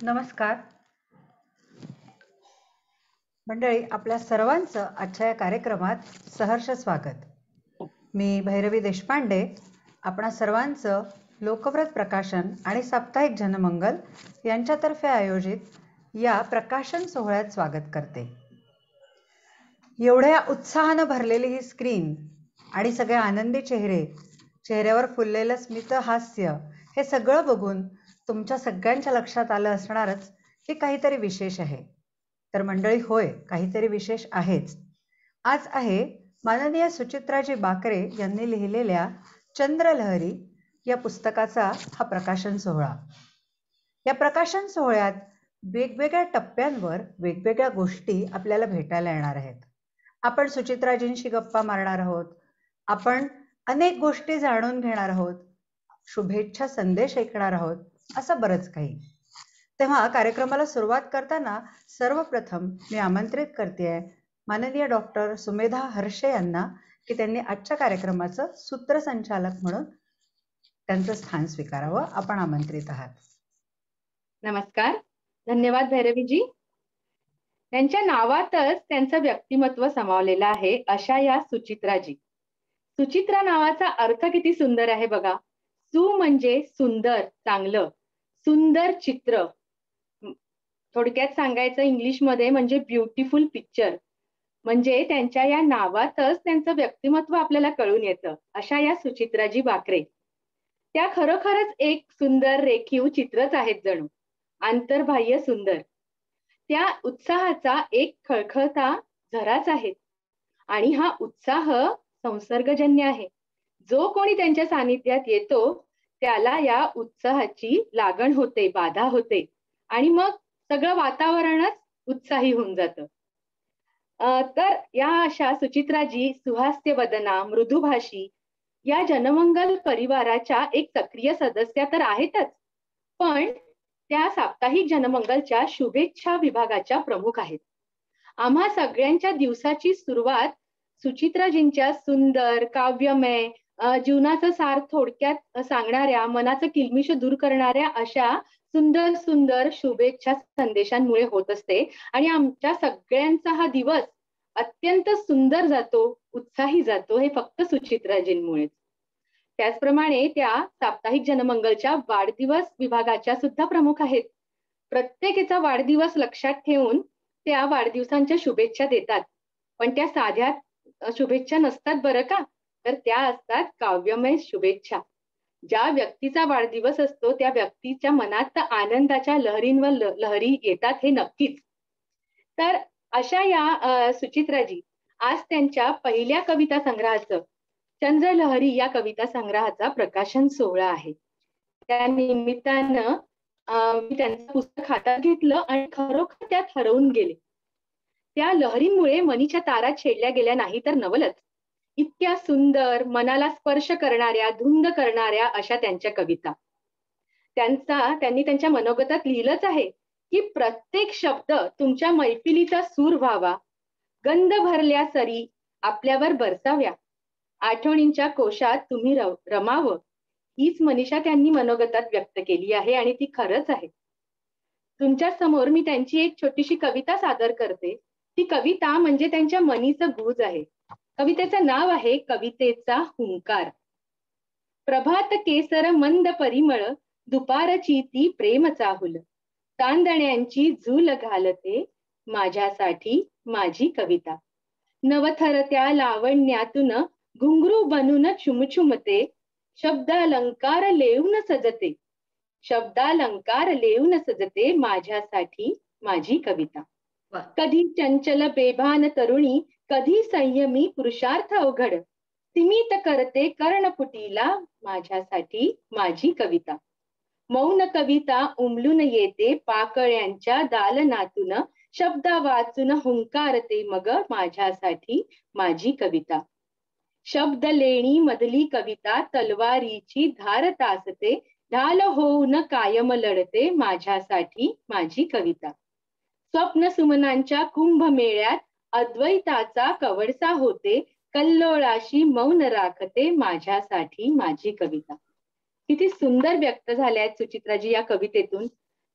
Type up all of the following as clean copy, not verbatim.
नमस्कार मंडळी, आपल्या सर्वांचं आजच्या या कार्यक्रमात सहर्ष स्वागत. मी भैरवी देशपांडे आपणा सर्वांचं लोकव्रत प्रकाशन आणि साप्ताहिक जनमंगल यांच्यातर्फे आयोजित या प्रकाशन सोहळ्यात स्वागत करते. एवढ्या उत्साहानं भरलेली ही स्क्रीन आणि सगळे आनंदी चेहरे, चेहऱ्यावर फुललेलं स्मित हास्य, हे सगळं बघून तुमच्या सगळ्यांच्या लक्षात आलं असणारच की काहीतरी विशेष आहे. तर मंडळी, होय, काहीतरी विशेष आहेच. आज आहे माननीय सुचित्राजी बाकरे यांनी लिहिलेल्या चंद्रलहरी या पुस्तकाचा हा प्रकाशन सोहळा. या प्रकाशन सोहळ्यात वेगवेगळ्या टप्प्यांवर वेगवेगळ्या गोष्टी आपल्याला भेटायला येणार आहेत. आपण सुचित्राजींशी गप्पा मारणार आहोत, आपण अनेक गोष्टी जाणून घेणार आहोत, शुभेच्छा संदेश ऐकणार आहोत, असं बरंच काही. तेव्हा कार्यक्रमाला सुरुवात करताना सर्वप्रथम मी आमंत्रित करते माननीय डॉक्टर सुमेधा हर्षे यांना की त्यांनी आजच्या कार्यक्रमाचं सूत्रसंचालक म्हणून त्यांचं स्थान स्वीकारावं. आपण आमंत्रित आहात. नमस्कार, धन्यवाद भैरवीजी. त्यांच्या नावातच त्यांचं व्यक्तिमत्व सामावलेलं आहे अशा या सुचित्राजी. सुचित्रा नावाचा अर्थ किती सुंदर आहे बघा. सु म्हणजे सुंदर, चांगलं, सुंदर चित्र. थोडक्यात सांगायचं इंग्लिशमध्ये म्हणजे ब्युटिफुल पिक्चर. म्हणजे त्यांच्या या नावातच त्यांचं व्यक्तिमत्व आपल्याला कळून येतं अशा या सुचित्राजी बाकरे. त्या खरोखरच एक सुंदर रेखीव चित्रच आहेत, जणू आंतरबाह्य सुंदर. त्या उत्साहाचा एक खळखळता झराच आहे आणि हा उत्साह संसर्गजन्य आहे. जो कोणी त्यांच्या सानिध्यात येतो त्याला या उत्साहाची लागण होते, बाधा होते आणि मग सगळं वातावरणच उत्साही होऊन जातं. तर या अशा सुचित्राजी सुहास्य वदना, मृदुभाषी या जनमंगल परिवाराच्या एक सक्रिय सदस्य तर आहेतच, पण त्या साप्ताहिक जनमंगलच्या शुभेच्छा विभागाच्या प्रमुख आहेत. आम्हा सगळ्यांच्या दिवसाची सुरुवात सुचित्राजींच्या सुंदर, काव्यमय, जीवनाचं सार थोडक्यात सांगणाऱ्या, मनाचं किलमिष दूर करणाऱ्या अशा सुंदर सुंदर शुभेच्छा संदेशांमुळे होत असते आणि आमच्या सगळ्यांचा हा दिवस अत्यंत सुंदर जातो, उत्साही जातो, हे फक्त सुचित्राजींमुळेच. त्याचप्रमाणे त्या साप्ताहिक जनमंगलच्या वाढदिवस विभागाच्या सुद्धा प्रमुख आहेत. प्रत्येकाचा वाढदिवस लक्षात ठेवून त्या वाढदिवसांच्या शुभेच्छा देतात, पण त्या साध्या शुभेच्छा नसतात बरं का, तर त्या असतात काव्यमय शुभेच्छा. ज्या व्यक्तीचा वाढदिवस असतो त्या व्यक्तीच्या मनात आनंदाच्या लहरींवर लहरी येतात, हे नक्कीच. तर अशा या सुचित्राजी आज त्यांच्या पहिल्या कविता संग्रहाचं, चंद्रलहरी या कविता संग्रहाचा प्रकाशन सोहळा आहे. त्या निमित्तानं मी त्यांचं पुस्तक हातात घेतलं आणि खरोखर त्यात हरवून गेले. त्या लहरींमुळे मनीच्या तारा छेडल्या गेल्या नाही तर नवलच. इतक्या सुंदर, मनाला स्पर्श करणाऱ्या, धुंद करणाऱ्या अशा त्यांच्या कविता. त्यांनी त्यांच्या मनोगतात लिहिलंच आहे की प्रत्येक शब्द तुमच्या मैफिलीचा सूर व्हावा, गंध भरल्या सरी आपल्यावर बरसाव्या, आठवणींच्या कोशात तुम्ही रमावं. हीच मनीषा त्यांनी मनोगतात व्यक्त केली आहे आणि ती खरंच आहे. तुमच्या समोर मी त्यांची एक छोटीशी कविता सादर करते ती कविता म्हणजे त्यांच्या मनीचं गुज आहे. कवितेचं नाव आहे कवितेचा हुंकार. प्रभात केसर मंद परिमळ, दुपारची ती प्रेम चाहुल, तांदण्यांची झूल घालते माझ्यासाठी माझी कविता. नवथरत्या लावण्यातून घुंगरू बनून छुमछुमते, शब्दालंकार लेऊन सजते, शब्दालंकार लेऊन सजते माझ्यासाठी माझी कविता. कधी चंचल बेभान तरुणी, कधी संयमी पुरुषार्थ अवघड, सीमित करते कर्णपुटीला माझ्यासाठी माझी कविता. मौन कविता उमलून येते पाकळ्यांच्या दालनातून, शब्द वाचून हुंकारते मग माझ्यासाठी माझी कविता. शब्द लेणी मधली कविता तलवारीची धार तासते, ढाल होऊन कायम लढते माझ्यासाठी माझी कविता. स्वप्न सुमनांच्या कुंभमेळ्यात अद्वैताचा कवडसा होते, कल्लोळाशी मौन राखते माझ्यासाठी माझी कविता. किती सुंदर व्यक्त झाल्या आहेत सुचित्राजी या कवितेतून.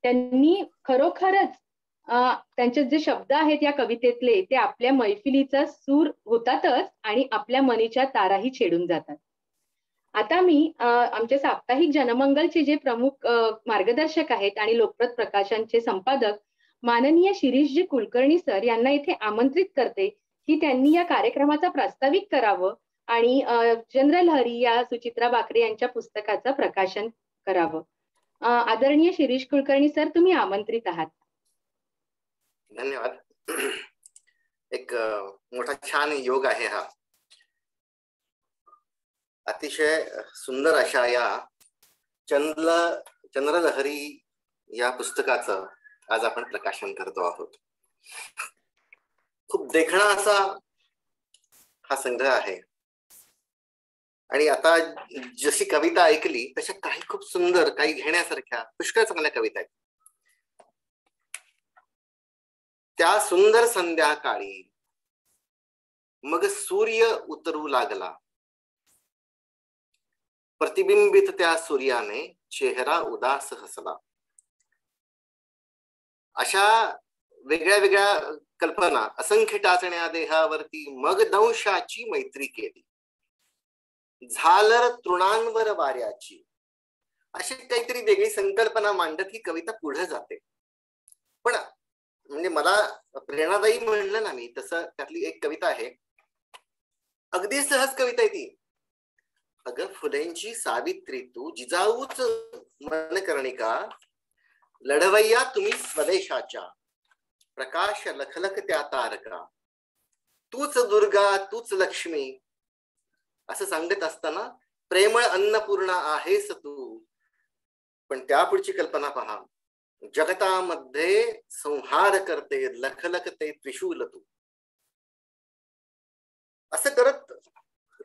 त्यांनी खरोखरच त्यांचे जे शब्द आहेत या कवितेतले ते आपल्या मैफिलीचा सूर होतातच आणि आपल्या मनीच्या ताराही छेडून जातात. आता मी आमचे साप्ताहिक जनमंगलचे जे प्रमुख मार्गदर्शक आहेत आणि लोकप्रत प्रकाशनचे संपादक माननीय शिरीषजी कुलकर्णी सर यांना इथे आमंत्रित करते की त्यांनी या कार्यक्रमाचा प्रास्ताविक करावं आणि चंद्रलहरी या सुचित्रा बाकरे यांच्या पुस्तकाचं प्रकाशन करावं. आदरणीय शिरीष कुलकर्णी सर, तुम्ही आमंत्रित आहात. धन्यवाद. एक मोठा छान योग आहे हा. अतिशय सुंदर अशा या चंद्रलहरी या पुस्तकाचं आज आपण प्रकाशन करतो आहोत. खूप देखणा असा हा संग्रह आहे आणि आता जशी कविता ऐकली तशा काही खूप सुंदर, काही घेण्यासारख्या पुष्कळ चांगल्या कविता आहेत. त्या सुंदर संध्याकाळी मग सूर्य उतरू लागला, प्रतिबिंबित त्या सूर्याने चेहरा उदास हसला. अशा वेगळ्या वेगळ्या कल्पना, असंख्य टाचण्या देहावरती मग दंशाची मैत्री केली, झालर तृणांवर वाऱ्याची, अशी काहीतरी वेगळी संकल्पना मांडत ही कविता पुढे जाते. पण म्हणजे मला प्रेरणादायी म्हणलं ना मी तसं त्यातली एक कविता आहे, अगदी सहज कविता आहे ती. अगं फुलेंची सावित्री तू, जिजाऊच मनकर्णिका, लढवय्या तुम्ही स्वदेशाच्या, प्रकाश लखलख त्या तारका, तूच दुर्गा तूच लक्ष्मी, असं सांगत असताना प्रेमळ अन्नपूर्णा आहेस तू. पण त्यापुढची कल्पना पहा, जगतामध्ये संहार करते लखलखते त्रिशूल तू. असं करत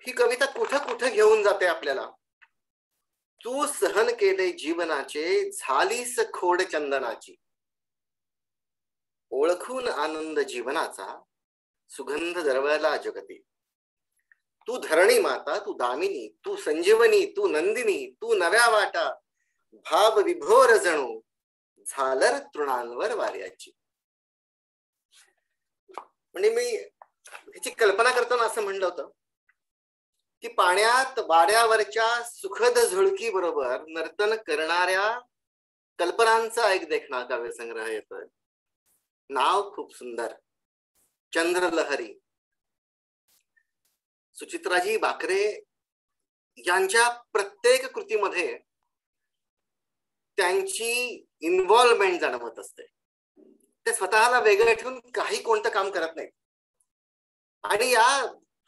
ही कविता कुठं कुठं घेऊन जाते आपल्याला. तू सहन केले जीवनाचे, झालीस खोड चंदनाची, ओळखून आनंद जीवनाचा, सुगंध दरवळला जगती. तू धरणी माता, तू दामिनी, तू संजीवनी, तू नंदिनी, तू नव्या वाटा, भाव विभोर जणू, झालर तृणांवर वाऱ्याची. म्हणजे मी ह्याची कल्पना करताना असं म्हणलं होतं की पाण्यात वाऱ्यावरच्या सुखद झुळकी बरोबर नर्तन करणाऱ्या कल्पनांचा एक देखणा काव्यसंग्रह येतोय. नाव खूप सुंदर, चंद्रलहरी. सुचित्राजी बाकरे यांच्या प्रत्येक कृतीमध्ये त्यांची इन्व्हॉल्वमेंट जाणवत असते. ते स्वतःला वेगळे ठेवून काही कोणतं काम करत नाही. आणि या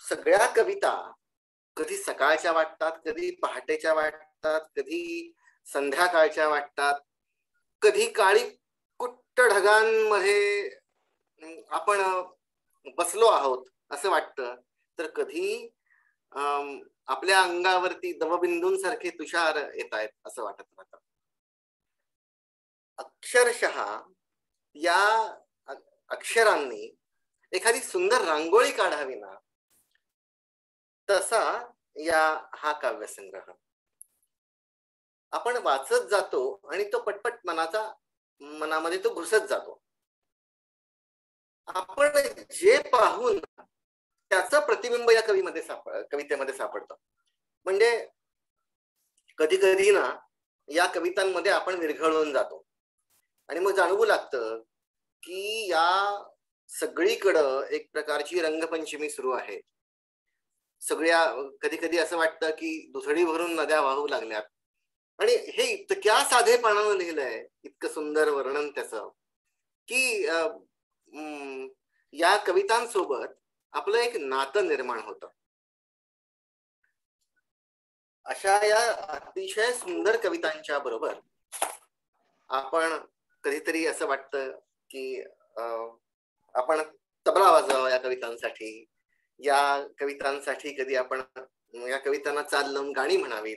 सगळ्या कविता कधी सकाळच्या वाटतात, कधी पहाटेच्या वाटतात, कधी संध्याकाळच्या वाटतात, कधी काळी कुट्ट ढगांमध्ये आपण बसलो आहोत असं वाटतं, तर कधी आपल्या अंगावरती दवबिंदूंसारखे तुषार येत आहेत असं वाटत राहतं. अक्षरशः या अक्षरांनी एखादी सुंदर रांगोळी काढावी ना, तसा हा काव्यसंग्रह आपण वाचत जातो आणि तो पटपट मनामध्ये तो घुसत जातो. आपण जे पाहून त्याचं प्रतिबिंब या कवितेमध्ये सापडतं. म्हणजे कधी कधी ना या कवितांमध्ये आपण विरघळून जातो आणि मग जाणवू लागतं की या सगळीकडं एक प्रकारची रंगपंचमी सुरू आहे. सगळ्या कधी कधी असं वाटतं की दुथडी भरून नद्या वाहू लागल्यात. आणि हे इतक्या साधेपणानं लिहिलंय, इतकं सुंदर वर्णन त्याचं, की या कवितांसोबत आपलं एक नातं निर्माण होतं. अशा या अतिशय सुंदर कवितांच्या बरोबर आपण कधीतरी असं वाटतं की आपण तबला वाजवावा या कवितांसाठी, या कवितांसाठी कधी आपण या कवितांना चाल लावून गाणी म्हणावीत.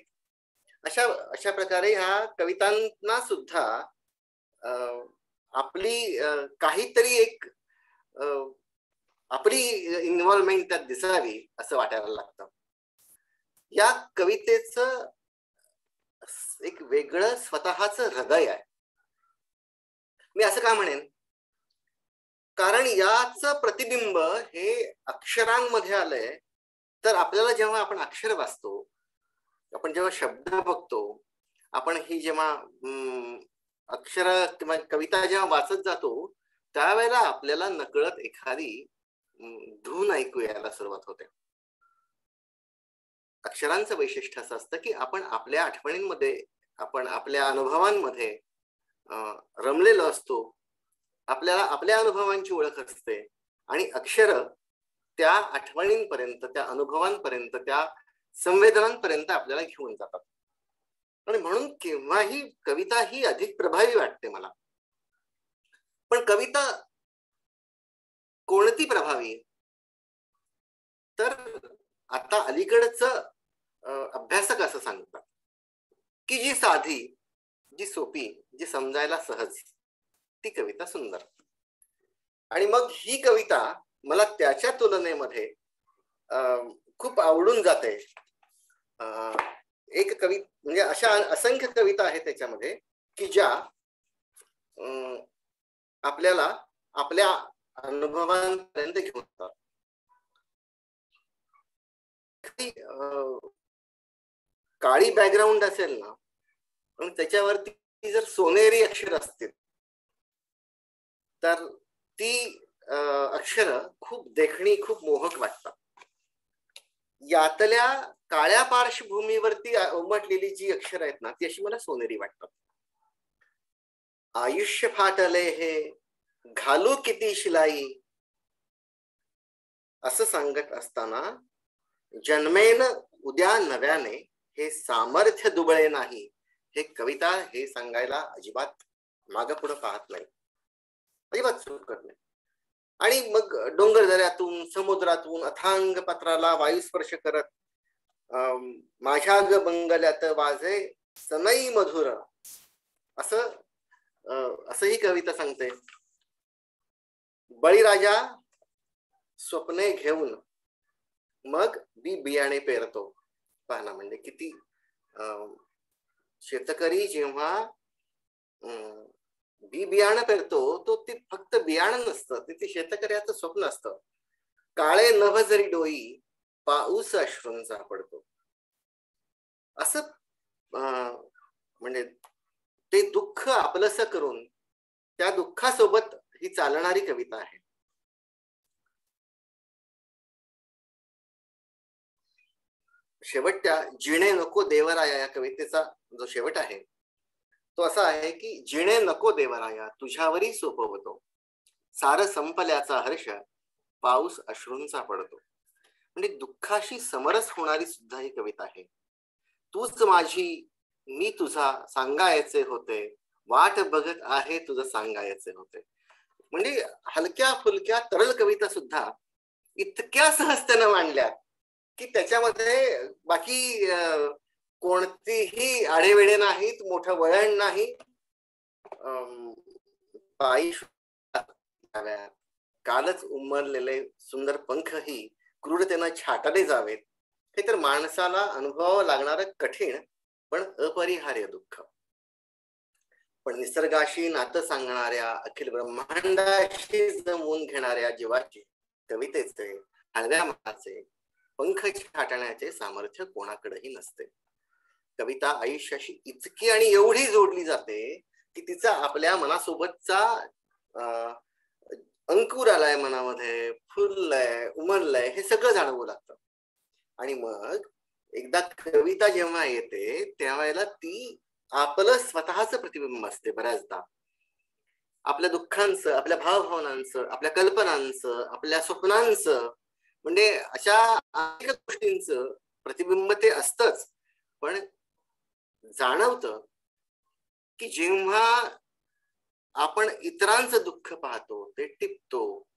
अशा प्रकारे ह्या कवितांना सुद्धा आपली काहीतरी एक आपली इन्व्हॉल्वमेंट त्यात दिसावी असं वाटायला लागतं. या कवितेचं एक वेगळं स्वतःच हृदय आहे. मी असं का म्हणेन, कारण याच प्रतिबिंब हे अक्षरांमध्ये आलंय. तर आपल्याला जेव्हा आपण अक्षर वाचतो, आपण जेव्हा शब्द बघतो, आपण ही जेव्हा अक्षर किंवा कविता जेव्हा वाचत जातो, त्यावेळेला आपल्याला नकळत एखादी धून ऐकू यायला सुरुवात होते. अक्षरांचं वैशिष्ट्य असं असतं की आपण आपल्या आठवणींमध्ये, आपण आपल्या अनुभवांमध्ये रमलेलो असतो. आपल्याला आपल्या अनुभवांची ओळख असते आणि अक्षर त्या आठवणींपर्यंत, त्या अनुभवांपर्यंत, त्या संवेदनांपर्यंत आपल्याला घेऊन जातात. आणि म्हणून केव्हाही कविता ही अधिक प्रभावी वाटते मला. पण कविता कोणती प्रभावी? तर आता अलीकडचं अभ्यासक असं सांगतात की जी साधी, जी सोपी, जी समजायला सहज, ती कविता सुंदर. आणि मग ही कविता मला त्याच्या तुलनेमध्ये खूप आवडून जाते. एक कविता म्हणजे अशा असंख्य कविता आहेत त्याच्यामध्ये की ज्या आपल्याला आपल्या अनुभवांपर्यंत घेऊन जातात. काळी बॅकग्राऊंड असेल ना, पण त्याच्यावरती जर सोनेरी अक्षर असतील तर ती अक्षर खूप देखणी, खूप मोहक वाटतात. यातल्या काळ्या पार्श्वभूमीवरती उमटलेली जी अक्षर आहेत ना, ती अशी मला सोनेरी वाटतात. आयुष्य फाटले हे घालू किती शिलाई असं सांगत असताना, जन्मेन उद्या नव्याने हे सामर्थ्य दुबळे नाही, हे कविता हे सांगायला अजिबात मागं पुढं पाहत नाही, अजिबात चुकत नाही. आणि मग डोंगर दऱ्यातून, समुद्रातून अथांग पत्राला वायुस्पर्श करत माझ्या ग बंगल्यात वाजे सनई मधुर, असं ही कविता सांगते. बळीराजा स्वप्ने घेऊन मग बी बियाणे पेरतो. पाहना, म्हणजे किती शेतकरी जेव्हा बी बियाणं पेरतो, तो ते फक्त बियाणं नसतं, ते शेतकऱ्याचं स्वप्न असतं. काळे नभ जरी डोई पाऊस अश्रूंचा पडतो, असं म्हणजे ते दुःख आपलंसं करून त्या दुःखासोबत ही चालणारी कविता आहे. शेवटच्या जिणे नको देवराया या कवितेचा जो शेवट आहे तो असा आहे की, जिणे नको देवराया तुझ्यावरी सोपवतो, सार संपल्याचा हर्ष पाऊस अश्रूंचा पडतो. म्हणजे दुःखाशी समरस होणारी सुद्धा ही कविता आहे. तूच माझी मी तुझा सांगायचे होते, वाट बघत आहे तुझं सांगायचे होते. म्हणजे हलक्या फुलक्या तरल कविता सुद्धा इतक्या सहजतेनं मांडल्या की त्याच्यामध्ये बाकी कोणतीही आढेवेढे नाहीत, मोठं वळण नाही. पायी कालच उमरलेले सुंदर पंखही क्रूरतेनं छाटले जावेत, हे तर माणसाला अनुभवावं लागणारं कठीण पण अपरिहार्य दुःख. पण निसर्गाशी नातं सांगणाऱ्या, अखिल ब्रह्मांडाशी जमवून घेणाऱ्या जीवाची, कवितेचे, हळव्या मनाचे पंख छाटण्याचे सामर्थ्य कोणाकडेही नसते. कविता आयुष्याशी इतकी आणि एवढी जोडली जाते की तिचा आपल्या मनासोबतचा अंकुर आलाय, मनामध्ये फुललंय, उमललंय, हे सगळं जाणवू लागतं. आणि मग एकदा कविता जेव्हा येते त्यावेळेला ती आपलं स्वतःच प्रतिबिंब असते. बऱ्याचदा आपल्या दुःखांचं, आपल्या भावभावनांचं, आपल्या कल्पनांचं, आपल्या स्वप्नांचं, म्हणजे अशा अनेक गोष्टींचं प्रतिबिंब ते असतंच. पण जाणवतं की जेव्हा आपण इतरांचं दुःख पाहतो, ते टिपतो,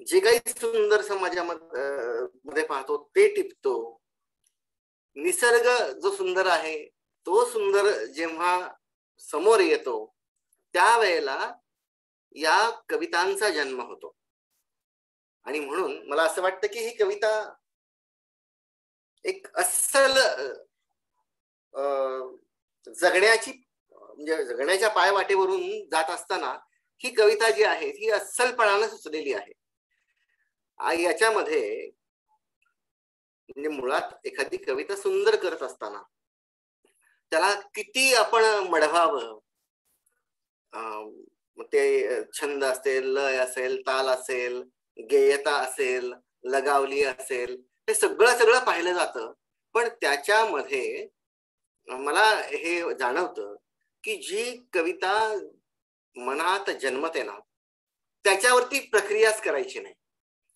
जे काही सुंदर समाजामध्ये पाहतो ते टिपतो, निसर्ग जो सुंदर आहे तो सुंदर जेव्हा समोर येतो त्यावेळेला या कवितांचा जन्म होतो. आणि म्हणून मला असं वाटतं की ही कविता एक अस्सल जगण्याची, म्हणजे जगण्याच्या पायवाटेवरून जात असताना ही कविता जी आहे ही अस्सलपणानं सुचलेली आहे. याच्यामध्ये म्हणजे मुळात एखादी कविता सुंदर करत असताना त्याला किती आपण मढवावं, ते छंद असेल, लय असेल, ताल असेल, गेयता असेल, लगावली असेल, हे सगळं पाहिलं जातं. पण त्याच्यामध्ये मला हे जाणवतं की जी कविता मनात जन्मते ना त्याच्यावरती प्रक्रियाच करायची नाही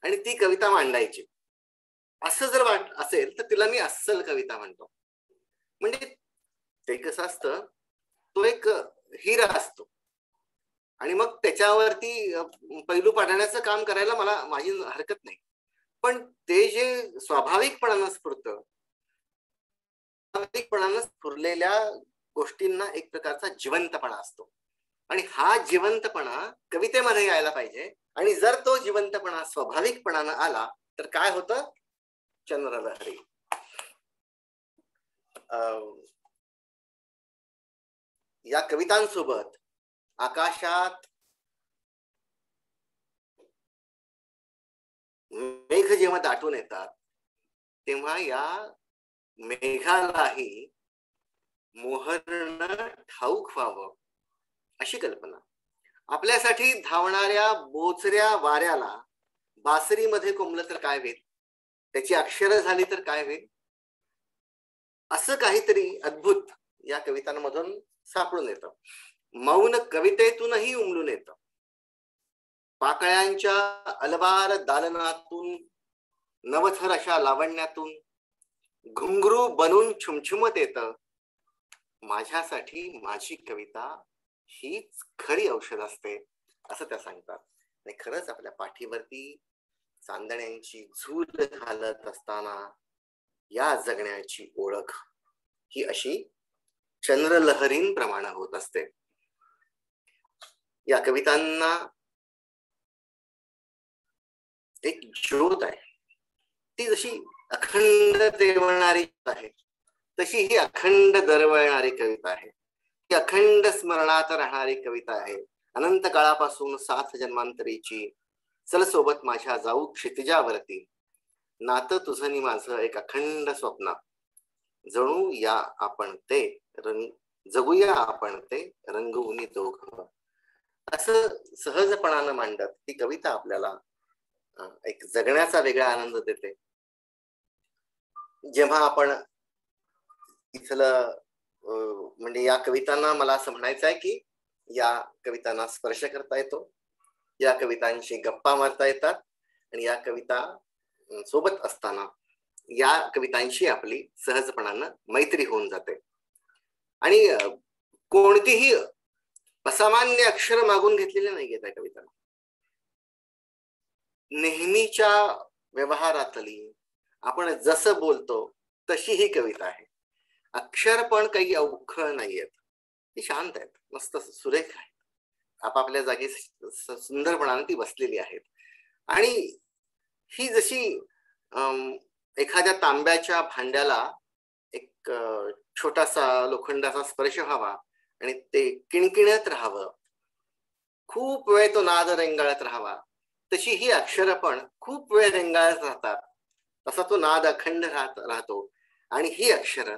आणि ती कविता मांडायची. असं जर असेल तर तिला मी अस्सल कविता म्हणतो. म्हणजे ते कसं असतं, तो एक हिरा असतो आणि मग त्याच्यावरती पैलू पाडण्याचं काम करायला माझी हरकत नाही. पण ते जे स्वाभाविकपणानं स्फुरतं, स्वाभाविकपणानं स्फुरलेल्या गोष्टींना एक प्रकारचा जिवंतपणा असतो आणि हा जिवंतपणा कवितेमध्ये यायला पाहिजे. आणि जर तो जिवंतपणा स्वाभाविकपणानं आला तर काय होतं, चंद्रलहरी. या कवितांसोबत आकाशात मेघ जेव्हा दाटून येतात तेव्हा या मेघालाही मोहरणं ठाऊक व्हावं अशी कल्पना. आपल्यासाठी धावणाऱ्या बोचऱ्या वाऱ्याला बासरीमध्ये कोंबलं तर काय होईल, त्याची अक्षरं झाली तर काय होईल, असं काहीतरी अद्भुत या कवितांमधून सापडून येतं. मौन कवितेतूनही उमलून येतं. पाकळ्यांच्या अलवार दालनातून, नवथर अशा लावण्यातून घुंगरू बनून छुमछुमत येतं. माझ्यासाठी माझी कविता हीच खरी औषध असते असं त्या सांगतात. आणि खरंच आपल्या पाठीवरती चांदण्यांची झूल घालत असताना या जगण्याची ओळख ही अशी चंद्रलहरींप्रमाणे होत असते. या कवितांना एक ज्योत आहे, ती जशी अखंड देवळणारी आहे तशी ही अखंड दरवळणारी कविता आहे. ही अखंड स्मरणात राहणारी कविता आहे. अनंत काळापासून 7 जन्मांतरीची, चल सोबत माझ्या जाऊ क्षितिजावरती, नातं तुझं नि माझं एक अखंड स्वप्न, जणू या आपण ते जगूया आपण ते रंगवून दोघं, असं सहजपणानं मांडत ही कविता आपल्याला एक जगण्याचा वेगळा आनंद देते. जेव्हा आपण इथलं म्हणजे या कवितांना मला असं म्हणायचं आहे की या कवितांना स्पर्श करता येतो, या कवितांशी गप्पा मारता येतात आणि या कविता सोबत असताना या कवितांशी आपली सहजपणानं मैत्री होऊन जाते. आणि कोणतीही असामान्य अक्षर मागून घेतलेले नाहीये त्या कविता. नेहमीच्या व्यवहारातली आपण जसं बोलतो तशी ही कविता आहे. अक्षर पण काही अवखळ नाहीयेत, ती शांत आहेत, मस्त सुरेख आहेत, आपापल्या जागी सुंदरपणाने ती बसलेली आहेत. आणि ही जशी एखाद्या तांब्याच्या भांड्याला एक छोटासा लोखंडाचा स्पर्श व्हावा आणि ते किणकिणत राहावं, खूप वेळ तो नाद रेंगाळत राहावा, तशी ही अक्षरं पण खूप वेळ रेंगाळत राहतात, तसा तो नाद अखंड राहतो. आणि ही अक्षरं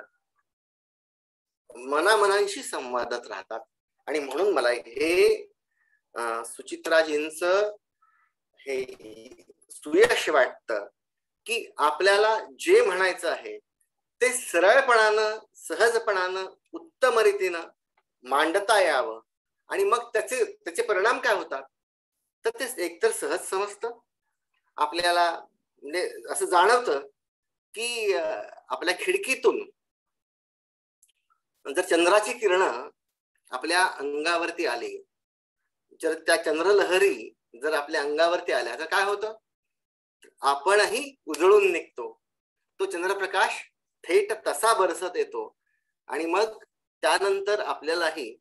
मनामनांशी संवादात राहतात. आणि म्हणून मला हे सुचित्राजींचं हे सुयश वाटतं की आपल्याला जे म्हणायचं आहे ते सरळपणानं, सहजपणानं, उत्तम रीतीनं मांडता यावं. आणि मग त्याचे परिणाम काय होतात तर ते एकतर सहज समजतं आपल्याला, म्हणजे असं जाणवतं की आपल्या खिडकीतून जर चंद्राची किरणं आपल्या अंगावरती आली, जर त्या चंद्रलहरी जर आपल्या अंगावरती आल्या तर काय होतं, आपणही उजळून निघतो. तो चंद्रप्रकाश थेट तसा बरसत येतो. आणि मग त्यानंतर आपल्यालाही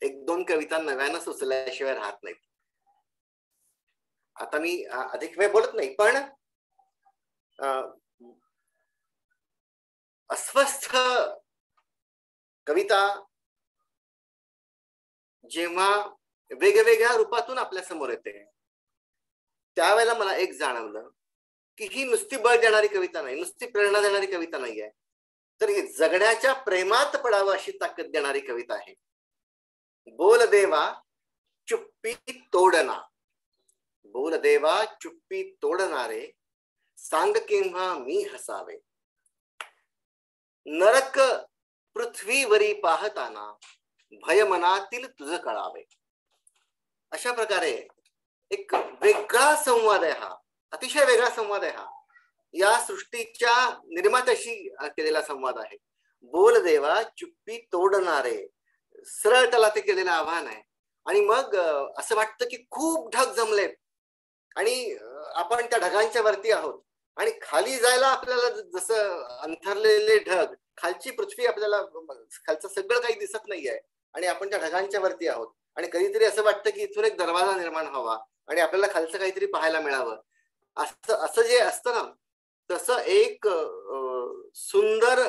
एक दोन कविता नव्यानं सुचल्याशिवाय राहत नाहीत. आता मी अधिक वेळ बोलत नाही, पण अस्वस्थ कविता जेव्हा वेगवेगळ्या रूपातून आपल्या समोर येते, त्यावेळेला मला एक जाणवलं की ही नुसती बळ देणारी कविता नाही, नुसती प्रेरणा देणारी कविता नाही आहे, तर ही जगण्याच्या प्रेमात पडावं अशी ताकद देणारी कविता आहे. बोल देवा चुप्पी तोडना, बोल देवा चुप्पी तोडणारे, सांग केव्हा मी हसावे, नरक पृथ्वीवरी पाहताना भय मनातील तुझ कळावे. अशा प्रकारे एक वेगळा संवाद आहे हा, अतिशय वेगळा संवाद आहे हा, या सृष्टीच्या निर्मात्याशी केलेला संवाद आहे. बोल देवा चुप्पी तोडणारे, सरळ त्याला ते केलेलं आव्हान आहे. आणि मग असं वाटतं की खूप ढग जमलेत आणि आपण त्या ढगांच्या वरती आहोत आणि खाली जायला आपल्याला जसं अंथरलेले ढग, खालची पृथ्वी आपल्याला, खालचं सगळं काही दिसत नाहीये आणि आपण त्या ढगांच्या वरती आहोत. आणि कधीतरी असं वाटतं की इथून एक दरवाजा निर्माण व्हावा आणि आपल्याला खालचं काहीतरी पाहायला मिळावं. असं जे असतं ना, तसं एक सुंदर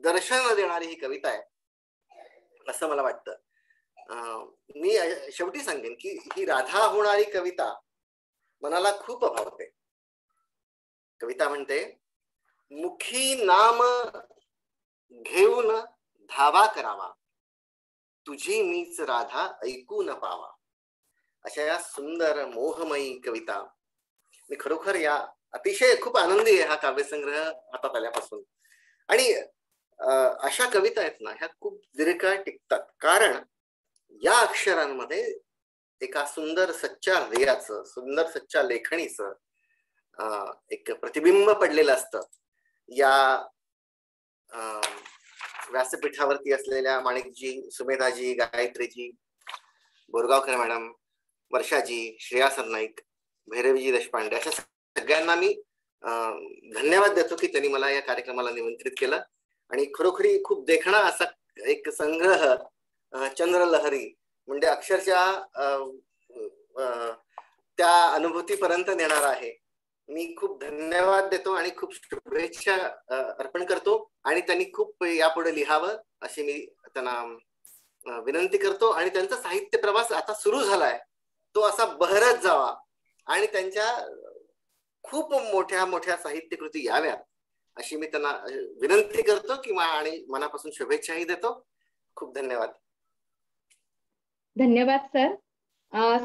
दर्शन देणारी ही कविता आहे असं मला वाटतं. मी शेवटी सांगेन की ही राधा होणारी कविता मनाला खूप भावते. कविता म्हणते, मुखी नाम घेऊन धावा करावा, तुझी मीच राधा ऐकू न पावा. अशा या सुंदर मोहमयी कविता मी खरोखर या अतिशय खूप आनंदी आहे हा काव्यसंग्रह हातात आल्यापासून. आणि अशा कविता आहेत ना, ह्या खूप दीर्घकाळ टिकतात, कारण या अक्षरांमध्ये एका सुंदर सच्च्या हृदयाचं, सुंदर सच्च्या लेखणीचं एक प्रतिबिंब पडलेलं असतं. या व्यासपीठावरती असलेल्या माणिकजी, सुमेधाजी, गायत्रीजी, बोरगावकर मॅडम, वर्षाजी, श्रेया सरनाईक, भैरवीजी देशपांडे, अशा सगळ्यांना मी धन्यवाद देतो की त्यांनी मला या कार्यक्रमाला निमंत्रित केलं. आणि खरोखरी खूप देखणा असा एक संग्रह चंद्रलहरी म्हणजे अक्षरशः त्या अनुभूतीपर्यंत नेणार आहे. मी खूप धन्यवाद देतो आणि खूप शुभेच्छा अर्पण करतो. आणि त्यांनी खूप यापुढे लिहावं अशी मी त्यांना विनंती करतो. आणि त्यांचा साहित्य प्रवास आता सुरू झालाय, तो असा बहरत जावा आणि त्यांच्या खूप मोठ्या मोठ्या साहित्यकृती याव्यात अशी मी त्यांना विनंती करतो किंवा आणि मनापासून शुभेच्छाही देतो. खूप धन्यवाद. धन्यवाद सर.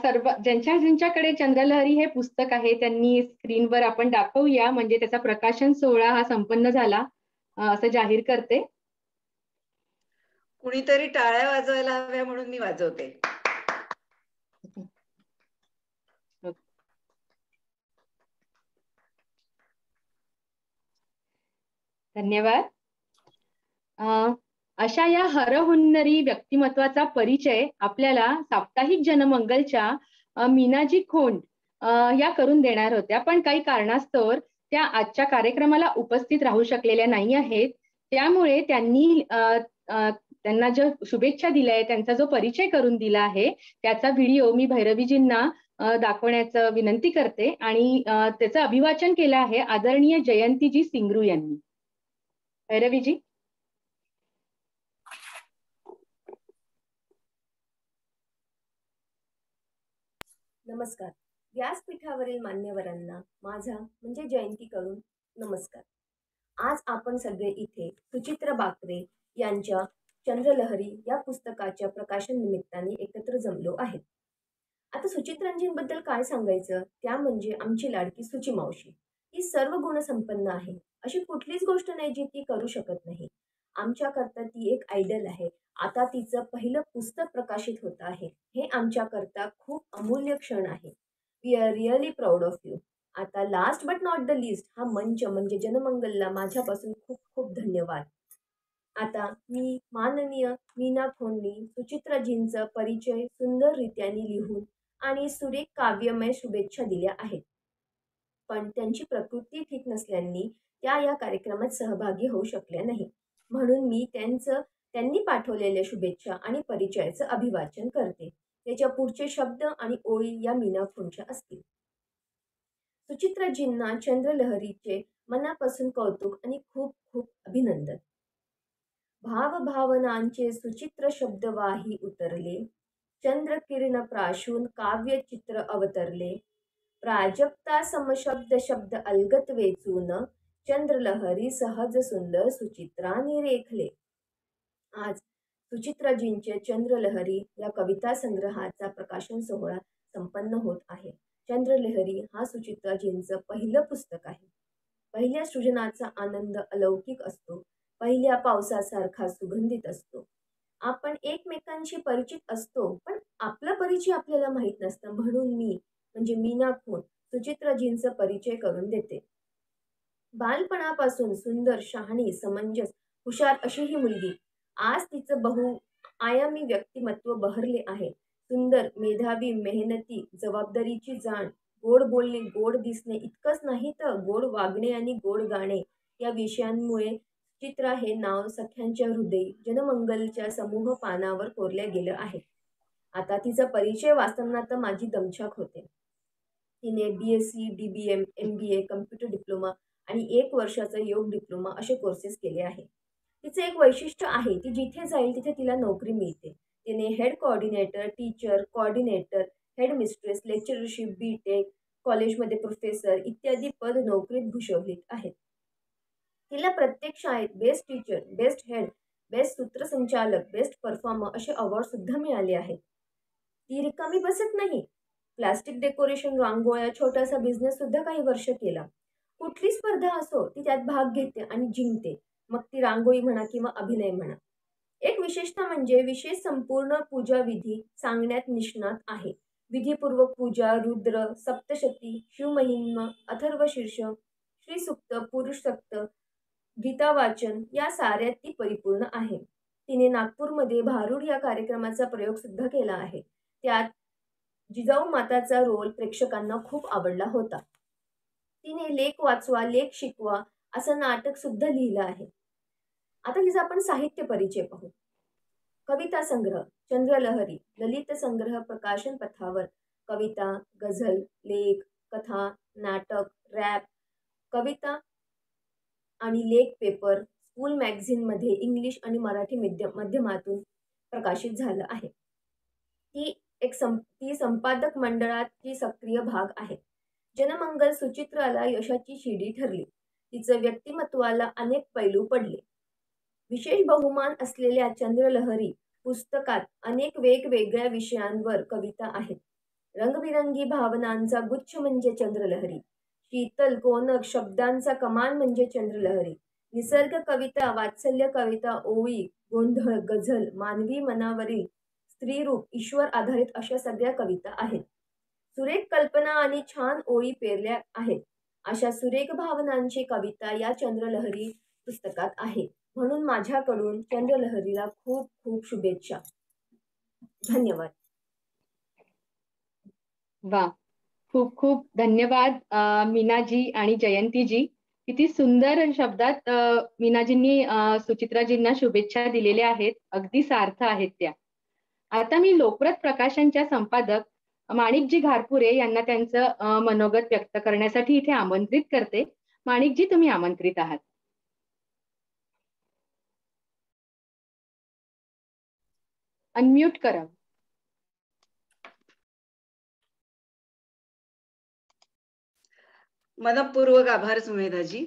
सर्व ज्यांच्याकडे चंद्रलहरी हे पुस्तक आहे त्यांनी स्क्रीनवर आपण दाखवूया, म्हणजे त्याचा प्रकाशन सोहळा हा संपन्न झाला असं जाहीर करते. कुणीतरी टाळ्या वाजवायला हव्या म्हणून मी वाजवते. धन्यवाद. अशा या हरहुन्नरी व्यक्तिमत्वाचा परिचय आपल्याला साप्ताहिक जनमंगलच्या मीनाजी खोंड या करून देणार होत्या, पण काही कारणास्तव त्या आजच्या कार्यक्रमाला उपस्थित राहू शकलेल्या नाही आहेत. त्यामुळे त्यांना जो शुभेच्छा दिल्या आहे, त्यांचा जो परिचय करून दिला आहे, त्याचा व्हिडिओ मी भैरवीजींना दाखवण्याचं विनंती करते. आणि त्याचं अभिवाचन केलं आहे आदरणीय जयंतीजी सिंगरू यांनी. भैरवीजी. नमस्कार. व्यासपीठावरील मान्यवरांना माझा म्हणजे जयंतीकडून नमस्कार. आज आपण सगळे इथे सुचित्रा बाकरे यांच्या चंद्रलहरी या पुस्तकाच्या प्रकाशन निमित्ताने एकत्र जमलो आहेत. आता सुचित्रांजींबद्दल काय सांगायचं, त्या म्हणजे आमची लाडकी सुची मावशी. ही सर्व गुणसंपन्न आहे. अशी कुठलीच गोष्ट नाही जी ती करू शकत नाही. आमच्याकरता ती एक आयडल आहे. आता तिचं पहिलं पुस्तक प्रकाशित होत आहे. हे आमच्याकरता खूप अमूल्य क्षण आहे. We are really proud of you. आता last but not the list हा मंच म्हणजे जनमंगलला माझ्यापासून खूप खूप धन्यवाद. आता मी माननीय मीना खोंडनी सुचित्राजींचा परिचय सुंदररित्याने लिहून आणि सुरेख काव्यमय शुभेच्छा दिल्या आहेत. पण त्यांची प्रकृती ठीक नसल्याने त्या या कार्यक्रमात सहभागी होऊ शकल्या नाही. म्हणून मी त्यांनी पाठवलेल्या शुभेच्छा आणि परिचयाचं अभिवाचन करते. त्याच्या पुढचे शब्द आणि ओळी या मीना खोंडच्या असतील. सुचित्राजींना चंद्रलहरीचे मनापासून कौतुक आणि खूप खूप अभिनंदन. भावभावनांचे सुचित्र शब्द वाही उतरले, चंद्रकिरण प्राशून काव्यचित्र अवतरले, प्राजक्ता समशब्द शब्द अलगत वेचून चंद्रलहरी सहज सुंदर सुचित्राने रेखले. आज सुचित्राजींचे चंद्रलहरी या कविता संग्रहाचा प्रकाशन सोहळा संपन्न होत आहे. चंद्रलहरी हा सुचित्राजींचं पहिलं पुस्तक आहे. पहिल्या सृजनाचा आनंद अलौकिक असतो. पहिल्या पावसासारखा सुगंधित असतो. आपण एकमेकांशी परिचित असतो, पण आपला परिचय आपल्याला माहीत नसतं. म्हणून मी म्हणजे मीना खोंड सुचित्राजींचा परिचय करून देते. बालपणापासून सुंदर, शहाणी, समंजस, हुशार अशी ही मुलगी. आज तिचं बहुआयामी व्यक्तिमत्व बहरले आहे. सुंदर, मेधावी, मेहनती, जबाबदारीची जाण, गोड बोलणे, गोड दिसणे इतकंच नाही तर गोड वागणे आणि गोड गाणे या विषयांमुळे सुचित्रा हे नाव सख्यांच्या हृदयी जनमंगलच्या समूह पानावर कोरल्या गेलं आहे. आता तिचा परिचय वाचताना तर माझी दमछाक होते. तिने BSc, DBM, MBA, computer diploma आणि 1 वर्षाचा योग डिप्लोमा असे कोर्सेस केले आहे. तिचं एक वैशिष्ट्य आहे, ती जिथे जाईल तिथे तिला नोकरी मिळते. तिने head coordinator, teacher, coordinator, headmistress, lectureship, BTech, कॉलेजमध्ये प्रोफेसर इत्यादी पद नोकरीत भूषवलीत आहेत. तिला प्रत्येक शाळेत best teacher, best head, best सूत्रसंचालक, बेस्ट परफॉर्मर असे अवॉर्ड सुद्धा मिळाले आहेत. ती रिकामी बसत नाही. प्लास्टिक डेकोरेशन, रांगोळ्या, छोटासा बिझनेस सुद्धा काही वर्ष केला. कुठली स्पर्धा असो ती त्यात भाग घेते आणि जिंकते. मग ती रांगोळी म्हणा किंवा अभिनय म्हणा. एक विशेषता म्हणजे विशेष संपूर्ण पूजा विधी सांगण्यात निष्णात आहे. विधीपूर्वक पूजा, रुद्र, सप्तशती, शिवमहिमा, अथर्वशीर्ष, श्रीसुक्त, पुरुषसुक्त, गीता वाचन या साऱ्यात ती परिपूर्ण आहे. तिने नागपूरमध्ये भारूड या कार्यक्रमाचा प्रयोग सुद्धा केला आहे. त्यात जिजाऊ माताचा रोल प्रेक्षकांना खूप आवडला होता. तिने लेख वाचवा, लेख शिकवा असं नाटक सुद्धा लिहिलं आहे. आता तिचा आपण साहित्य परिचय पाहू. कविता संग्रह चंद्रलहरी, ललित संग्रह प्रकाशन पथावर कविता, गझल, लेख, कथा, नाटक, रॅप, कविता आणि लेख पेपर स्कूल मॅगझिनमध्ये इंग्लिश आणि मराठी माध्यमातून प्रकाशित झालं आहे. ती संपादक मंडळाची सक्रिय भाग आहे. जनमंगल सुचित्राला यशाची शिडी ठरली. तिचं व्यक्तिमत्वाला अनेक पैलू पडले. विशेष बहुमान असलेल्या चंद्रलहरी पुस्तकात अनेक वेगवेगळ्या विषयांवर कविता आहेत. रंगबिरंगी भावनांचा गुच्छ म्हणजे चंद्रलहरी. शीतल कोनक शब्दांचा कमान म्हणजे चंद्रलहरी. निसर्ग कविता, वात्सल्य कविता, ओळी, गोंधळ, गझल, मानवी मनावरील स्त्रीरूप, ईश्वर आधारित अशा सगळ्या कविता आहेत. सुरेख कल्पना आणि छान ओळी पेरल्या आहेत. अशा सुरेख भावनांची कविता या चंद्रलहरी पुस्तकात आहे. म्हणून माझ्याकडून चंद्रलहरीला खूप खूप शुभेच्छा. धन्यवाद. वा, खूप खूप धन्यवाद मीनाजी आणि जयंतीजी. किती सुंदर शब्दात मीनाजींनी सुचित्राजींना शुभेच्छा दिलेल्या आहेत. अगदी सार्थ आहेत त्या. आता मी लोकप्रत प्रकाशनच्या संपादक माणिकजी घारपुरे यांना त्यांचं मनोगत व्यक्त करण्यासाठी इथे आमंत्रित करते. माणिकजी, तुम्ही आमंत्रित आहात. अनम्यूट करा. मनपूर्वक आभार सुमेधाजी.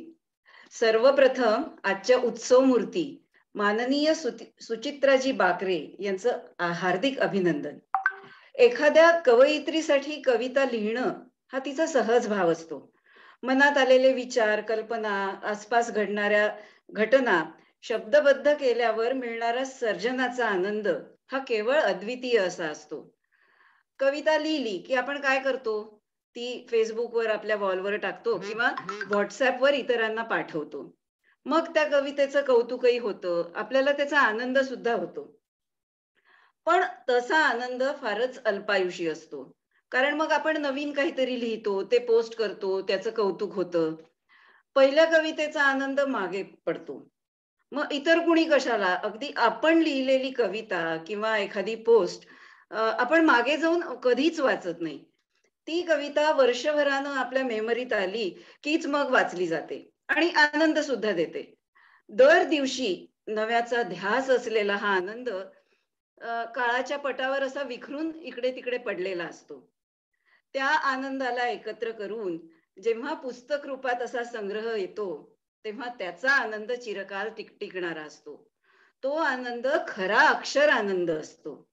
सर्वप्रथम आजच्या उत्सव मूर्ती माननीय सुचित्राजी बाकरे यांचं हार्दिक अभिनंदन. एखाद्या कवयित्रीसाठी कविता लिहिणं हा तिचा सहज भाव असतो. मनात आलेले विचार, कल्पना, आसपास घडणाऱ्या घटना शब्दबद्ध केल्यावर मिळणारा सर्जनाचा आनंद हा केवळ अद्वितीय असा असतो. कविता लिहिली की आपण काय करतो, ती फेसबुकवर आपल्या वॉलवर टाकतो किंवा व्हॉट्सअपवर इतरांना पाठवतो. मग त्या कवितेचं कौतुकही होतं, आपल्याला त्याचा आनंद सुद्धा होतो. पण तसा आनंद फारच अल्पायुषी असतो. कारण मग आपण नवीन काहीतरी लिहितो, ते पोस्ट करतो, त्याचं कौतुक होतं. पहिल्या कवितेचा आनंद मागे पडतो. मग इतर कुणी कशाला, अगदी आपण लिहिलेली कविता किंवा एखादी पोस्ट आपण मागे जाऊन कधीच वाचत नाही. ती कविता वर्षभरानं आपल्या मेमरीत आली कीच मग वाचली जाते आणि आनंद सुद्धा देते. दर दिवशी नव्याचा ध्यास असलेला हा आनंद काळाच्या पटावर असा विखरून इकडे तिकडे पडलेला असतो. त्या आनंदाला एकत्र करून जेव्हा पुस्तक रूपात असा संग्रह येतो तेव्हा त्याचा आनंद चिरकाल टिकणारा असतो. तो आनंद खरा अक्षर आनंद असतो.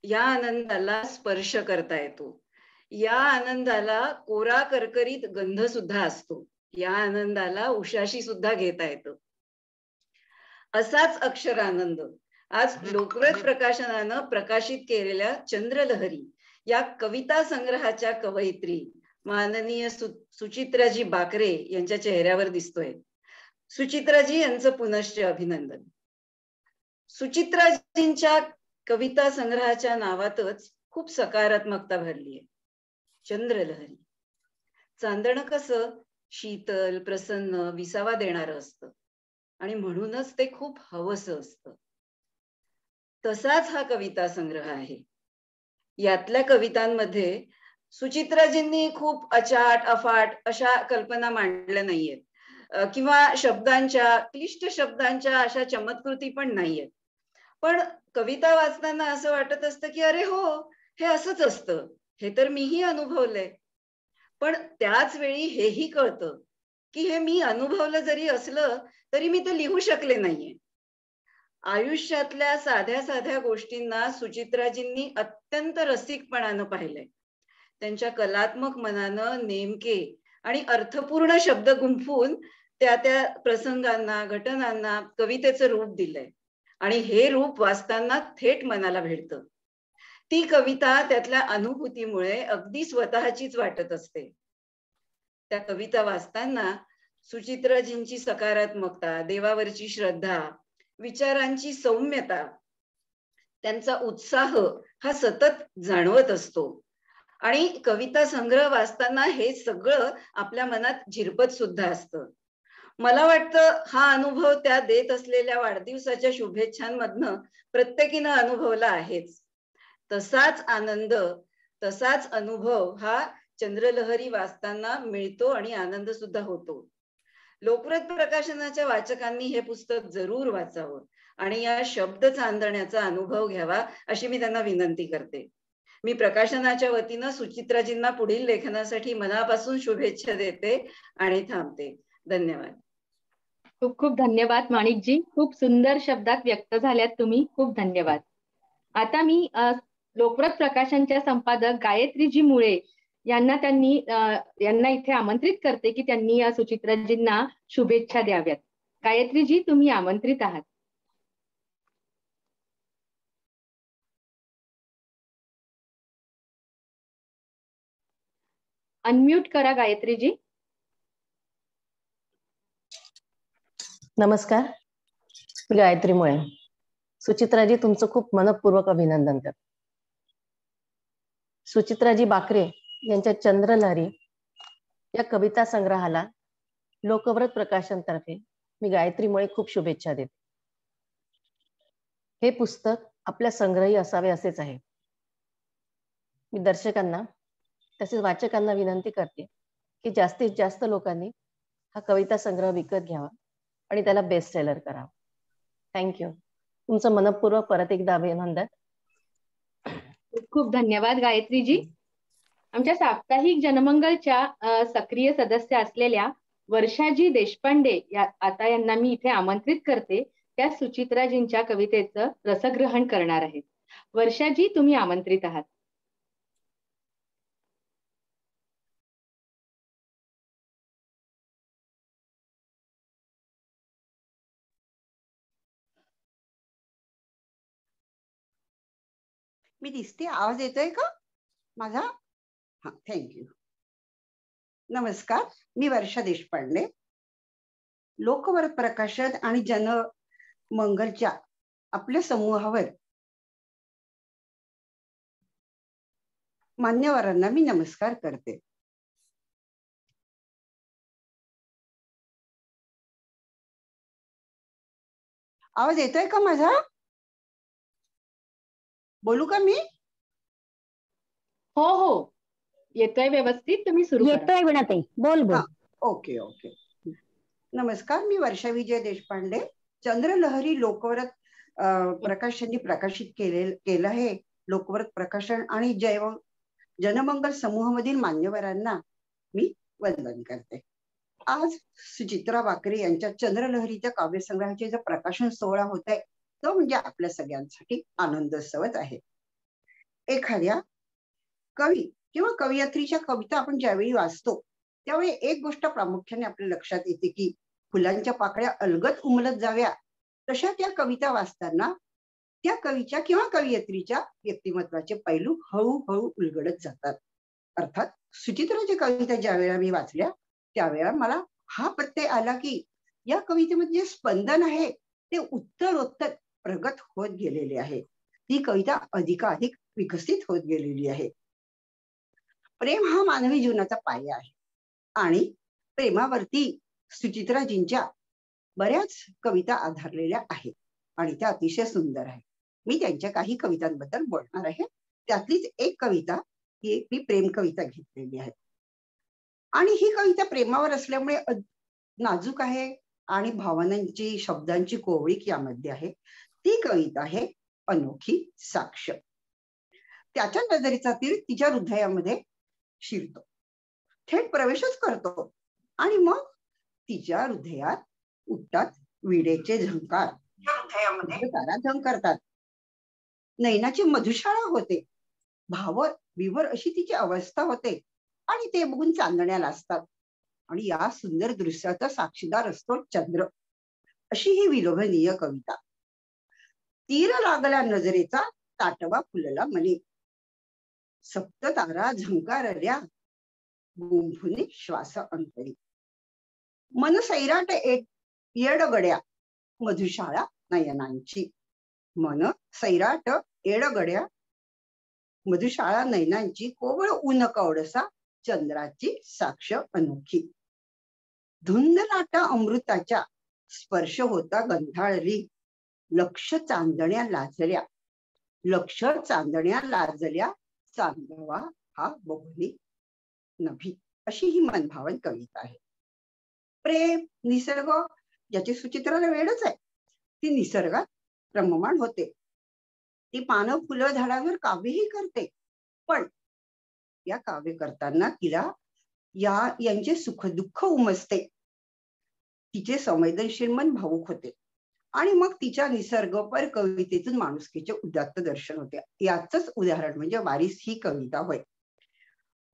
या आनंदाला स्पर्श करता येतो. या आनंदाला कोरा करकरीत गंध सुद्धा असतो. या आनंदाला उशाशी सुद्धा घेता येतं. असाच अक्षर आनंद आज लोकव्रत प्रकाशनानं प्रकाशित केलेल्या चंद्रलहरी या कविता संग्रहाच्या कवयित्री माननीय सुचित्राजी बाकरे यांच्या चेहऱ्यावर दिसतोय. सुचित्राजी यांचं पुनश्च अभिनंदन. सुचित्राजींच्या कविता संग्रहाच्या नावातच खूप सकारात्मकता भरली आहे. चंद्रलहरी. चांदणं कसं शीतल, प्रसन्न, विसावा देणारं असतं आणि म्हणूनच ते खूप हवंसं असतं. तसाच हा कविता संग्रह आहे. यातल्या कवितांमध्ये सुचित्राजींनी खूप अचाट अफाट अशा कल्पना मांडल्या नाहीयेत किंवा शब्दांच्या क्लिष्ट शब्दांच्या अशा चमत्कृती पण नाहीयेत. पण कविता वाचताना असं वाटत असतं की अरे हो, हे असंच असतं, हे तर मीही अनुभवलंय. पण त्याच वेळी हेही कळतं की हे मी अनुभवलं जरी असलं तरी मी ते लिहू शकले नाहीये. आयुष्यातल्या साध्या साध्या गोष्टींना सुचित्राजींनी अत्यंत रसिकपणानं पाहिलंय. त्यांच्या कलात्मक मनानं नेमके आणि अर्थपूर्ण शब्द गुंफून त्या त्या प्रसंगांना, घटनांना कवितेचं रूप दिलंय आणि हे रूप वाचताना थेट मनाला भिडतं. ती कविता त्यातल्या अनुभूतीमुळे अगदी स्वतःचीच वाटत असते. त्या कविता वाचताना सुचित्राजींची सकारात्मकता, देवावरची श्रद्धा, विचारांची सौम्यता, त्यांचा उत्साह हा सतत जाणवत असतो. आणि कविता संग्रह वाचताना हे सगळं आपल्या मनात झिरपत सुद्धा असतं. मला वाटतं हा अनुभव त्या देत असलेल्या वाढदिवसाच्या शुभेच्छांमधनं प्रत्येकीनं अनुभवला आहेच. तसाच आनंद, तसाच अनुभव हा चंद्रलहरी वाचताना मिळतो आणि आनंद सुद्धा होतो. लोकव्रत प्रकाशनाच्या वाचकांनी हे पुस्तक जरूर वाचावं आणि या शब्द चांदण्याचा अनुभव घ्यावा अशी मी त्यांना विनंती करते. मी प्रकाशनाच्या वतीनं सुचित्राजींना पुढील लेखनासाठी मनापासून शुभेच्छा देते आणि थांबते. धन्यवाद. खूप खूप धन्यवाद माणिकजी. खूप सुंदर शब्दात व्यक्त झाल्यात तुम्ही. खूप धन्यवाद. आता मी लोकव्रत प्रकाशनच्या संपादक गायत्रीजी मुळे यांना इथे आमंत्रित करते की त्यांनी या सुचित्राजींना शुभेच्छा द्याव्यात. गायत्रीजी, तुम्ही आमंत्रित आहात. अनम्यूट करा गायत्रीजी. नमस्कार, मी गायत्री मुळे. सुचित्राजी, तुमचं खूप मनपूर्वक अभिनंदन करते. सुचित्राजी बाकरे यांच्या चंद्रलहरी या कविता संग्रहाला लोकव्रत प्रकाशनतर्फे मी गायत्री मुळे खूप शुभेच्छा देते. हे पुस्तक आपल्या संग्रही असावे असेच आहे. मी दर्शकांना तसेच वाचकांना विनंती करते की जास्तीत जास्त लोकांनी हा कविता संग्रह विकत घ्यावा आणि त्याला बेस्ट सेलर करावा. थँक्यू. तुमचं मनपूर्वक परत एकदा अभिनंदन. खूप खूप धन्यवाद गायत्रीजी. आमच्या साप्ताहिक जनमंगलच्या सक्रिय सदस्य असलेल्या वर्षाजी देशपांडे आता यांना मी इथे आमंत्रित करते. त्या सुचित्राजींच्या कवितेचं रसग्रहण करणार आहेत. वर्षाजी, तुम्ही आमंत्रित आहात. मी दिसते? आवाज येतोय का माझा? हा, थँक्यू. नमस्कार, मी वर्षा देशपांडे. लोकवर्त प्रकाशन आणि जनमंगलच्या आपल्या समूहावर मान्यवरांना मी नमस्कार करते. आवाज येतोय का माझा? बोलू का मी? हो हो, येतोय व्यवस्थित. तुम्ही सुरू करा. येतोय विनाताई, बोल बोल. Okay okay. नमस्कार, मी वर्षा विजय देशपांडे. चंद्रलहरी लोकवर्त प्रकाशननी प्रकाशित केलं आहे. लोकवर्त प्रकाशन आणि जनमंगल समूहामधील मान्यवरांना मी वंदन करते. आज सुचित्रा वाकरे यांच्या चंद्रलहरीच्या काव्यसंग्रहाचे जो प्रकाशन सोहळा होत आहे तो म्हणजे आपल्या सगळ्यांसाठी आनंदोत्सवच आहे. एखाद्या कवी किंवा कवयित्रीच्या कविता आपण ज्यावेळी वाचतो त्यावेळी एक गोष्ट प्रामुख्याने आपल्या लक्षात येते की फुलांच्या पाकळ्या अलगद उमलत जाव्या तशा त्या कविता वाचताना त्या कवीच्या किंवा कवयित्रीच्या व्यक्तिमत्वाचे पैलू हळूहळू उलगडत जातात. अर्थात सुचित्राची कविता ज्या वेळेला मी वाचल्या त्यावेळेला मला हा प्रत्यय आला की या कवितेमध्ये जे स्पंदन आहे ते उत्तरोत्तर प्रगत होत गेलेले आहे. ती कविता अधिकाधिक विकसित होत गेलेली आहे. प्रेम हा मानवी जीवनाचा पाया आहे आणि प्रेमावरती सुचित्राजींच्या बऱ्याच कविता आधारलेल्या आहेत आणि त्या अतिशय सुंदर आहेत. मी त्यांच्या काही कवितांबद्दल बोलणार आहे. त्यातलीच एक कविता ही मी प्रेम कविता घेतलेली आहे आणि ही कविता प्रेमावर असल्यामुळे नाजूक आहे आणि भावनांची शब्दांची कोवळीक यामध्ये आहे. ती कविता आहे अनोखी साक्ष. त्याच्या नजरेचा तीर तिच्या हृदयामध्ये शिरतो, थेट प्रवेशच करतो आणि मग तिच्या हृदयात उठतात विडेचे झंकार. हृदयामध्ये तारा झंकारतात. नैनाची मधुशाळा होते. भावर विवर अशी तिची अवस्था होते आणि ते बघून चांदण्या लाजतात आणि या सुंदर दृश्याचा साक्षीदार असतो चंद्र. अशी ही विलोभनीय कविता. तीर लागला नजरेचा ताटवा फुलला मनी. सप्त तारा झंकारल्या गुंफुनी श्वास अंतरी. मन सैराट येडगड्या मधुशाळा नयनांची. मन सैराट येडगड्या मधुशाळा नयनांची. कोवळ ऊन कवडसा चंद्राची साक्ष अनोखी. धुंद लाटा अमृताच्या स्पर्श होता गंधाळली. लक्ष चांदण्या लाजल्या. लक्ष चांदण्या लाजल्या. चांदवा हा बघुनी नभी. अशी ही मनभावन कविता आहे. प्रेम निसर्ग याची सुचित्राला वेळच आहे. ती निसर्गात रममाण होते. ती पानं फुलं झाडावर काव्यही करते पण या काव्य करताना तिला यांचे सुख दुःख उमजते. तिचे संवेदनशील मन भावुक होते आणि मग तिच्या निसर्गपर कवितेतून माणुसकीचे उदात्त दर्शन होते. याच उदाहरण म्हणजे वारीस ही कविता होय.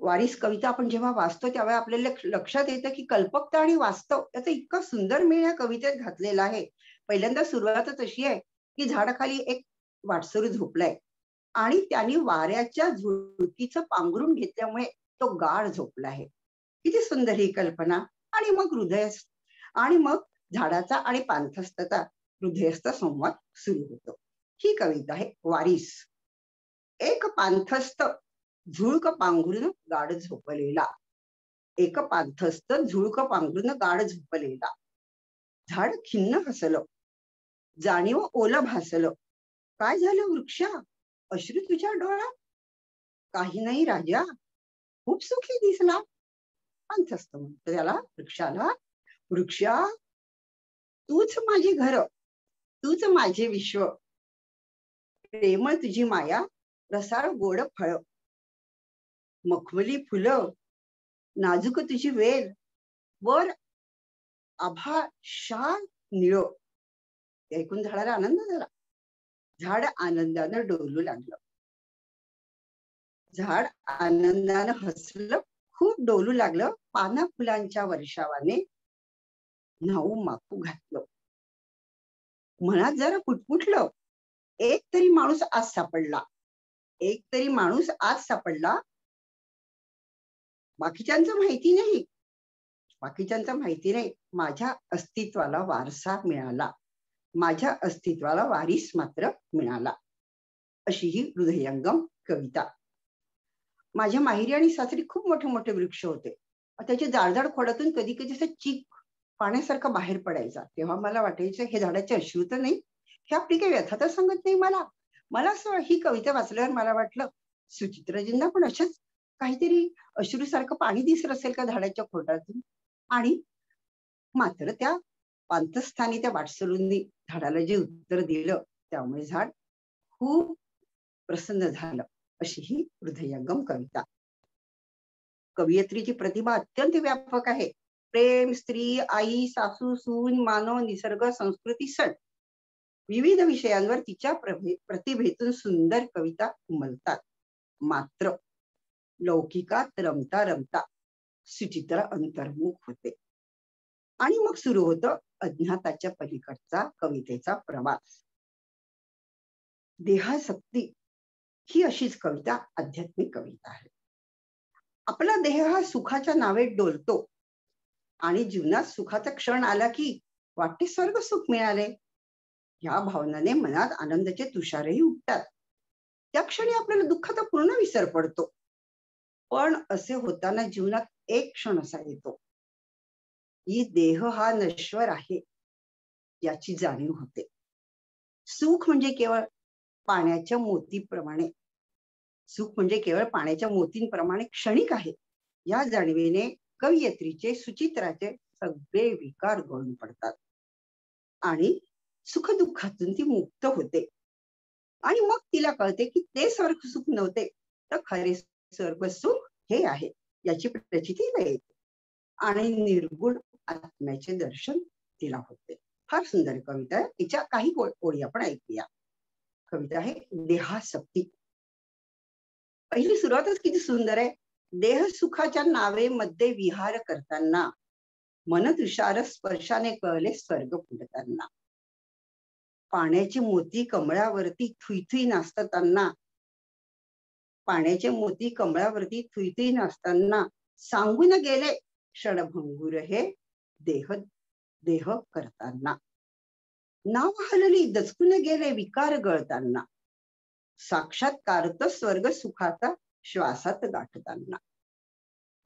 वारीस कविता आपण जेव्हा वाचतो त्यावेळी आपल्याला लक्षात येतं की कल्पकता आणि वास्तव याचा इतका सुंदर मेळ या कवितेत घातलेला आहे. पहिल्यांदा सुरुवातच अशी आहे की झाडाखाली एक वाटसरू झोपलाय आणि त्यांनी वाऱ्याच्या झुळकीचं पांघरून घेतल्यामुळे तो गाढ झोपला आहे. किती सुंदर ही कल्पना. आणि मग आणि मग झाडाचा आणि पाणथस्थचा हृदयस्थ संवाद सुरू होतो. ही कविता आहे वारीस. एक पाणथस्थ झुळक पांघरून गाढ झोपलेला. एक पाणथस्थ झुळक पांघरून गाढ झोपलेला. झाड खिन्न हसलं. जाणीव ओलं भासलं. काय झालं वृक्षा? अश्रू तुझ्या डोळ्यात? काही नाही राजा, खूप सुखी दिसला. पाणथस्थ म्हणतो त्याला वृक्षाला, वृक्षा तूच माझी घर, तूच माझे विश्व. प्रेमळ तुझी माया, रसाळ गोड फळ. मखमली फुलं, नाजूक तुझी वेल, वर आभा शाल निळ. ऐकून झाडाला आनंद झाला. झाड आनंदानं डोलू लागलं. झाड आनंदानं हसलं, खूप डोलू लागलं. पाना फुलांच्या वर्षावाने न्हाऊ माकू घातलं. मनात जरा पुटपुटलं, एक तरी माणूस आज सापडला, एक तरी माणूस आज सापडला. बाकीच्यांचं माहिती नाही, बाकीच्यांचं माहिती नाही, माझ्या अस्तित्वाला वारसा मिळाला, माझ्या अस्तित्वाला वारीस मात्र मिळाला. अशी ही हृदयंगम कविता. माझ्या माहेरी आणि सासरी खूप मोठे मोठे वृक्ष होते. त्याचे जाडजाड खोडातून कधी कधी असं चीक पाण्यासारखा बाहेर पडायचा. तेव्हा मला वाटायचं हे झाडाचे अश्रू तर नाही, हे आपली काही व्यथा तर सांगत नाही मला. मला असं ही कविता वाचल्यावर मला वाटलं सुचित्राजींना पण अशाच काहीतरी अश्रूसारखं पाणी दिसत असेल का झाडाच्या खोडातून. आणि मात्र त्या पांतस्थानी त्या वाटसरूंनी झाडाला जे उत्तर दिलं त्यामुळे झाड खूप प्रसन्न झालं. अशी ही हृदयंगम कविता. कवयित्रीची प्रतिभा अत्यंत व्यापक आहे. प्रेम, स्त्री, आई, सासू, सून, मानव, निसर्ग, संस्कृती, सण विविध विषयांवर तिच्या प्रतिभेतून सुंदर कविता उमलतात. मात्र लौकिकात रमता रमता सुचित्रा अंतर्मुख होते आणि मग सुरू होतं अज्ञाताच्या पलीकडचा कवितेचा प्रवास. देहासक्ती ही अशीच कविता आध्यात्मिक कविता आहे. आपला देह हा सुखाच्या नावे डोलतो आणि जीवनात सुखाचा क्षण आला की वाटते स्वर्ग सुख मिळाले. या भावनाने मनात आनंदाचे तुषारही उठतात. त्या क्षणी आपल्याला दुःखाचा पूर्ण विसर पडतो. पण असे होताना जीवनात एक क्षण असा येतो की देह हा नश्वर आहे याची जाणीव होते. सुख म्हणजे केवळ पाण्याच्या मोतीप्रमाणे, सुख म्हणजे केवळ पाण्याच्या मोतींप्रमाणे क्षणिक आहे. या जाणीवेने कवयित्रीचे, सुचित्राचे सगळे विकार गळून पडतात आणि सुखदुःखातून ती मुक्त होते. आणि मग तिला कळते की ते स्वर्ग सुख नव्हते तर खरे स्वर्ग सुख हे आहे याची प्रचिती येते आणि निर्गुण आत्म्याचे दर्शन तिला होते. फार सुंदर कविता आहे. तिच्या काही ओळी आपण ऐकूया. कविता आहे देहासक्ती. पहिली सुरुवातच किती सुंदर आहे. देह सुखाच्या नावेमध्ये विहार करताना मन तुषार स्पर्शाने कळले स्वर्ग फुलताना. पाण्याचे मोती कमळावरती थुईथुई नाचताना, पाण्याचे मोती कमळावरती थुईथुई नाचताना सांगून गेले क्षणभंगुर हे देह देह करताना. नाव हलली दचकून गेले विकार गळताना. साक्षात्कारत स्वर्ग सुखाचा श्वासात गाठताना.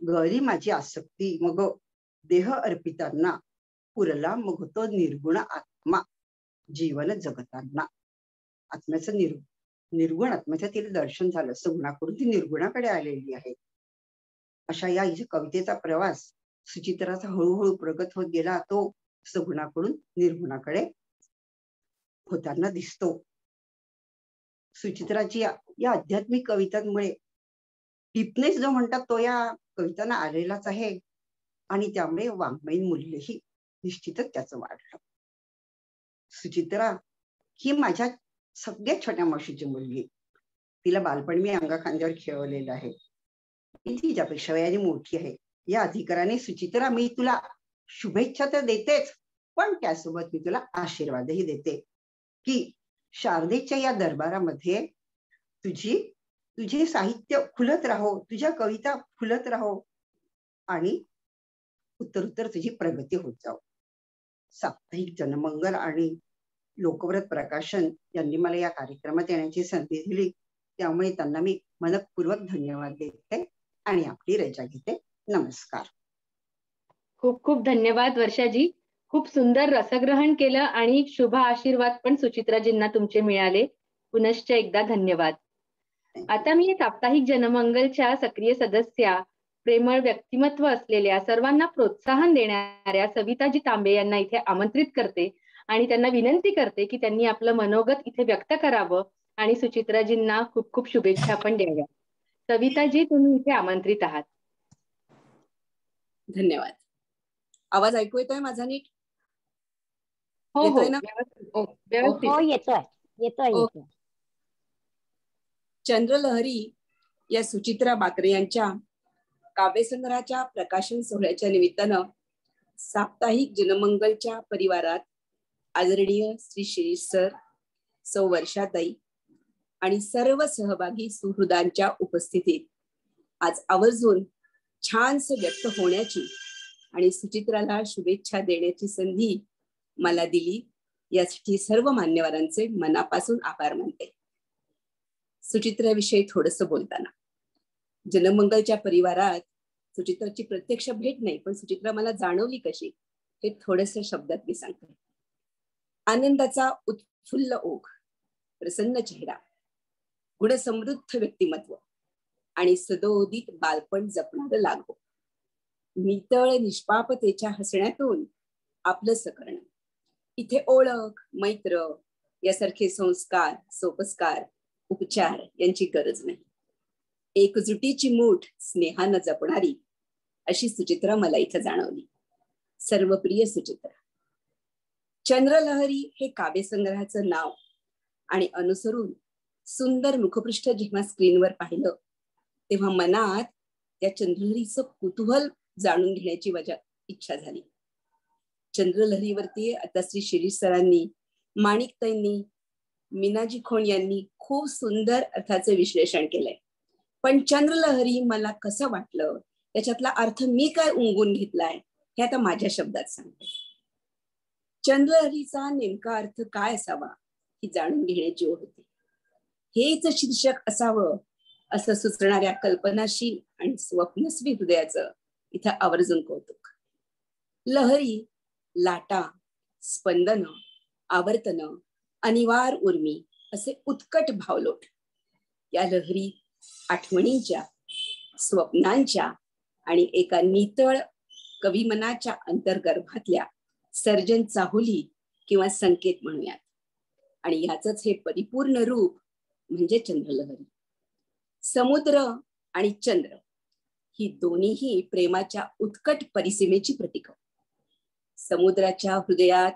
गळली माझी आसक्ती मग देह अर्पितांना. पुरला मग तो निर्गुण आत्मा जीवन जगताना. आत्म्याचं निर्गुण आत्म्याचं तिला दर्शन झालं. सगुणाकडून ती निर्गुणाकडे आलेली आहे. अशा या कवितेचा प्रवास सुचित्राचा हळूहळू प्रगत होत गेला. तो सगुणाकडून निर्गुणाकडे होताना दिसतो. सुचित्राची या आध्यात्मिक कवितांमुळे टिपनेस जो म्हणतात तो या कवितांना आलेलाच आहे आणि त्यामुळे वाङ्मयीन मूल्यही निश्चितच त्याचं वाढलं. सुचित्रा ही माझ्या सगळ्यात छोट्या मावशीची मुलगी. तिला बालपणी मी अंगा खांद्यावर खेळवलेलं आहे. ती तिच्यापेक्षा वयाने मोठी आहे. या अधिकाराने सुचित्रा मी तुला शुभेच्छा तर देतेच पण त्यासोबत मी तुला आशीर्वादही देते की शारदेच्या या दरबारामध्ये तुझे साहित्य फुलत राहो, तुझ्या कविता फुलत राहो आणि उत्तरोत्तर तुझी प्रगती होत जाओ. साप्ताहिक जनमंगल आणि लोकव्रत प्रकाशन यांनी मला या कार्यक्रमात येण्याची संधी दिली. त्यामुळे त्यांना मी मनपूर्वक धन्यवाद देते आणि आपली रजा घेते. नमस्कार. खूप खूप धन्यवाद वर्षाजी. खूप सुंदर रसग्रहण केलं आणि शुभ आशीर्वाद पण सुचित्राजींना तुमचे मिळाले. पुनश्च एकदा धन्यवाद. आता मी साप्ताहिक जनमंगलच्या सक्रिय सदस्या, प्रेमळ व्यक्तिमत्व असलेल्या, सर्वांना प्रोत्साहन देणाऱ्या सविताजी तांबे यांना इथे आमंत्रित करते आणि त्यांना विनंती करते की त्यांनी आपलं मनोगत इथे व्यक्त करावं आणि सुचित्राजींना खूप खूप शुभेच्छा पण द्याव्या. सविताजी, तुम्ही इथे आमंत्रित आहात. धन्यवाद. आवाज ऐकू येतोय माझा नीट? हो हो, येतोय ना? व्यवस्थित. हो, येतोय. चंद्रलहरी या सुचित्रा बाकरे यांच्या काव्यसंग्रहाच्या प्रकाशन सोहळ्याच्या निमित्तानं साप्ताहिक जनमंगलच्या परिवारात आदरणीय श्री शिरीष सर, सौ वर्षाताई आणि सर्व सहभागी सुहृदांच्या उपस्थितीत आज आवर्जून छानसं व्यक्त होण्याची आणि सुचित्राला शुभेच्छा देण्याची संधी मला दिली, यासाठी सर्व मान्यवरांचे मनापासून आभार मानते. सुचित्राविषयी थोडंसं बोलताना, जनमंगलच्या परिवारात सुचित्राची प्रत्यक्ष भेट नाही, पण सुचित्रा मला जाणवली कशी हे थोडंसं शब्दात मी सांगते. आनंदाचा उत्फुल्ल ओघ, प्रसन्न चेहरा, गुणसमृद्ध व्यक्तिमत्व आणि सदोदित बालपण जपणारं लागो. नितळ निष्पापतेच्या हसण्यातून आपलंसं करणं. इथे ओळख, मैत्र यासारखे संस्कार, सोपस्कार, उपचार यांची गरज नाही. एकजुटीची मूठ स्नेहानं जपणारी अशी सुचित्रा मला इथं जाणवली. सर्वप्रिय सुचित्रा. चंद्रलहरी हे काव्यसंग्रहाचं नाव आणि अनुसरून सुंदर मुखपृष्ठ जेव्हा स्क्रीनवर पाहिलं तेव्हा मनात त्या चंद्रलहरीचं कुतूहल जाणून घेण्याची माझ्या इच्छा झाली. चंद्रलहरीवरती आता श्री शिरीष सरांनी, माणिकताईंनी, मीनाजी खोण यांनी खूप सुंदर अर्थाचं विश्लेषण केलंय. पण चंद्रलहरी मला कसं वाटलं, त्याच्यातला अर्थ मी काय उमगून घेतलाय हे आता माझ्या शब्दात सांगते. चंद्रलहरीचा नेमका अर्थ काय असावा ही जाणून घेण्याची ओढ होती. हेच शीर्षक असावं असं सुचणाऱ्या कल्पनाशील आणि स्वप्नस्वी हृदयाचं इथं आवर्जून कौतुक. लहरी, लाटा, स्पंदन, आवर्तन, अनिवार उर्मी असे उत्कट भावलोट. या लहरी आठवणींच्या, स्वप्नांच्या आणि एका नितळ कविमनाच्या अंतर्गर्भातल्या सर्जन चाहुली किंवा संकेत म्हणूयात. आणि याचंच हे परिपूर्ण रूप म्हणजे चंद्रलहरी. समुद्र आणि चंद्र ही दोन्हीही प्रेमाच्या उत्कट परिसीमेची प्रतीक. समुद्राच्या हृदयात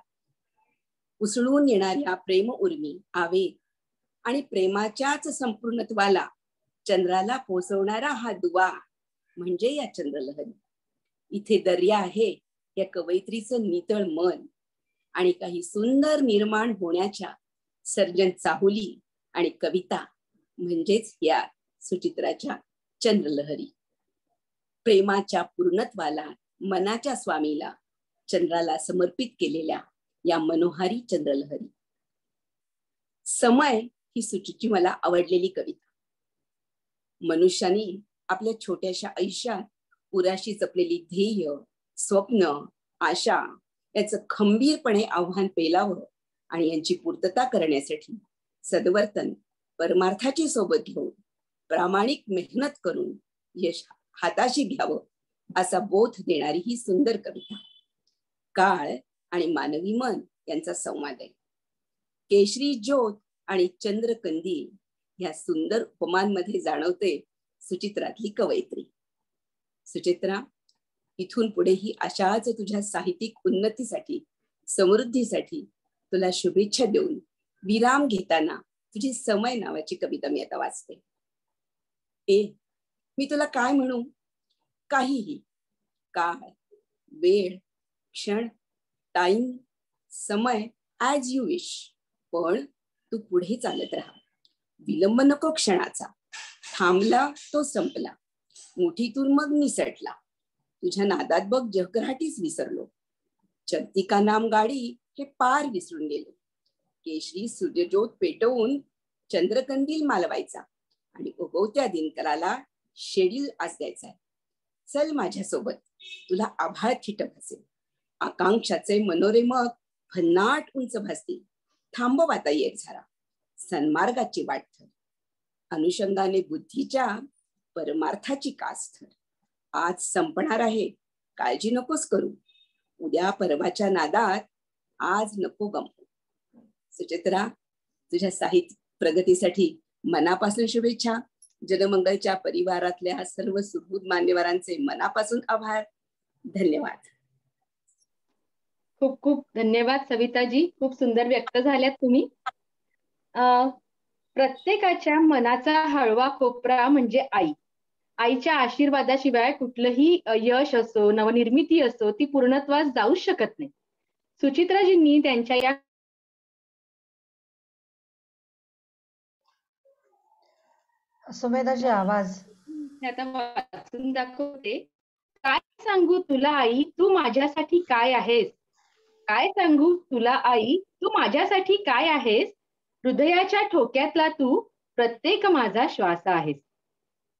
उसळून येणाऱ्या प्रेम उर्मी, आवेग आणि प्रेमाच्याच संपूर्णत्वाला चंद्राला पोहोचवणारा हा दुवा म्हणजे या चंद्रलहरी. इथे दर्या आहे या कवयित्रीचं नितळ मन आणि काही सुंदर निर्माण होण्याच्या सर्जन चाहुली आणि कविता म्हणजेच या सुचित्राच्या चंद्रलहरी. प्रेमाच्या पूर्णत्वाला, मनाच्या स्वामीला, चंद्राला समर्पित केलेल्या या मनोहारी चंद्रलहरी. समय ही सुचिची मला आवडलेली कविता. मनुष्याने आपल्या छोट्याशा आयुष्यात पुराशी जपलेली ध्येय, स्वप्न, आशा याचं खंबीरपणे आव्हान पेलावं आणि यांची पूर्तता करण्यासाठी सद्वर्तन, परमार्थाची सोबत घेऊन प्रामाणिक मेहनत करून यश हाताशी घ्यावं असा बोध देणारी ही सुंदर कविता. काळ आणि मानवी मन यांचा संवाद आहे. केशरी ज्योत आणि चंद्रकंदील ह्या सुंदर उपमांमध्ये जाणवते सुचित्रातली कवयित्री. सुचित्रा, इथून पुढेही अशाच तुझ्या साहित्यिक उन्नतीसाठी, समृद्धीसाठी तुला शुभेच्छा देऊन विराम घेताना तुझी समय नावाची कविता मी आता वाचते. मी तुला काय म्हणू? काहीही. काळ, वेळ, क्षण, टाइम, समय, ऍज यू विश. पण तू पुढे चालत राहा. विलंब नको क्षणाचा. थांबला तो संपला. मुठीतून मग निसटला. तुझ्या नादात बघ जगराटीच विसरलो. चलती का नाम गाडी हे पार विसरून गेलो. केशरी सूर्यज्योत पेटवून चंद्रकंदील मालवायचा आणि उगवत्या दिनकराला शेड्यूल आज द्यायचा. चल माझ्यासोबत, तुला आभाळ थिटत असेल. आकांक्षाचे मनोरेमक भन्नाट उंच भासतील. थांबव आता एक झाला. सन्मार्गाची वाट ठर. अनुषंगाने बुद्धीच्या परमार्थाची कास ठर. आज संपणार आहे, काळजी नकोस करू. उद्या परवाच्या नादात आज नको गमू. सुचित्रा, तुझ्या साहित्य प्रगतीसाठी मनापासून शुभेच्छा जनमंगलच्या परिवारातल्या सर्व सुहृद मान्यवरांचे मनापासून आभार. धन्यवाद. खूप खूप धन्यवाद सविताजी. खूप सुंदर व्यक्त झाल्यात तुम्ही. प्रत्येकाच्या मनाचा हळवा कोपरा म्हणजे आई. आईच्या आशीर्वादाशिवाय कुठलंही यश असो, नवनिर्मिती असो, ती पूर्णत्वास जाऊच शकत नाही. सुचित्राजींनी त्यांच्या या सुमेधाजी आवाज आता वाचून दाखवते. काय सांगू तुला आई, तू माझ्यासाठी काय आहेस? काय सांगू तुला आई, तू माझ्यासाठी काय आहेस? हृदयाच्या ठोक्यातला तू प्रत्येक माझा श्वास आहेस.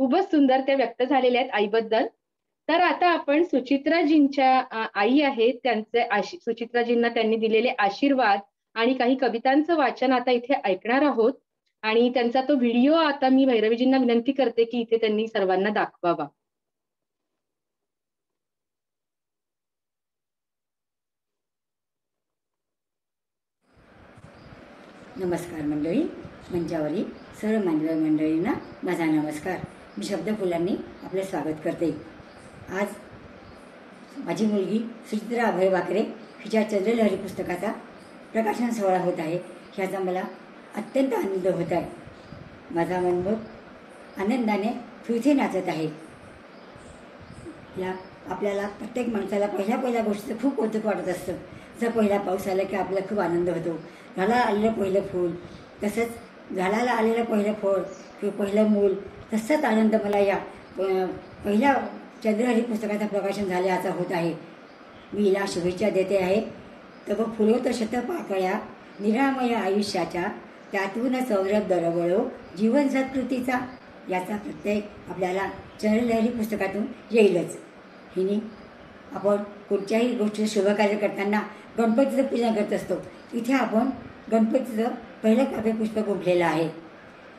खूपच सुंदर त्या व्यक्त झालेल्या आहेत आईबद्दल. तर आता आपण सुचित्राजींच्या आई आहेत त्यांचे सुचित्राजींना त्यांनी दिलेले आशीर्वाद आणि काही कवितांचं वाचन आता इथे ऐकणार आहोत. आणि त्यांचा तो व्हिडिओ आता मी भैरवीजींना विनंती करते की इथे त्यांनी सर्वांना दाखवावा. नमस्कार मंडळी. मंचावरील सर्व मान्यवर मंडळींना माझा नमस्कार. मी शब्दफुलांनी आपले स्वागत करते. आज माझी मुलगी सुचित्रा अभय वाकरे हिच्या चंद्रलहरी पुस्तकाचा प्रकाशन सोहळा होत आहे. ह्याचा मला अत्यंत आनंद होत आहे. माझा मनमोहक आनंदाने फिरते नाचत आहे. या आपल्याला प्रत्येक माणसाला पहिल्या गोष्टीचं खूप कौतुक वाटत असतं. जर पहिला पाऊस आला की आपल्याला खूप आनंद होतो. झाडाला आलेलं पहिलं फूल, तसंच झाडाला आलेलं पहिलं फळ किंवा पहिलं मूल, तसंच आनंद मला या पहिल्या चंद्रहरी पुस्तकाचं प्रकाशन झाल्याचा होत आहे. मी हिला शुभेच्छा देते आहे. तब फुलवत शतपाकळ्या निरामय आयुष्याच्या, त्यातून सौरभ दरवळो जीवन सत्कृतीचा. याचा प्रत्यय आपल्याला चंद्रलहरी पुस्तकातून येईलच. हिने आपण कुठच्याही गोष्टीचं शुभकार्य करताना गणपतीचं पूजन करत असतो. इथे आपण गणपतीचं पहिलं काव्यपुष्प गुंफलेलं आहे.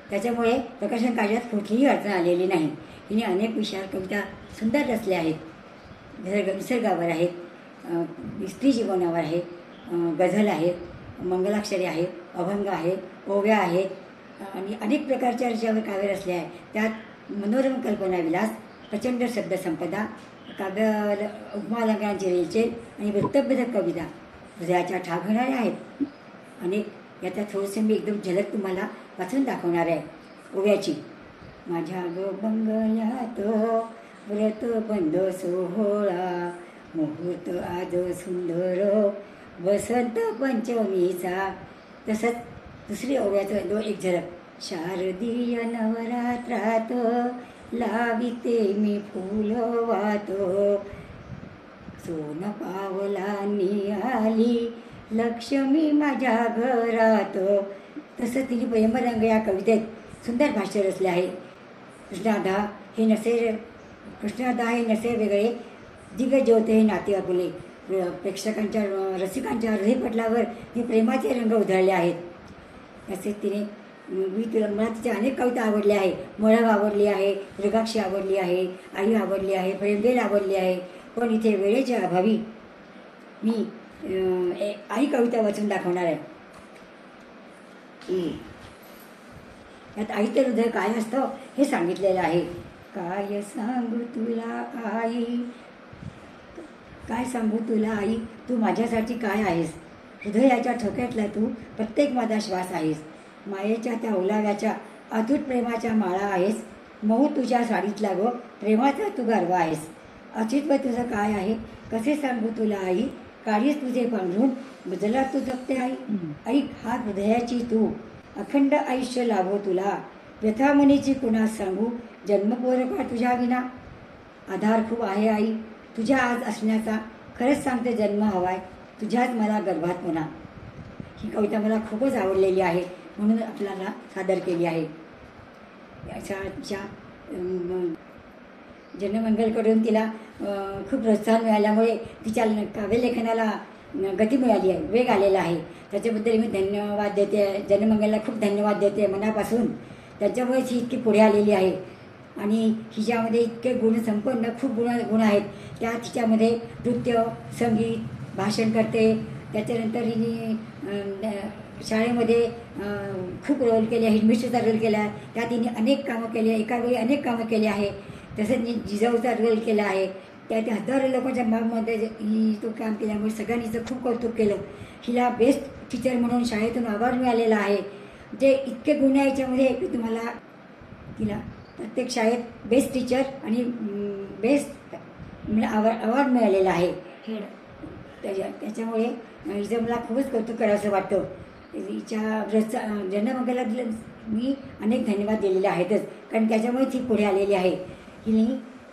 त्याच्यामुळे प्रकाशन कार्यात कुठलीही अडचण आलेली नाही. हिने अनेक विषयावर कविता सुंदर रचल्या आहेत. निसर्गावर आहेत, स्त्री जीवनावर आहे, गझल आहेत, मंगलाक्षरी आहेत, अभंग आहेत, ओव्या आहेत आणि अनेक प्रकारच्या विषयावर काव्य रचले आहे. त्यात मनोरम कल्पनाविलास, प्रचंड शब्दसंपदा, काव्य उपमालंकारांची रेलचेल आणि वृत्तबद्ध कविता हृदयाच्या ठाव घेणाऱ्या आहेत. आणि याचा थोडंसं मी एकदम झलक तुम्हाला वाचून दाखवणार आहे ओव्याची. माझ्या गो बंगल्यात व्रत बंद सोहळा, मुहूर्त आज सुंदर वसंत पंचमीचा. तसंच दुसरी ओव्याचं एक झलक. शारदीय नवरात्रात लाविते मी फूल वात, सोन पावलांनी आली लक्ष्मी माझ्या घरात. तसंच तिने प्रेमरंग या कवितेत सुंदर भाष्य रचले आहे. कृष्णादा हे नसे वेगळे, दिग्ज्योत हे नाते आपुले. प्रेक्षकांच्या रसिकांच्या हृदयपटलावर ती प्रेमाचे रंग उधळले आहेत. तसेच तिने मला तिच्या अनेक कविता आवडल्या आहे. मळव आवडली आहे, मृगाक्षी आवडली आहे, आई आवडली आहे, प्रेमवेल आवडली आहे. पण इथे वेळेच्या अभावी मी आई कविता वाचून दाखवणार आहे. यात आईचं हृदय काय असतं हे सांगितलेलं आहे. काय सांगू तुला आई, काय सांगू तुला आई, तू माझ्यासाठी काय आहेस? हृदयाच्या ठोक्यातला तू प्रत्येक माझा श्वास आहेस. मायेच्या त्या ओलाव्याच्या अतूट प्रेमाच्या माळा आहेस. मऊ तुझ्या साडीतला गो प्रेमाचा तू गर्व आहेस. अचित्व तुझं काय आहे, कसे सांगू तुला आई, काळीच तुझे पांघरून बदला तू जगते आई. ऐक हा हृदयाची तू अखंड आयुष्य लाभो तुला. व्यथामनीची कुणास सांगू, जन्मपोर का तुझ्या विना. आधार खूप आहे आई तुझ्या आज असण्याचा, खरंच सांगते जन्म हवाय तुझ्याच मला गर्भात पुन्हा. ही कविता मला खूपच आवडलेली आहे म्हणून आपल्याला सादर केली आहे. जनमंगलकडून तिला खूप प्रोत्साहन मिळाल्यामुळे तिच्या काव्यलेखनाला गती मिळाली आहे, वेग आलेला आहे. त्याच्याबद्दल मी धन्यवाद देते. जनमंगलला खूप धन्यवाद देते मनापासून. त्याच्यामुळेच ही इतकी पुढे आलेली आहे. आणि हिच्यामध्ये इतके गुणसंपन्न खूप गुण आहेत. त्या तिच्यामध्ये नृत्य, संगीत, भाषण करते. त्याच्यानंतर हिने शाळेमध्ये खूप रोल केले, हेडमिस्टरचा रोल केला, त्यात तिने अनेक कामं केली, एका वेळी अनेक कामं केली आहे. तसंच जिजाऊचा रोल केला आहे, त्यात हजारो लोकांच्या मागमध्ये ही तो काम केल्यामुळे सगळ्यांनी हिचं खूप कौतुक केलं. हिला बेस्ट टीचर म्हणून शाळेतून अवॉर्ड मिळालेला आहे. जे इतके गुण आहे याच्यामध्ये की तुम्हाला तिला प्रत्येक शाळेत बेस्ट टीचर आणि बेस्ट अवॉर्ड मिळालेला आहे. त्याच्यामुळे हिचं मला खूपच कौतुक करावंसं वाटतं. हिच्या जन्ममंगलात मी अनेक धन्यवाद दिलेले आहेतच, कारण त्याच्यामुळेच ही पुढे आलेली आहे. हिने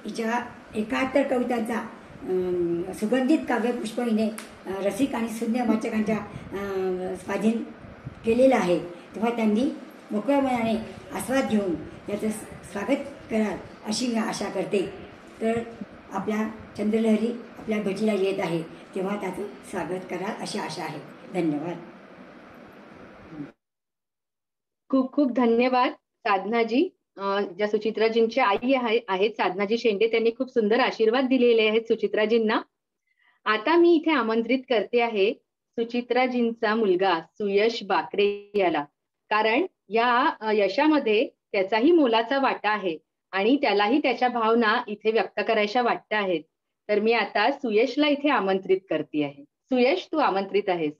हिच्या 71 कवितांचा सुगंधित काव्यपुष्प हिने रसिक आणि सुज्ञ वाचकांच्या स्वाधीन केलेलं आहे. तेव्हा त्यांनी मोकळ्या मनाने आस्वाद घेऊन त्याचं स्वागत कराल अशी मी आशा करते. तर आपल्या चंद्रलहरी आपल्या भेटीला येत आहे, तेव्हा त्याचं स्वागत कराल अशी आशा आहे. धन्यवाद. खूप खूप धन्यवाद साधनाजी. ज्या सुचित्राजींची आई आहेत साधनाजी शेंडे, त्यांनी खूप सुंदर आशीर्वाद दिलेले आहेत सुचित्राजींना. आता मी इथे आमंत्रित करते आहे सुचित्राजींचा मुलगा सुयश बाकरे याला, कारण या यशामध्ये त्याचाही मोलाचा वाटा आहे आणि त्यालाही त्याच्या भावना इथे व्यक्त करायच्या वाटत आहेत. तर मी आता सुयशला इथे आमंत्रित करते आहे. सुयश, तू आमंत्रित आहेस.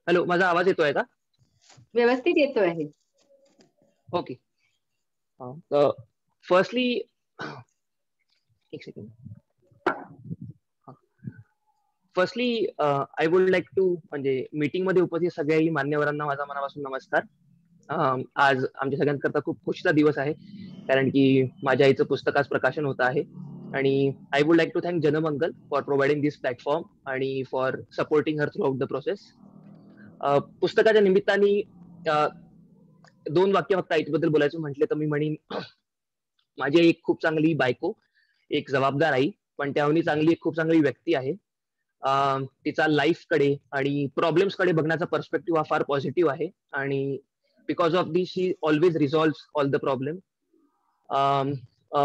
हॅलो, माझा आवाज येतोय का? व्यवस्थित येतोय आहे. ओके. फर्स्टली एक second. Firstly I would like to, म्हणजे मीटिंग मध्ये उपस्थित सगळ्याही मान्यवरांना माझा मनापासून नमस्कार. आज आमच्या सगळ्यांकरता खूप खुशीचा दिवस आहे, कारण की माझ्या आईचं पुस्तक आज प्रकाशन होत आहे. आणि I would like to thank Janmangal for providing this platform आणि for supporting her throughout the process. पुस्तकाच्या निमित्ताने 2 वाक्य फक्त आईबद्दल बोलायचं म्हटले तर मी म्हणेन, माझी एक खूप चांगली बायको, एक जबाबदार आई, पण त्याहून चांगली एक खूप चांगली व्यक्ती आहे. तिचा लाईफ कडे आणि प्रॉब्लेम्स कडे बघण्याचा पर्स्पेक्टिव्ह हा फार पॉझिटिव्ह आहे आणि because of this he always resolve all the problem.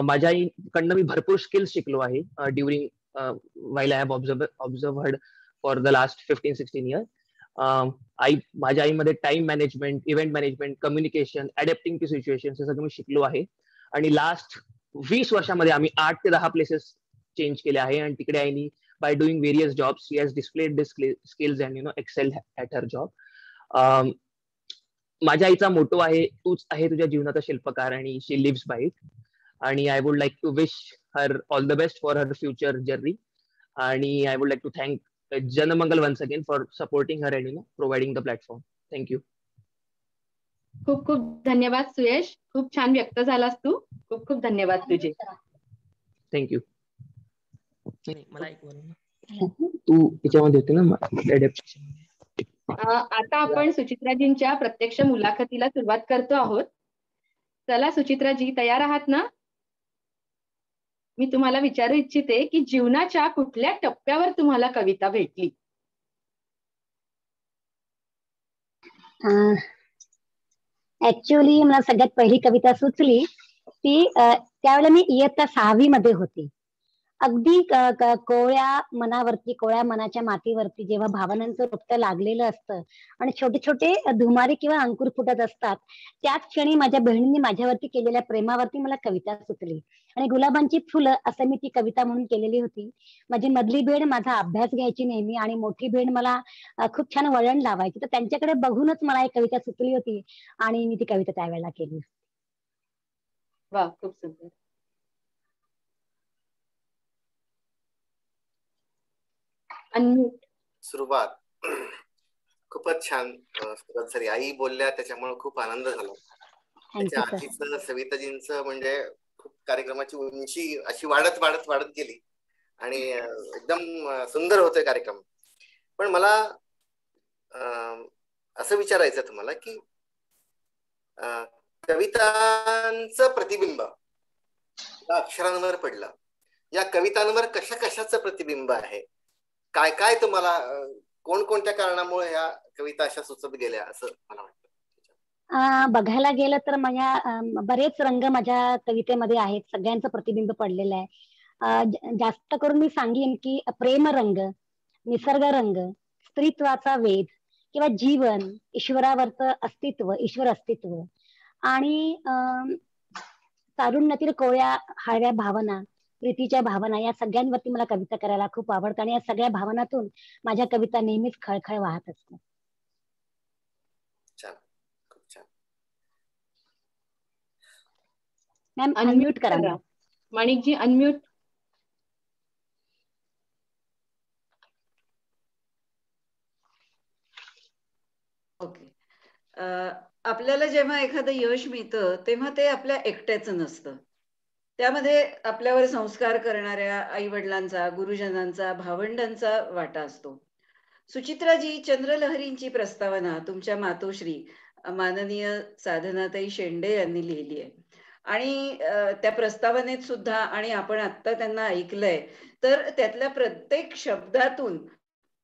माझ्या आईकडनं मी भरपूर स्किल्स शिकलो आहे during while I have observed for the last 15-16 years. माझ्या आईमध्ये time management, event management, communication, adapting to situation हे सगळं मी शिकलो आहे. आणि लास्ट 20 वर्षामध्ये आम्ही 8 ते 10 प्लेसेस चेंज केले आहे आणि तिकडे आईनी by doing various jobs she has displayed the skills and excelled at her job. माझ्या आईचा मोटो आहे, तूच आहे तुझ्या जीवनाचा शिल्पकार, आणि she lives by it. आणि I would like to wish her all the best for her future journey. आणि I would like to thank Janamangal once again for supporting her and providing the platform. Thank you. खूप खूप धन्यवाद सुयश, खूप छान व्यक्त झालास तू. खूप खूप धन्यवाद तुझे. Thank you. तू त्याच्यामध्ये होते ना. आता आपण सुचित्राजींच्या प्रत्यक्ष मुलाखतीला सुरुवात करतो आहोत. चला सुचित्राजी, तयार आहात ना? मी तुम्हाला विचारू इच्छिते की जीवनाच्या कुठल्या टप्प्यावर तुम्हाला कविता भेटली? ऍक्च्युअली मला सगळ्यात पहिली कविता सुचली ती त्यावेळेला मी इयत्ता 6वी मध्ये होती. अगदी कोवळ्या मनावरती, कोवळ्या मनाच्या मातीवरती जेव्हा भावनांचं रोपटं लागलेलं असतं आणि छोटे छोटे धुमारे किंवा अंकुर फुटत असतात, त्याच क्षणी माझ्या बहिणींनी माझ्यावरती केलेल्या प्रेमावरती मला कविता सुचली. आणि गुलाबांची फुलं असं मी ती कविता म्हणून केलेली होती. माझी मधली बहीण माझा अभ्यास घ्यायची नेहमी आणि मोठी बहीण मला खूप छान वळण लावायची, तर त्यांच्याकडे बघूनच मला एक कविता सुचली होती आणि मी ती कविता त्यावेळेला केली. वा, खूप सुंदर. सुरुवात खूपच छान सुरुवात झाली. आई बोलल्या त्याच्यामुळे खूप आनंद झाला. त्याच्या आधीच सविताजींचं म्हणजे खूप कार्यक्रमाची उंची अशी वाढत वाढत वाढत गेली आणि एकदम सुंदर होतोय कार्यक्रम. पण मला असं विचारायचं तुम्हाला की कवितांचं प्रतिबिंब या अक्षरांवर पडलं, या कवितांवर कशा कशाचं प्रतिबिंब आहे, काय काय तुम्हाला कोणकोणत्या कारणामुळे ह्या कविता अशा सुचत गेल्या असं मला वाटतं? बघायला गेलं तर माझ्या बरेच रंग माझ्या कवितेमध्ये आहेत, सगळ्यांचं प्रतिबिंब पडलेलं आहे. जास्त करून मी सांगेन की प्रेमरंग, निसर्गरंग, स्त्रीत्वाचा वेध किंवा जीवन, ईश्वरावरचं अस्तित्व, ईश्वर अस्तित्व आणि तारुण्यातील कोळ्या हळव्या भावना, प्रीतीच्या भावना, या सगळ्यांवरती मला कविता करायला खूप आवडतं आणि या सगळ्या भावनातून माझ्या कविता नेहमीच खळखळ वाहत असतात. मॅम अनम्यूट करा. माणिकजी अनम्यूट. ओके. आपल्याला जेव्हा एखादं यश मिळतं तेव्हा ते आपल्या एकट्याचं नसतं. त्यामध्ये आपल्यावर संस्कार करणाऱ्या आई वडिलांचा, गुरुजनांचा, भावंडांचा वाटा असतो. सुचित्राजी, चंद्रलहरींची प्रस्तावना तुमच्या मातोश्री माननीय साधनाताई शेंडे यांनी लिहिली आहे आणि त्या प्रस्तावनेत सुद्धा आणि आपण आता त्यांना ऐकलंय तर त्यातल्या प्रत्येक शब्दातून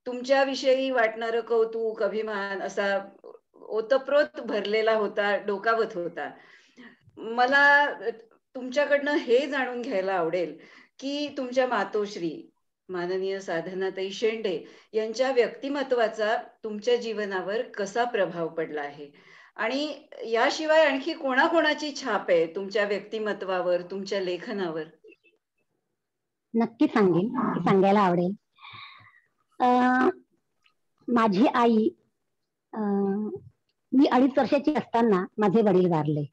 तुमच्याविषयी वाटणारं कौतुक, अभिमान असा ओतप्रोत भरलेला होता, डोकावत होता. मला तुमच्याकडनं हे जाणून घ्यायला आवडेल की तुमच्या मातोश्री माननीय साधनाताई शेंडे यांच्या व्यक्तिमत्वाचा तुमच्या जीवनावर कसा प्रभाव पडला आहे आणि याशिवाय आणखी कोणाकोणाची छाप आहे तुमच्या व्यक्तिमत्वावर, तुमच्या लेखनावर? नक्की सांगेन, सांगायला आवडेल. माझी आई, मी 2.5 वर्षाची असताना माझे वडील वारले.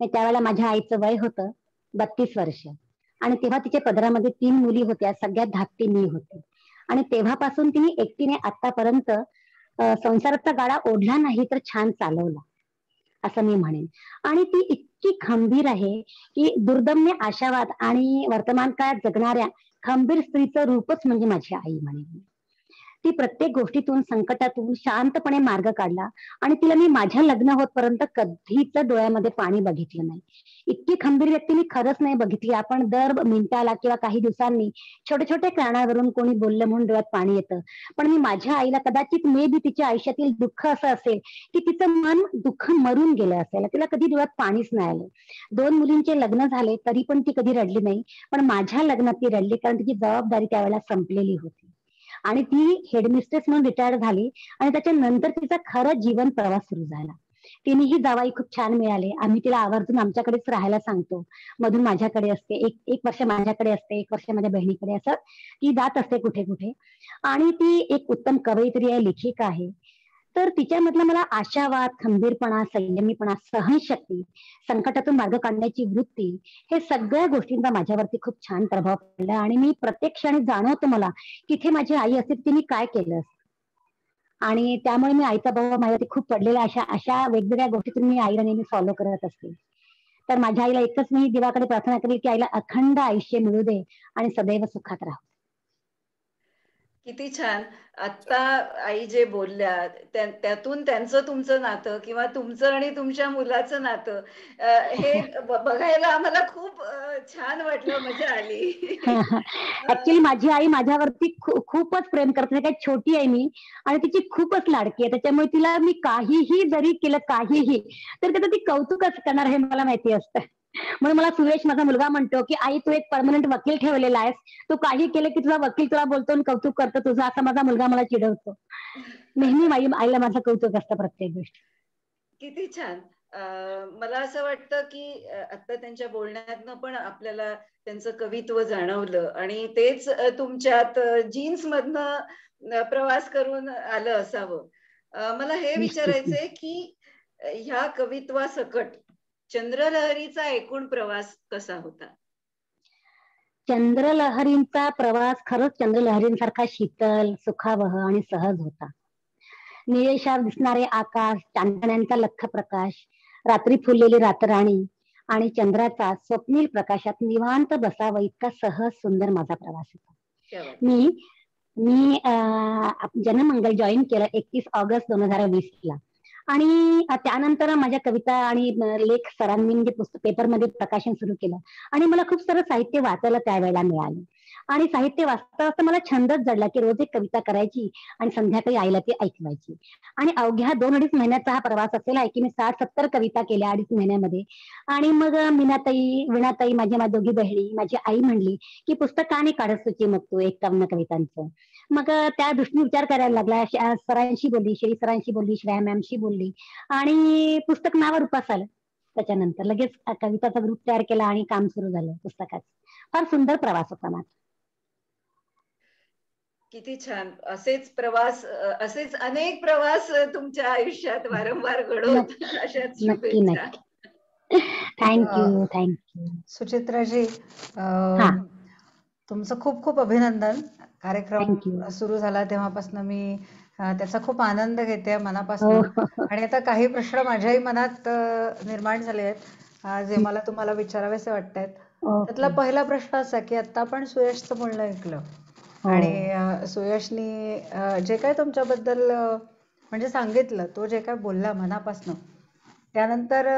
त्यावेळेला माझ्या आईचं वय होतं 32 वर्ष आणि तेव्हा तिच्या पदरामध्ये 3 मुली होत्या, सगळ्यात धाकटी मी होते आणि तेव्हापासून तिने एकटीने आतापर्यंत संसाराचा गाडा ओढला नाही तर छान चालवला असं मी म्हणेन. आणि ती इतकी खंबीर आहे की दुर्दम्य आशावाद आणि वर्तमान काळात जगणाऱ्या खंबीर स्त्रीचं रूपच म्हणजे माझी आई म्हणेन. ती प्रत्येक गोष्टीतून, संकटातून शांतपणे मार्ग काढला आणि तिला मी माझ्या लग्न होतपर्यंत कधीच डोळ्यामध्ये पाणी बघितलं नाही. इतकी खंबीर व्यक्ती मी खरंच नाही बघितली. आपण दर मिनिटाला किंवा काही दिवसांनी छोट्या छोट्या कारणावरून कोणी बोललं म्हणून डोळ्यात पाणी येतं, पण मी माझ्या आईला कदाचित मे बी तिच्या आयुष्यातील दुःख असं असेल की तिचं मन दुःख मरून गेलं असेल, तिला कधी डोळ्यात पाणीच नाही आलं. 2 मुलींचे लग्न झाले तरी पण ती कधी रडली नाही, पण माझ्या लग्नात ती रडली कारण तिची जबाबदारी त्यावेळेला संपलेली होती आणि ती हेडमिस्ट्रेस म्हणून रिटायर्ड झाली आणि त्याच्यानंतर तिचा खरं जीवन प्रवास सुरू झाला. तिनेही जावाई खूप छान मिळाले. आम्ही तिला आवर्जून आमच्याकडेच राहायला सांगतो. मधून माझ्याकडे असते, एक वर्ष माझ्याकडे असते, 1 वर्ष माझ्या बहिणीकडे, असं ती जात असते कुठे कुठे. आणि ती एक उत्तम कवयित्री आहे, लेखिका आहे. तर तिच्यामधला मला आशावाद, खंबीरपणा, संयमीपणा, सहनशक्ती, संकटातून मार्ग काढण्याची वृत्ती, हे सगळ्या गोष्टींचा माझ्यावरती खूप छान प्रभाव पडला आणि मी प्रत्येक क्षणी जाणवतो मला तिथे माझी आई असते तिने काय केलं असतं. आणि त्यामुळे मी आईचा भाव माझ्यावरती खूप पडलेला, अशा वेगवेगळ्या गोष्टीतून मी आईला नेहमी फॉलो करत असते. तर माझ्या आईला एकच मी देवाकडे प्रार्थना करेल की आईला अखंड आयुष्य मिळू दे आणि सदैव सुखात राहू. किती छान. आता आई जे बोलल्या त्यातून त्यांचं तुमचं नातं किंवा तुमचं आणि तुमच्या मुलाचं नातं हे बघायला आम्हाला खूप छान वाटलं, मजा आली. ऍक्च्युली माझी आई माझ्यावरती खूपच प्रेम करते. काही छोटी आहे मी आणि तिची खूपच लाडकी आहे, त्याच्यामुळे तिला मी काहीही जरी केलं काहीही तर त्याचं ती कौतुकच करणार हे मला माहिती असतं. म्हणून मला सुरेश माझा मुलगा म्हणतो की आई तू एक परमनंट वकील ठेवलेला आहेस, तू काही केलं की तुझा वकील तुला बोलतो आणि कौतुक करतो तुझं, असा माझा मुलगा मला चिडवतो. नेहमी आईला माझं कौतुक असतं प्रत्येक गोष्टी. किती छान. मला असं वाटतं की आता त्यांच्या बोलण्यातनं पण आपल्याला त्यांचं कवित्व जाणवलं आणि तेच तुमच्यात जीन्स मधनं प्रवास करून आलं असावं. मला हे विचारायचंय की ह्या कवित्वासकट चंद्रलहरीचा एकूण प्रवास कसा होता? चंद्रलहरींचा प्रवास खरंच चंद्रलहरींसारखा शीतल, सुखावह आणि सहज होता. निळेशार दिसणारे आकाश, चांदण्यांचा लख्ख प्रकाश, रात्री फुललेली रातराणी आणि चंद्राचा स्वप्नील प्रकाशात निवांत बसावं इतका सहज सुंदर माझा प्रवास होता. मी मी जनमंगल जॉईन केलं 31 ऑगस्ट 2020 आणि त्यानंतर माझ्या कविता आणि लेख सरांनी म्हणजे पुस्तक पेपरमध्ये प्रकाशन सुरू केलं आणि मला खूप सारं साहित्य वाचायला त्यावेळेला मिळालं आणि साहित्य वाचता वाचता मला छंदच जडला की रोज एक कविता करायची आणि संध्याकाळी आईला ती ऐकवायची आणि अवघ्या 2-2.5 महिन्याचा हा प्रवास असेला आहे की मी 60-70 कविता केल्या 2.5 महिन्यामध्ये आणि मग वीणाताई माझ्या दोघी बहिणी माझी आई म्हणली की पुस्तक का नाही काढत सुची मग तू 51 कवितांचं. मग त्या दृष्टीने विचार करायला लागला. सरांशी बोलली, श्री सरांशी बोलली, श्रेया मॅमशी बोलली आणि पुस्तक नावावर उपास आलं. त्याच्यानंतर लगेच कविताचा ग्रुप तयार केला आणि काम सुरू झालं पुस्तकाचं. फार सुंदर प्रवास होता माझा. किती छान. असेच अनेक प्रवास तुमच्या आयुष्यात वारंवार घडोत अशाच शुभेच्छा. थँक्यू. सुचित्राजी, तुमचं खूप खूप अभिनंदन. कार्यक्रम सुरू झाला तेव्हापासून मी त्याचा खूप आनंद घेते मनापासून. आणि आता काही प्रश्न माझ्याही मनात निर्माण झाले आहेत जे मला तुम्हाला विचारावेसे वाटतायत. त्यातला पहिला प्रश्न असा की आता आपण सुयशचं बोलणं ऐकलं आणि सुयशनी जे काय तुमच्याबद्दल म्हणजे सांगितलं, तो जे काय बोलला मनापासून, त्यानंतर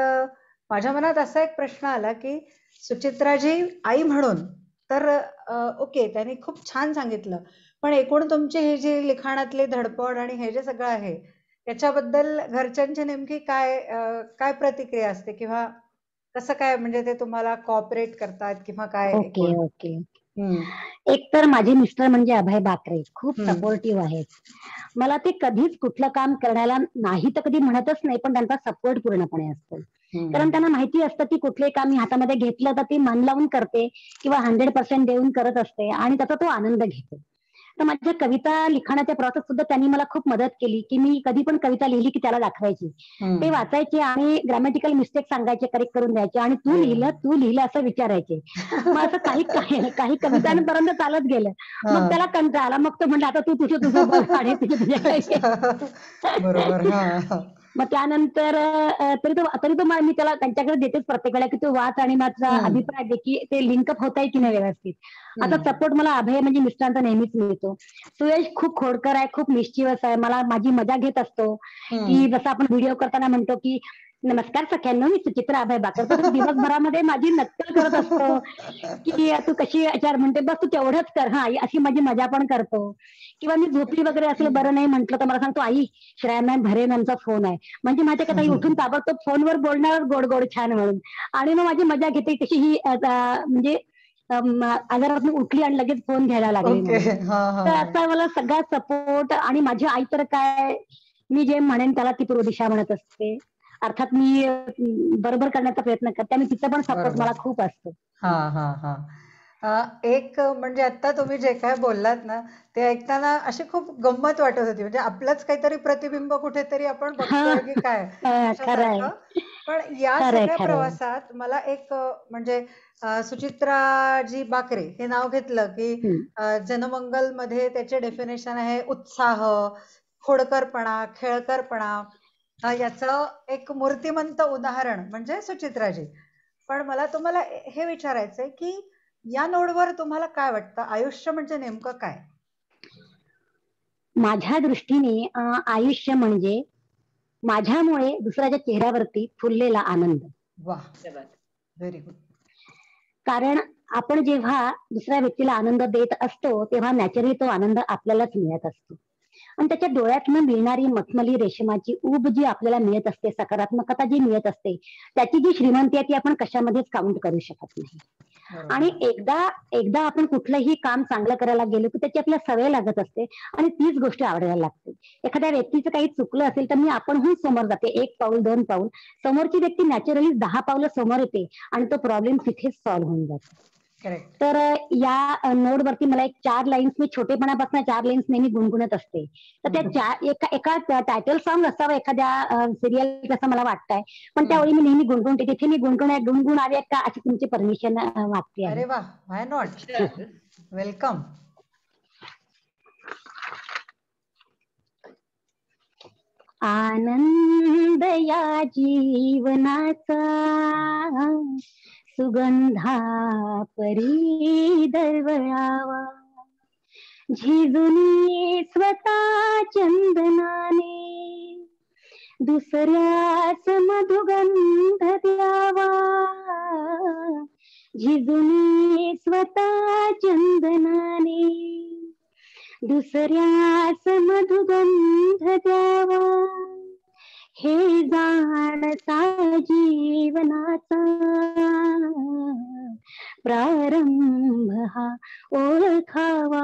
माझ्या मनात असा एक प्रश्न आला की सुचित्राजी आई म्हणून तर ओके, त्यांनी खूप छान सांगितलं, पण एकूण तुमची ही जी लिखाणातली धडपड आणि हे जे सगळं आहे त्याच्याबद्दल घरच्यांची नेमकी काय प्रतिक्रिया असते किंवा कसं काय, म्हणजे ते तुम्हाला कॉपरेट करतात किंवा काय? ओके. एक तर माझे मिस्टर म्हणजे अभय बाकरे खूप सपोर्टिव्ह आहेत. मला ते कधीच कुठलं काम करण्याला नाही तर कधी म्हणतच नाही, पण त्यांचा सपोर्ट पूर्णपणे असतो. कारण त्यांना माहिती असतं की कुठले काम मी हातामध्ये घेतलं तर ते मन लावून करते किंवा 100% देऊन करत असते आणि त्याचा तो आनंद घेतो. तर माझ्या कविता लिखाणाच्या प्रवासात सुद्धा त्यांनी मला खूप मदत केली की मी कधी पण कविता लिहिली की त्याला दाखवायची, ते वाचायचे आणि ग्रॅमॅटिकल मिस्टेक सांगायचे, करेक्ट करून द्यायचे आणि तू लिहिलं असं विचारायचे. मग असं काही कवितांपर्यंत चालत गेलं. मग त्याला कंटाळा आला. मग तो म्हणला आता तू तुझं बघ आणि मग त्यानंतर तरी तो मी त्याला त्यांच्याकडे देतेच प्रत्येक वेळेला की तो वाच आणि माझा अभिप्राय दे की ते लिंकअप होत आहे की नाही व्यवस्थित. आता सपोर्ट मला अभय म्हणजे मिस्टरांचा नेहमीच मिळतो. सुयश खूप खोडकर आहे, खूप मिस्चिवस आहे. माझी मजा घेत असतो की जसं आपण व्हिडिओ करताना म्हणतो की नमस्कार सख्यांनो, मी सुचित्रा अभय बाकर. तर दिवसभरामध्ये माझी नक्कल करत असतो की तू कशी याच्यावर म्हणते, बस तू तेवढंच कर हा, अशी माझी मजा पण करतो. किंवा मी झोपली वगैरे असलं बरं नाही म्हटलं तर मला सांगतो आई श्रेया मॅम भरे मॅमचा फोन आहे, म्हणजे माझ्या कथा उठून ताबडतोब फोनवर बोलणार गोड गोड छान म्हणून. आणि मग माझी मजा घेते कशी ही म्हणजे आजारातून उठली आणि लगेच फोन घ्यायला लागली. तर असा मला सगळा सपोर्ट. आणि माझी आई तर काय, मी जे म्हणेन त्याला ती पूर्व दिशा म्हणत असते. अर्थात मी बरोबर करण्याचा प्रयत्न करते आणि तिचा पण सपोर्ट मला खूप असतो. एक म्हणजे आता तुम्ही जे काय बोललात ना ते ऐकताना अशी खूप गंमत वाटत होती, म्हणजे आपलंच काहीतरी प्रतिबिंब कुठेतरी आपण बघतोय की काय अशासारखं. पण या सगळ्या प्रवासात मला एक म्हणजे सुचित्राजी बाकरे हे नाव घेतलं की जनमंगल मध्ये त्याचे डेफिनेशन आहे उत्साह, खोडकरपणा, खेळकरपणा. याचं एक मूर्तिमंत उदाहरण म्हणजे सुचित्राजी. पण मला तुम्हाला हे विचारायचंय की या नोडवर तुम्हाला काय वाटतं, आयुष्य म्हणजे नेमकं काय? माझ्या दृष्टीने आयुष्य म्हणजे माझ्यामुळे दुसऱ्याच्या चेहऱ्यावरती फुललेला आनंद. वा, व्हेरी गुड. कारण आपण जेव्हा दुसऱ्या व्यक्तीला आनंद देत असतो तेव्हा नॅचरली तो आनंद आपल्यालाच मिळत असतो. आणि त्याच्या डोळ्यातनं मिळणारी मखमली रेशमाची ऊब जी आपल्याला मिळत असते, सकारात्मकता जी मिळत असते, त्याची जी श्रीमंती आहे ती आपण कशामध्येच काउंट करू शकत नाही. आणि एकदा आपण कुठलंही काम चांगलं करायला गेलो की त्याची आपल्याला सवय लागत असते आणि तीच गोष्ट आवडायला लागते. एखाद्या व्यक्तीचं काही चुकलं असेल तर मी आपणहून समोर जाते, 1 पाऊल 2 पाऊल. समोरची व्यक्ती नॅचरली 10 पावलं समोर येते आणि तो प्रॉब्लेम तिथेच सॉल्व्ह होऊन जातो. तर या नोडवरती मला एक 4 लाईन्स, मी छोटेपणापासून 4 लाईन्स नेहमी गुणगुणत असते. तर त्या एका टायटल सॉन्ग असावं एखाद्या सिरियल असं मला वाटतंय, पण त्यावेळी मी नेहमी गुणगुणते. तिथे मी गुणगुणावे का अशी तुमची परमिशन मागते. अरे वा, व्हाय नॉट, वेलकम. आनंद या जीवनाचा सुगंधा परी दरवळावा, झिजून स्वतः चंदनाने दुसऱ्यास मधुगंध द्यावा, झिजून स्वतः चंदनाने दुसऱ्यास मधुगंध द्यावा, हे जाणता जीवनाचा प्रारंभ हा ओळखावा,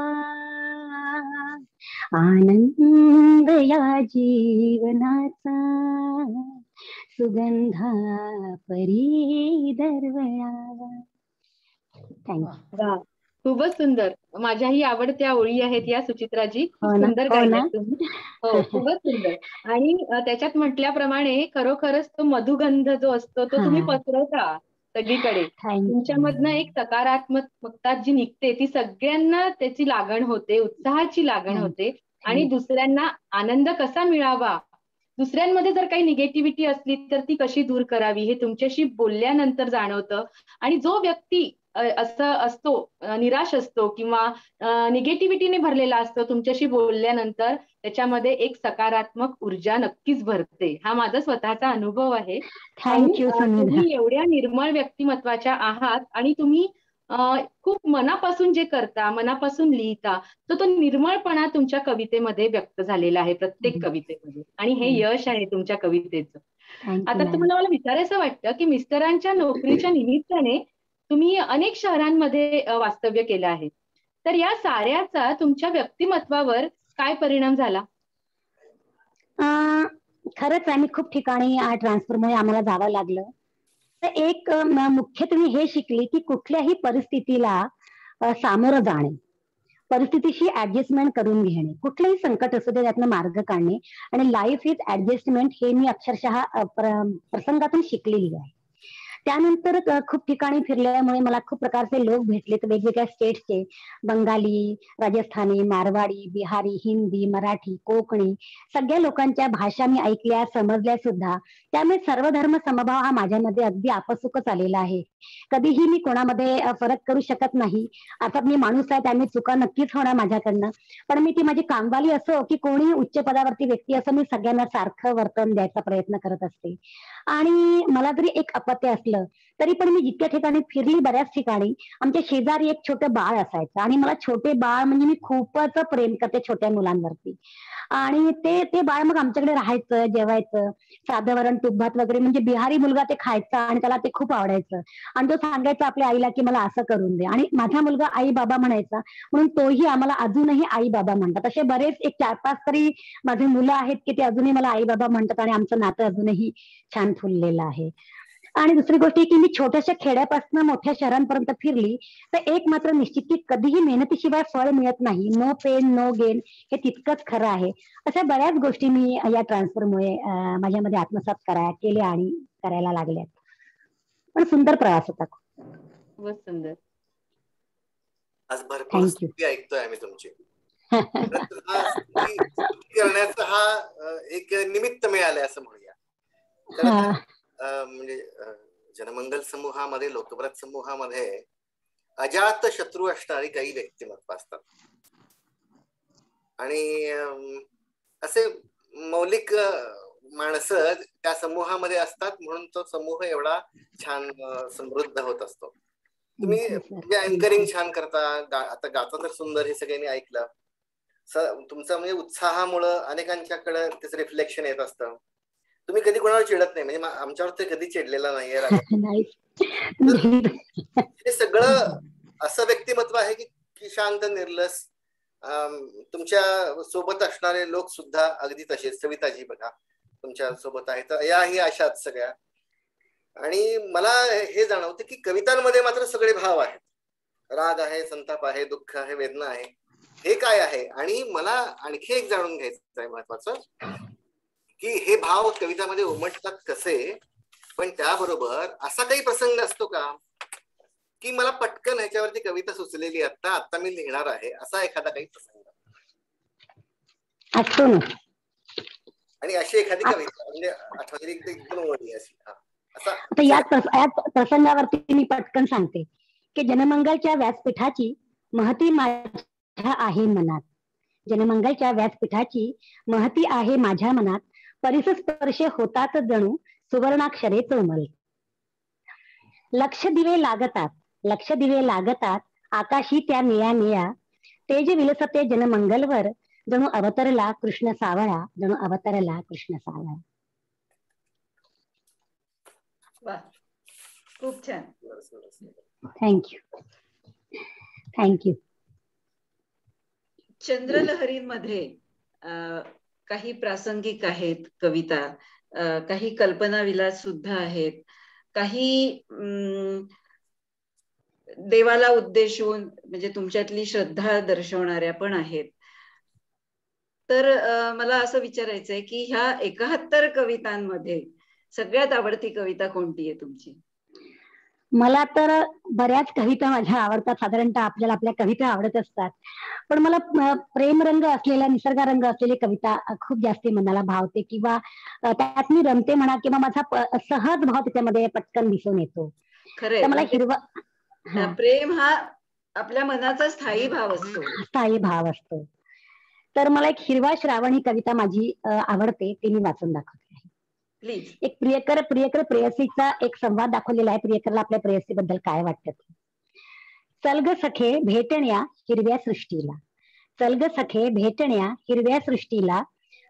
आनंद या जीवनाचा सुगंधा परी दरवळावा. वा, खूपच सुंदर. माझ्याही आवडत्या ओळी आहेत या सुचित्राजी. खूप सुंदर हो गायल्यात ना. तुम्ही. हो, खूपच सुंदर. आणि त्याच्यात म्हटल्याप्रमाणे खरोखरच तो मधुगंध जो असतो तो तुम्ही पसरवता सगळीकडे. तुमच्यामधनं एक सकारात्मकता जी निघते ती सगळ्यांना त्याची लागण होते, उत्साहाची लागण होते. आणि दुसऱ्यांना आनंद कसा मिळावा, दुसऱ्यांमध्ये जर काही निगेटिव्हिटी असली तर ती कशी दूर करावी हे तुमच्याशी बोलल्यानंतर जाणवतं. आणि जो व्यक्ती असं असतो, निराश असतो किंवा निगेटिव्हिटीने भरलेला असतो, तुमच्याशी बोलल्यानंतर त्याच्यामध्ये एक सकारात्मक ऊर्जा नक्कीच भरते. हा माझा स्वतःचा अनुभव आहे. थँक्यू तुम्ही एवढ्या निर्मळ व्यक्तिमत्वाच्या आहात आणि तुम्ही खूप मनापासून जे करता, मनापासून लिहिता, तो निर्मळपणा तुमच्या कवितेमध्ये व्यक्त झालेला आहे, प्रत्येक कवितेमध्ये. आणि हे यश आहे तुमच्या कवितेचं. आता तुम्हाला मला विचारायचं वाटतं की मिस्टरांच्या नोकरीच्या निमित्ताने तुम्ही अनेक शहरांमध्ये वास्तव्य केलं आहे, तर या साऱ्याचा तुमच्या व्यक्तिमत्वावर काय परिणाम झाला? खरंच आम्ही खूप ठिकाणी ट्रान्सफरमुळे आम्हाला जावं लागलं. तर एक मुख्यत्वे मी हे शिकली की कुठल्याही परिस्थितीला सामोरं जाणे, परिस्थितीशी ऍडजस्टमेंट करून घेणे, कुठलंही संकट असू दे त्यातनं मार्ग काढणे. आणि लाईफ इज ऍडजस्टमेंट हे मी अक्षरशः प्रसंगातून शिकलेली आहे. त्यानंतर खूप ठिकाणी फिरल्यामुळे मला खूप प्रकारचे लोक भेटले, वेगवेगळ्या स्टेट्सचे, बंगाली, राजस्थानी, मारवाडी, बिहारी, हिंदी, मराठी, कोकणी, सगळ्या लोकांच्या भाषा मी ऐकल्या, समजल्या सुद्धा. त्यामुळे सर्वधर्म समभाव हा माझ्यामध्ये अगदी आपसुकच आलेला आहे. कधीही मी कोणामध्ये फरक करू शकत नाही. आता मी माणूस आहे त्यामुळे चुका नक्कीच होणार माझ्याकडनं, पण मी ती माझी कामवाली असो की कोणी उच्च पदावरती व्यक्ती असो, मी सगळ्यांना सारखं वर्तन द्यायचा प्रयत्न करत असते. आणि मला जरी एक अपत्य असलं तरी पण मी जितक्या ठिकाणी फिरली, बऱ्याच ठिकाणी आमच्या शेजारी एक छोटं बाळ असायचं आणि मला छोटे बाळ म्हणजे मी खूपच प्रेम करते छोट्या मुलांवरती. आणि ते बाळ मग आमच्याकडे राहायचं, जेवायचं, साधं वरण तूप भात वगैरे, म्हणजे बिहारी मुलगा ते खायचा आणि त्याला ते खूप आवडायचं. आणि तो सांगायचा आपल्या आईला की मला असं करून दे, आणि माझा मुलगा आई बाबा म्हणायचा, म्हणून तोही आम्हाला अजूनही आई बाबा म्हणतात. असे बरेच एक 4-5 तरी माझे मुलं आहेत की ते अजूनही मला आई बाबा म्हणतात आणि आमचं नातं अजूनही छान फुललेलं आहे. आणि दुसरी गोष्ट की मी छोट्याशा खेड्यापासून मोठ्या शहरांपर्यंत फिरली, तर एक मात्र निश्चित की कधीही मेहनतीशिवाय फळ मिळत नाही. नो पेन नो गेन हे तितकंच खरं आहे. अशा बऱ्याच गोष्टी मी या ट्रान्सफरमुळे माझ्यामध्ये आत्मसात केल्या आणि करायला लागल्यात. पण सुंदर प्रवास होता. खूपच सुंदर. आज भरपूर स्तुती ऐकतोय आम्ही तुमची. करण्याचा हा एक निमित्त मिळालंय असं म्हणूया. म्हणजे जनमंगल समूहामध्ये, लोकव्रत समूहामध्ये अजात शत्रू असणारी काही व्यक्तिमत्व असतात आणि असे मौलिक माणसं त्या समूहामध्ये असतात, म्हणून तो समूह एवढा छान समृद्ध होत असतो. तुम्ही अँकरिंग छान करता, आता गाता तर सुंदर, हे सगळ्यांनी ऐकलं. तुमचा म्हणजे उत्साहामुळं अनेकांच्याकडे त्याचं रिफ्लेक्शन येत असतं. तुम्ही कधी कोणावर चिडत नाही, म्हणजे आमच्यावर ते कधी चिडलेला नाहीये. हे सगळं असं व्यक्तिमत्व आहे की शांत, निर्लस. तुमच्या सोबत असणारे लोक सुद्धा अगदी तसेच. सविताजी बघा तुमच्या सोबत आहेत, याही अशाच सगळ्या. आणि मला हे जाणवतं की कवितांमध्ये मात्र सगळे भाव आहेत. राग आहे, संताप आहे, दुःख आहे, वेदना आहे. हे काय आहे? आणि मला आणखी एक जाणून घ्यायचं आहे महत्वाचं, की हे भाव कवितामध्ये उमटतात कसे. पण त्याबरोबर असा काही प्रसंग असतो का की मला पटकन ह्याच्यावरती कविता सुचलेली आता मी लिहिणार आहे, असा एखादा काही प्रसंग असतो ना? आणि अशी एखादी कविता म्हणजे आठवणी एकदम ओळी अशी. आता याच प्रसंगावरती मी पटकन सांगते की जनमंगलच्या व्यासपीठाची महती माझ्या आहे मनात. जनमंगलच्या व्यासपीठाची महती आहे माझ्या मनात. परिसस्पर्श होतात जणू सुवर्णाक्षरे चोमल. लक्ष दिवे लागतात, लक्ष दिवे लागतात आकाशी त्या निळ्या निळ्या. तेज विलसते जनमंगलवर जणू अवतरला कृष्ण सावळा, जणू अवतरला कृष्ण सावळा. वा, खूप छान. Thank you thank you. चंद्रलहरींमध्ये काही प्रासंगिक आहेत कविता, काही कल्पना विलास सुद्धा आहेत, काही देवाला उद्देशून म्हणजे तुमच्यातली श्रद्धा दर्शवणाऱ्या पण आहेत. तर मला असं विचारायचंय की ह्या 71 कवितांमध्ये सगळ्यात आवडती कविता कोणती आहे तुमची? मला तर बऱ्याच कविता माझ्या आवडतात. साधारणतः आपल्याला आपल्या कविता आवडत असतात, पण मला प्रेमरंग असलेला, निसर्गरंग असलेली कविता खूप जास्ती मनाला भावते, किंवा त्यात मी रमते म्हणा, किंवा माझा सहज भाव त्याच्यामध्ये पटकन दिसून येतो. खरंय, तर मला प्रेम हा आपल्या मनाचा स्थायी भाव असतो, स्थायी भाव असतो. तर मला एक हिरवा श्रावण ही कविता माझी आवडते, ती मी वाचून दाखवते आहे. प्लीज. एक प्रियकर प्रेयसीचा एक संवाद दाखवलेला आहे. प्रियकरला आपल्या प्रेयसीबद्दल काय वाटतं. चल ग सखे भेटण्या हिरव्या सृष्टीला, चल ग सखे भेटण्या हिरव्या सृष्टीला,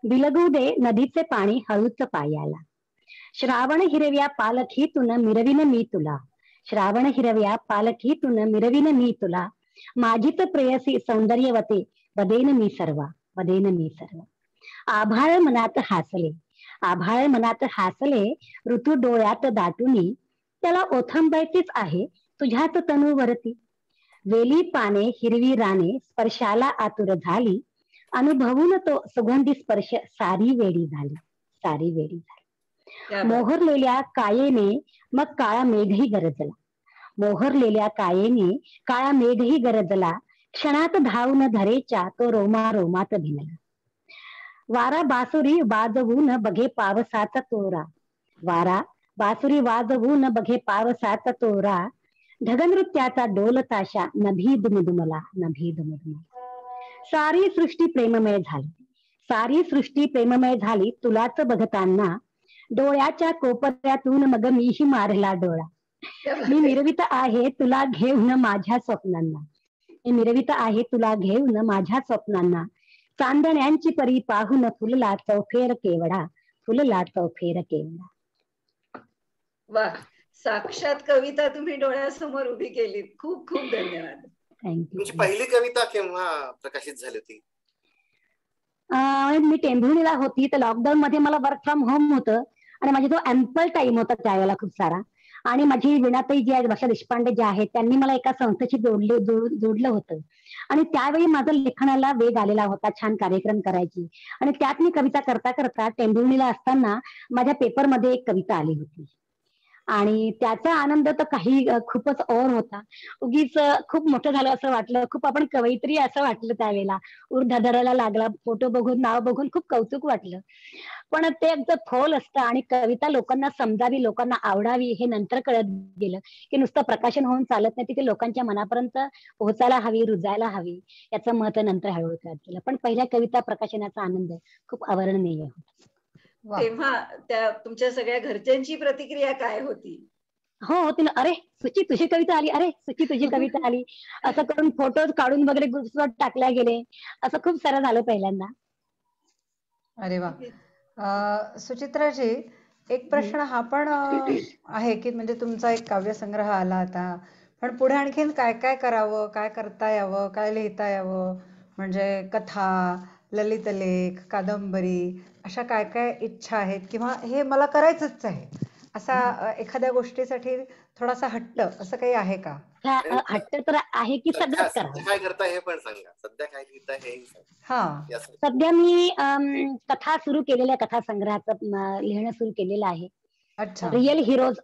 बिलगू दे नदीचे पाणी हळूच पायाला. श्रावण हिरव्या पालखीतून मिरविन मी तुला, श्रावण हिरव्या पालखीतून मिरविन मी तुला. माझीच प्रेयसी सौंदर्यवते वदेन मी सर्वा, वदेन मी सर्व. आभाळ मनात हासले, आभाळ मनात हासले, ऋतू डोळ्यात दाटुनी, त्याला ओथंबायचीच आहे तुझ्याच तनूवरती. वेली पाने हिरवी राने स्पर्शाला आतुर झाली, अनुभवून तो सुगंधी स्पर्श सारी वेडी झाली, सारी वेडी झाली. मोहरलेल्या कायेने मग काळा मेघही गरजला, मोहरलेल्या कायेने काळा मेघही गरजला, क्षणात धावून धरेच्या तो रोमा रोमात भिनला. वारा बासुरी वाजवून बघे पावसाचा तोरा, वारा बासुरी वाजवून बघे पावसाचा तोरा. ढगनृत्याचा डोल ताशा नभी दुमदुमला, नभी दुमदुमला. सारी सृष्टी प्रेममय झाली, सारी सृष्टी प्रेममय झाली तुलाच बघताना. डोळ्याच्या कोपऱ्यातून मग मीही मारला डोळा. मी मिरवित आहे तुला घेऊन माझ्या स्वप्नांना, मी मिरवित आहे तुला घेऊन माझ्या स्वप्नांना. चांदण्यांची परी पाहून फुलला चौफेर केवडा, फुलला चौफेर केवडा. वा, साक्षात कविता तुम्ही डोळ्यासमोर उभी केलीत. खूप खूप धन्यवाद. तुमची पहिली कविता केव्हा प्रकाशित झाली होती? मी टेंभुर्णीला होती, तर लॉकडाऊन मध्ये मला वर्क फ्रॉम होम होतं आणि माझा तो अँपल टाइम होता त्यावेळेला खूप सारा. आणि माझी विणाताई जी आहे, वर्षा देशपांडे ज्या आहेत, त्यांनी मला एका संस्थेशी जोडलं होतं. आणि त्यावेळी माझं लेखनाला वेग आलेला होता, छान कार्यक्रम करायची. आणि त्यात मी कविता करता करता टेंभुर्णीला असताना माझ्या पेपरमध्ये एक कविता आली होती, आणि त्याचा आनंद तर काही खूपच और होता. उगीच खूप मोठं झालं असं वाटलं, खूप आपण कवयित्री असं वाटलं त्यावेळेला. धडायला लागला, फोटो बघून, नाव बघून खूप कौतुक वाटलं. पण ते एकदा खोल असतं, आणि कविता लोकांना समजावी, लोकांना आवडावी हे नंतर कळत गेलं की नुसतं प्रकाशन होऊन चालत नाही, ती लोकांच्या मनापर्यंत पोहोचायला हवी, रुजायला हवी, याचं महत्व नंतर हळूहळू कळत गेलं. पण पहिल्या कविता प्रकाशनाचा आनंद खूप अवर्णनीय होता. तेव्हा त्या तुमच्या सगळ्या घरच्यांची प्रतिक्रिया काय होती? हो, तिला अरे सुची तुझी कविता आली, अरे सुची तुझी कविता आली, असं करून फोटोज काढून वगैरे ग्रुप्सवर टाकल्या गेले. असं खूप सारं झालं पहिल्यांदा. अरे वा. सुचित्राजी, एक प्रश्न हा पण आहे की म्हणजे तुमचा एक काव्यसंग्रह आला आता, पण पुढे आणखीन काय काय करावं, काय करता यावं, काय लिहिता यावं, म्हणजे कथा, ललित लेख, कादंबरी, अशा काय काय इच्छा आहेत, किंवा हे मला करायचंच आहे असा एखाद्या गोष्टीसाठी थोडासा हट्ट असं काही आहे का? हट्ट तर आहे की सगळंच करावं. काय करता हे पण सांगा, सध्या काय लिहिता हे. हा, सध्या मी कथा सुरू केलेल्या, कथा संग्रहाचं लिहिणं सुरू केलेलं आहे. अच्छा. रिअल हिरोज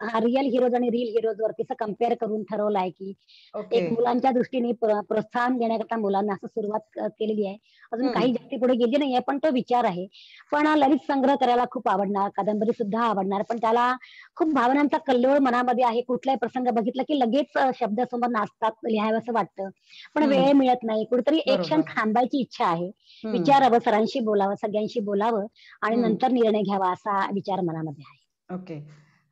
आणि रील हिरोज वरती कम्पेअर करून ठरवलं आहे की ओके. एक मुलांच्या दृष्टीने प्रोत्साहन देण्याकरता मुलांना असं सुरुवात केलेली आहे. अजून काही हम्म. जास्ती पुढे गेली नाहीये, पण तो विचार आहे. पण ललित संग्रह करायला खूप आवडणार, कादंबरी सुद्धा आवडणार, पण त्याला खूप भावनांचा कल्लोळ मनामध्ये आहे. कुठलाही प्रसंग बघितला की लगेच शब्द समोर नाचतात, लिहावंसं वाटतं, पण वेळ हम्म. मिळत नाही. कुठेतरी एक क्षण बरोबर. थांबायची इच्छा आहे, हम्म. विचारावं, सरांशी बोलावं, सगळ्यांशी बोलावं आणि हम्म. नंतर निर्णय घ्यावा असा विचार मनामध्ये आहे. ओके.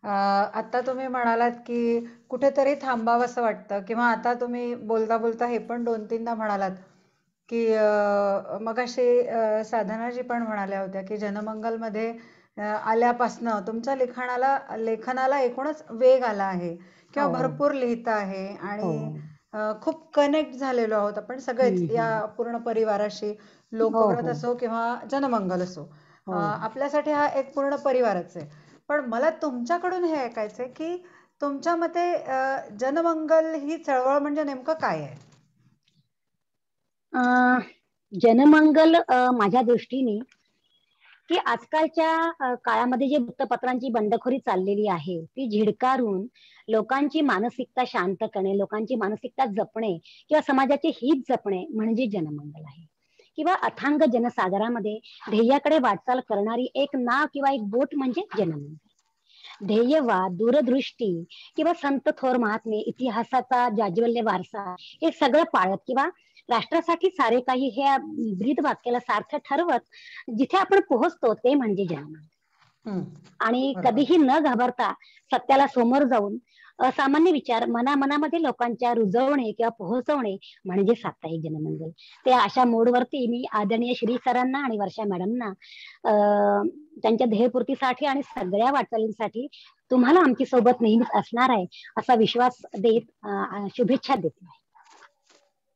आता तुम्ही म्हणालात की कुठेतरी थांबावंसं वाटतं, किंवा आता तुम्ही बोलता बोलता हे पण 2-3दा म्हणालात की मगाशी साधनाजी पण म्हणाल्या होत्या की जनमंगलमध्ये आल्यापासनं तुमच्या लेखनाला एकूणच वेग आला आहे, किंवा हो भरपूर लिहिता आहे, हो आणि खूप कनेक्ट झालेलो आहोत आपण सगळेच या पूर्ण परिवाराशी, हो लोकव्रत हो असो किंवा जनमंगल असो. हो आपल्यासाठी हा एक पूर्ण परिवारच आहे. पण मला तुमच्याकडून हे ऐकायचंय की तुमच्या मते जनमंगल ही चळवळ म्हणजे नेमकं काय आहे? अं, जनमंगल माझ्या दृष्टीने की आजकालच्या काळामध्ये जे वृत्तपत्रांची बंडखोरी चाललेली आहे ती झिडकारून लोकांची मानसिकता शांत करणे, लोकांची मानसिकता जपणे किंवा समाजाचे हित जपणे म्हणजे जनमंगल आहे. किंवा अथांग जनसागरामध्ये ध्येयाकडे वाटचाल करणारी एक नाव किंवा एक बोट म्हणजे जनमंगल. ध्येयवाद, दूरदृष्टी किंवा संत थोर महात्मे, इतिहासाचा जाज्वल्य वारसा हे सगळं पाळत किंवा राष्ट्रासाठी सारे काही हे ब्रीद वाक्याला सार्थ ठरवत जिथे आपण पोहोचतो ते म्हणजे जनमंगल. हम्म. आणि बरोबर. कधीही न घाबरता सत्याला समोर जाऊन असामान्य विचार मनामध्ये लोकांच्या रुजवणे किंवा पोहोचवणे म्हणजे साप्ताहिक जनमंगल. ते अशा मोडवरती मी आदरणीय श्री सरांना आणि वर्षा मॅडमना त्यांच्या ध्येयपूर्तीसाठी आणि सगळ्या वाटचालींसाठी तुम्हाला आमची सोबत नेहमीच असणार आहे असा विश्वास देत शुभेच्छा देते.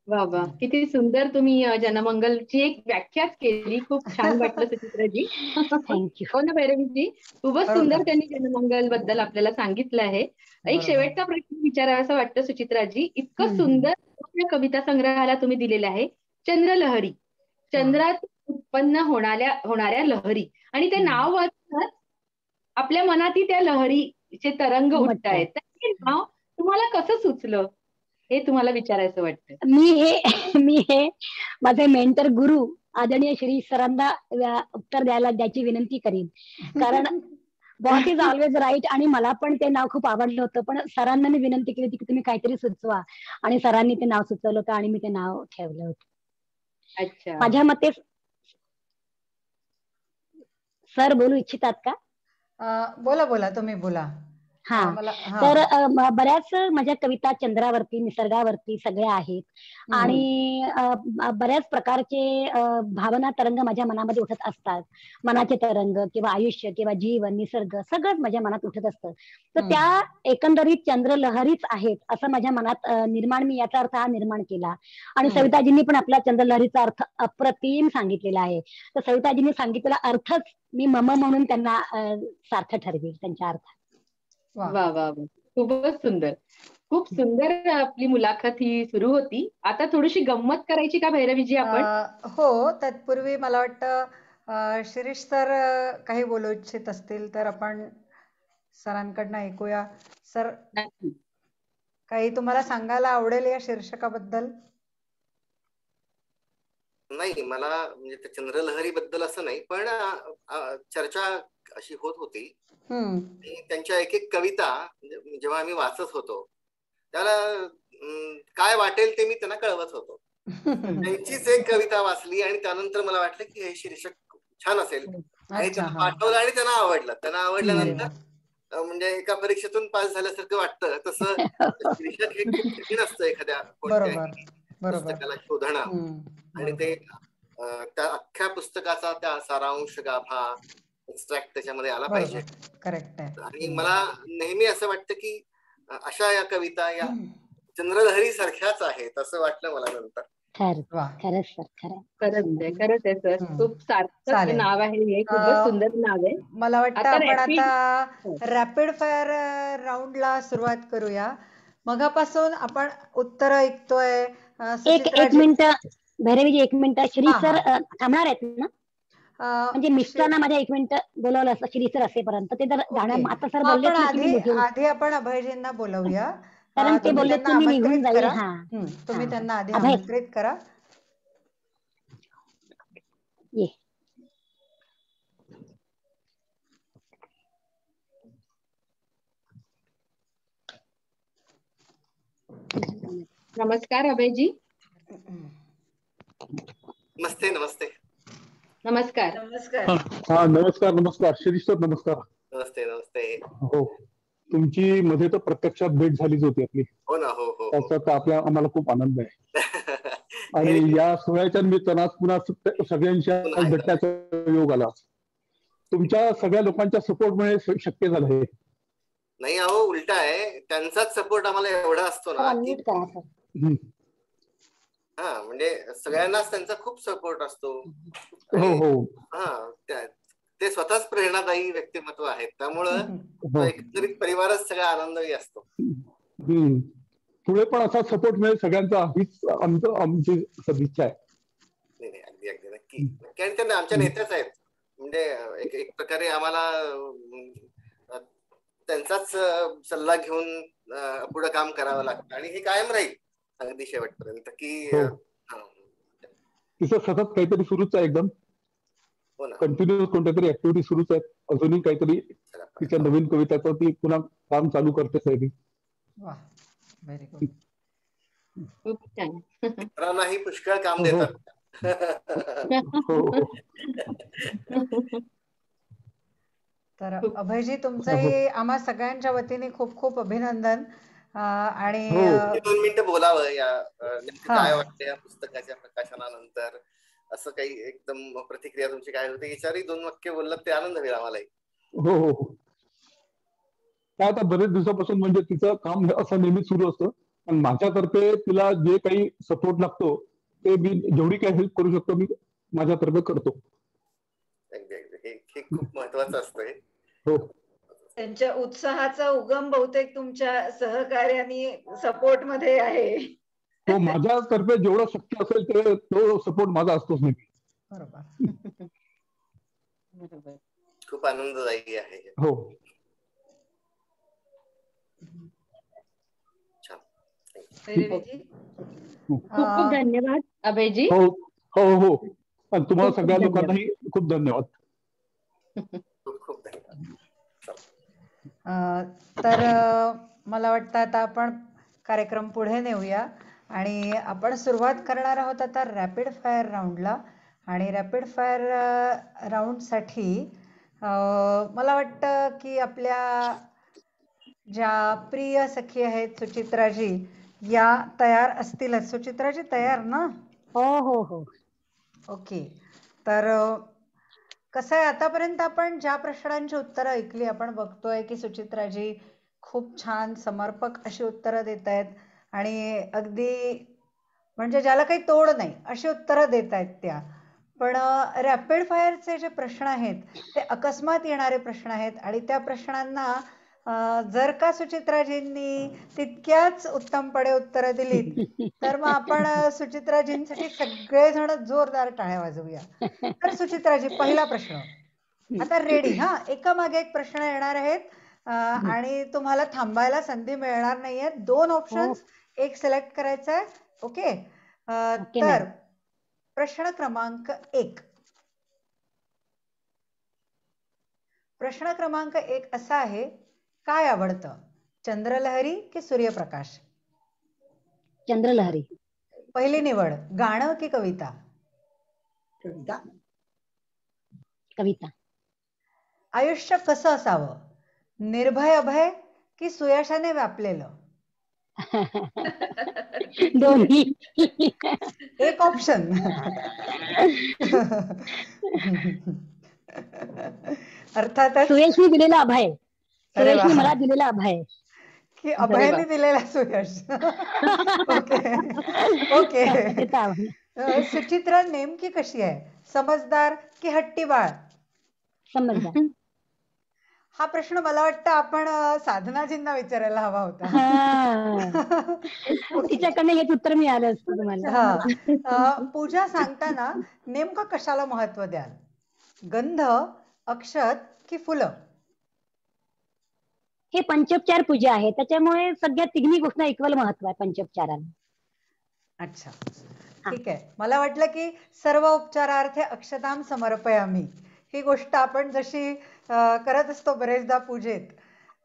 वा वा, किती सुंदर तुम्ही जनमंगलची एक व्याख्याच केली. खूप छान वाटलं सुचित्राजी. थँक्यू. हो ना भैरवीजी, खूपच सुंदर बरोबर. त्यांनी जनमंगल बद्दल आपल्याला सांगितलं आहे. एक बरोबर. शेवटचा प्रश्न विचारावा वाटतं सुचित्राजी, इतकं सुंदर कविता संग्रहाला तुम्ही दिलेलं आहे, चंद्रलहरी, चंद्रात उत्पन्न होणाऱ्या लहरी, आणि ते नाव वाचताच आपल्या मनातही त्या लहरीचे तरंग उठतायत. तर हे नाव तुम्हाला कसं सुचलं हे तुम्हाला विचारायचं वाटतं. मी हे माझे मेंटर गुरु आदरणीय श्री सरांना उत्तर द्यायची विनंती करीन, कारण बॉस इज ऑलवेज राईट आणि मला पण ते नाव खूप आवडलं होतं. पण सरांना मी विनंती केली होती की तुम्ही काहीतरी सुचवा, आणि सरांनी ते नाव सुचवलं होतं आणि मी ते नाव ठेवलं होतं. अच्छा. माझ्या मते सर बोलू इच्छितात का? बोला बोला, तुम्ही बोला. हा, मला तर बऱ्याच माझ्या कविता चंद्रावरती, निसर्गावरती सगळ्या आहेत, आणि बऱ्याच प्रकारचे भावना तरंग माझ्या मनामध्ये उठत असतात. मनाचे तरंग किंवा आयुष्य किंवा जीवन, निसर्ग सगळंच माझ्या मनात उठत असतं. तर त्या एकंदरीत चंद्रलहरीच आहेत असं माझ्या मनात मी याचा अर्थ हा निर्माण केला. आणि सविताजींनी पण आपल्या चंद्रलहरीचा अर्थ अप्रतिम सांगितलेला आहे. तर सविताजींनी सांगितलेला अर्थच मी मम म्हणून त्यांना सार्थ ठरवेल त्यांच्या अर्थ. वा वा वा, खूपच सुंदर. खूप सुंदर आपली मुलाखत ही सुरू होती. आता थोडीशी गंमत करायची का भैरवीजी आपण? हो, तत्पूर्वी मला वाटतं शिरीष सर काही बोलू इच्छित असतील तर आपण सरांकडनं ऐकूया. सर, काही तुम्हाला सांगायला आवडेल या शीर्षकाबद्दल? नाही, मला म्हणजे त्या चंद्रलहरी बद्दल असं नाही, पण चर्चा अशी होत होती. त्यांच्या एक एक कविता जेव्हा आम्ही वाचत होतो त्याला काय वाटेल ते मी त्यांना कळवत होतो. त्यांचीच एक कविता वाचली आणि त्यानंतर मला वाटलं की हे शीर्षक छान असेल, आणि त्यांना पाठवलं आणि त्यांना आवडलं. म्हणजे एका परीक्षेतून पास झाल्यासारखं वाटतं. तसं शीर्षक हे खूप कठीण असतं एखाद्या कोणत्याही पुस्तकाला शोधणं, आणि ते त्या अख्ख्या पुस्तकाचा त्या सारांश गाभा एक्स्ट्रॅक्ट त्याच्यामध्ये आला पाहिजे. करेक्ट आहे. आणि मला नेहमी असं वाटतं की अशा या कविता या चंद्रलहरी सारख्याच आहेत असं वाटलं मला नंतर. खरंच आहे सर, खूप सार्थक नाव आहे हे, खूपच सुंदर नाव आहे. मला वाटतं आपण आता रॅपिड फायर राऊंडला सुरुवात करूया. मगापासून आपण उत्तर ऐकतोय. एक मिनिट भैरवीजी, एक मिनिट. श्री सर थांबणार आहेत ना? म्हणजे मिस्टरांना माझ्या 1 मिनिट बोलवलं असतं श्री सर असेपर्यंत ते जर जाण्या आता सर आपण बोललेत ना की मी निघेन आधी आपण अभयजींना बोलवूया. कारण ते तुम्ही बोललेत त्यांना की मी निघून आमंत्रित जाईल. करा. हा तुम्ही त्यांना आधी अभय आमंत्रित करा. ये. नमस्कार अभयजी. नमस्ते नमस्ते. नमस्कार. नमस्कार. हा नमस्कार नमस्कार शिरीष सर नमस्कार. नमस्ते नमस्ते. हो तुमची मध्ये तर प्रत्यक्षात भेट झालीच होती आपली. हो ना. हो हो त्याचा तर आम्हाला खूप आनंद आहे. आणि या सोहळ्याच्या निमित्तानं आज पुन्हा सगळ्यांच्या भेटण्याचा योग आला. तुमच्या सगळ्या लोकांच्या सपोर्टमुळे शक्य झालं हे. नाही अहो उलट आहे, त्यांचाच सपोर्ट आम्हाला एवढा असतो ना की हा म्हणजे सगळ्यांनाच त्यांचा खूप सपोर्ट असतो. हो हो हा ते स्वतःच प्रेरणादायी व्यक्तिमत्व आहेत, त्यामुळं एकत्रित परिवारच सगळा आनंदही असतो. पुढे पण असा सपोर्ट मिळेल सगळ्यांचा हीच आमची सदिच्छा आहे. नाही अगदी अगदी नक्की. आणि त्यांना आमच्या नेत्याच आहेत, म्हणजे एक प्रकारे आम्हाला त्यांचाच सल्ला घेऊन पुढे काम करावं लागतं आणि हे कायम राहील अगदी शेवटपर्यंत की तिचं सतत काहीतरी सुरूच आहे एकदम. कंटिन्युअस कोणत्यातरी ऍक्टिव्हिटी सुरूच आहेत. अजूनही काहीतरी तिच्या नवीन कविताचं ती पुन्हा काम चालू करतेच आहे ती. Very good. खूप छान. मित्रांनाही पुष्कळ काम देतात. तर अभयजी तुमचंही आम्हा सगळ्यांच्या वतीने खूप खूप अभिनंदन. आणि 2 मिनिटं बोलावं या काय वाटतं या पुस्तकाच्या प्रकाशनानंतर, असं काही एकदम प्रतिक्रिया तुमची काय होती याच्यावरही 2 वाक्य बोललात ते आनंद मिळाला मलाही. हो हो काय आता बरेच दिवसापासून म्हणजे तिचं काम असं नेहमी सुरू असतं. पण माझ्यातर्फे तिला जे काही सपोर्ट लागतो ते मी जेवढी काही हेल्प करू शकतो मी माझ्यातर्फे करतो. अगदी अगदी हे खूप महत्वाचं असतं. हो त्यांच्या उत्साहाचा उगम बहुतेक तुमच्या सहकार्याने सपोर्ट मध्ये आहे. तो माझ्यातर्फे जेवढं शक्य असेल ते तो सपोर्ट माझा असतोच नाही. बरोबर. खूप आनंददायी आहे. हो छान. खूप खूप धन्यवाद अभयजी. हो हो हो आणि तुम्हाला सगळ्या लोकांनाही खूप धन्यवाद. खूप खूप धन्यवाद. तर मला वाटतं आता आपण कार्यक्रम पुढे नेऊया आणि आपण सुरुवात करणार आहोत आता रॅपिड फायर राऊंडला. आणि रॅपिड फायर राऊंडसाठी मला वाटतं की आपल्या ज्या प्रिय सखी आहेत सुचित्राजी या तयार असतीलच. सुचित्राजी तयार ना? हो हो हो ओके. तर कसं आहे, आतापर्यंत आपण ज्या प्रश्नांची उत्तरं ऐकली आपण बघतोय की सुचित्राजी खूप छान समर्पक अशी उत्तरं देत आहेत आणि अगदी म्हणजे ज्याला काही तोड नाही अशी उत्तरं देत आहेत त्या. पण रॅपिड फायरचे जे प्रश्न आहेत ते अकस्मात येणारे प्रश्न आहेत आणि त्या प्रश्नांना जर का सुचित्राजींनी तितक्याच उत्तमपणे उत्तरं दिलीत तर मग आपण सुचित्राजींसाठी सगळेजण जोरदार टाळ्या वाजवूया. तर सुचित्राजी पहिला प्रश्न आता रेडी. एकामागे एक प्रश्न येणार आहेत आणि तुम्हाला थांबायला संधी मिळणार नाहीये. 2 ऑप्शन्स एक सिलेक्ट करायचं आहे. ओके. तर प्रश्न क्रमांक 1. प्रश्न क्रमांक 1 असा आहे, काय आवडतं, चंद्रलहरी की सूर्यप्रकाश? चंद्रलहरी. पहिली निवड गाणं की कविता? कविता. कविता. आयुष्य कसं असावं, निर्भय अभय की सुयशाने व्यापलेलं? दोन्ही. एक ऑप्शन. अर्थातच सुयशनी दिलेला अभय. सुयशनी मला दिलेला अभय की अभयने दिलेला सुयश. Okay okay. सुचित्रा नेमकी कशी आहे, समजदार की हट्टी बाळ? समजदार. हा प्रश्न मला वाटतं आपण साधनाजींना विचारायला हवा होता. तिच्याकडनं हेच उत्तर मिळालं असतं तुम्हाला. पूजा सांगताना नेमकं कशाला महत्व द्याल? गंध, अक्षत की फुलं? हे पंचोपचार पूजा आहे, त्याच्यामुळे सगळ्या तिन्ही गोष्टी इक्वल महत्व आहे पंचोपचाराला. अच्छा, ठीक आहे. मला वाटलं की सर्व उपचारार्थे अक्षतां समर्पयामी ही गोष्ट आपण जशी करत असतो बरेचदा पूजेत.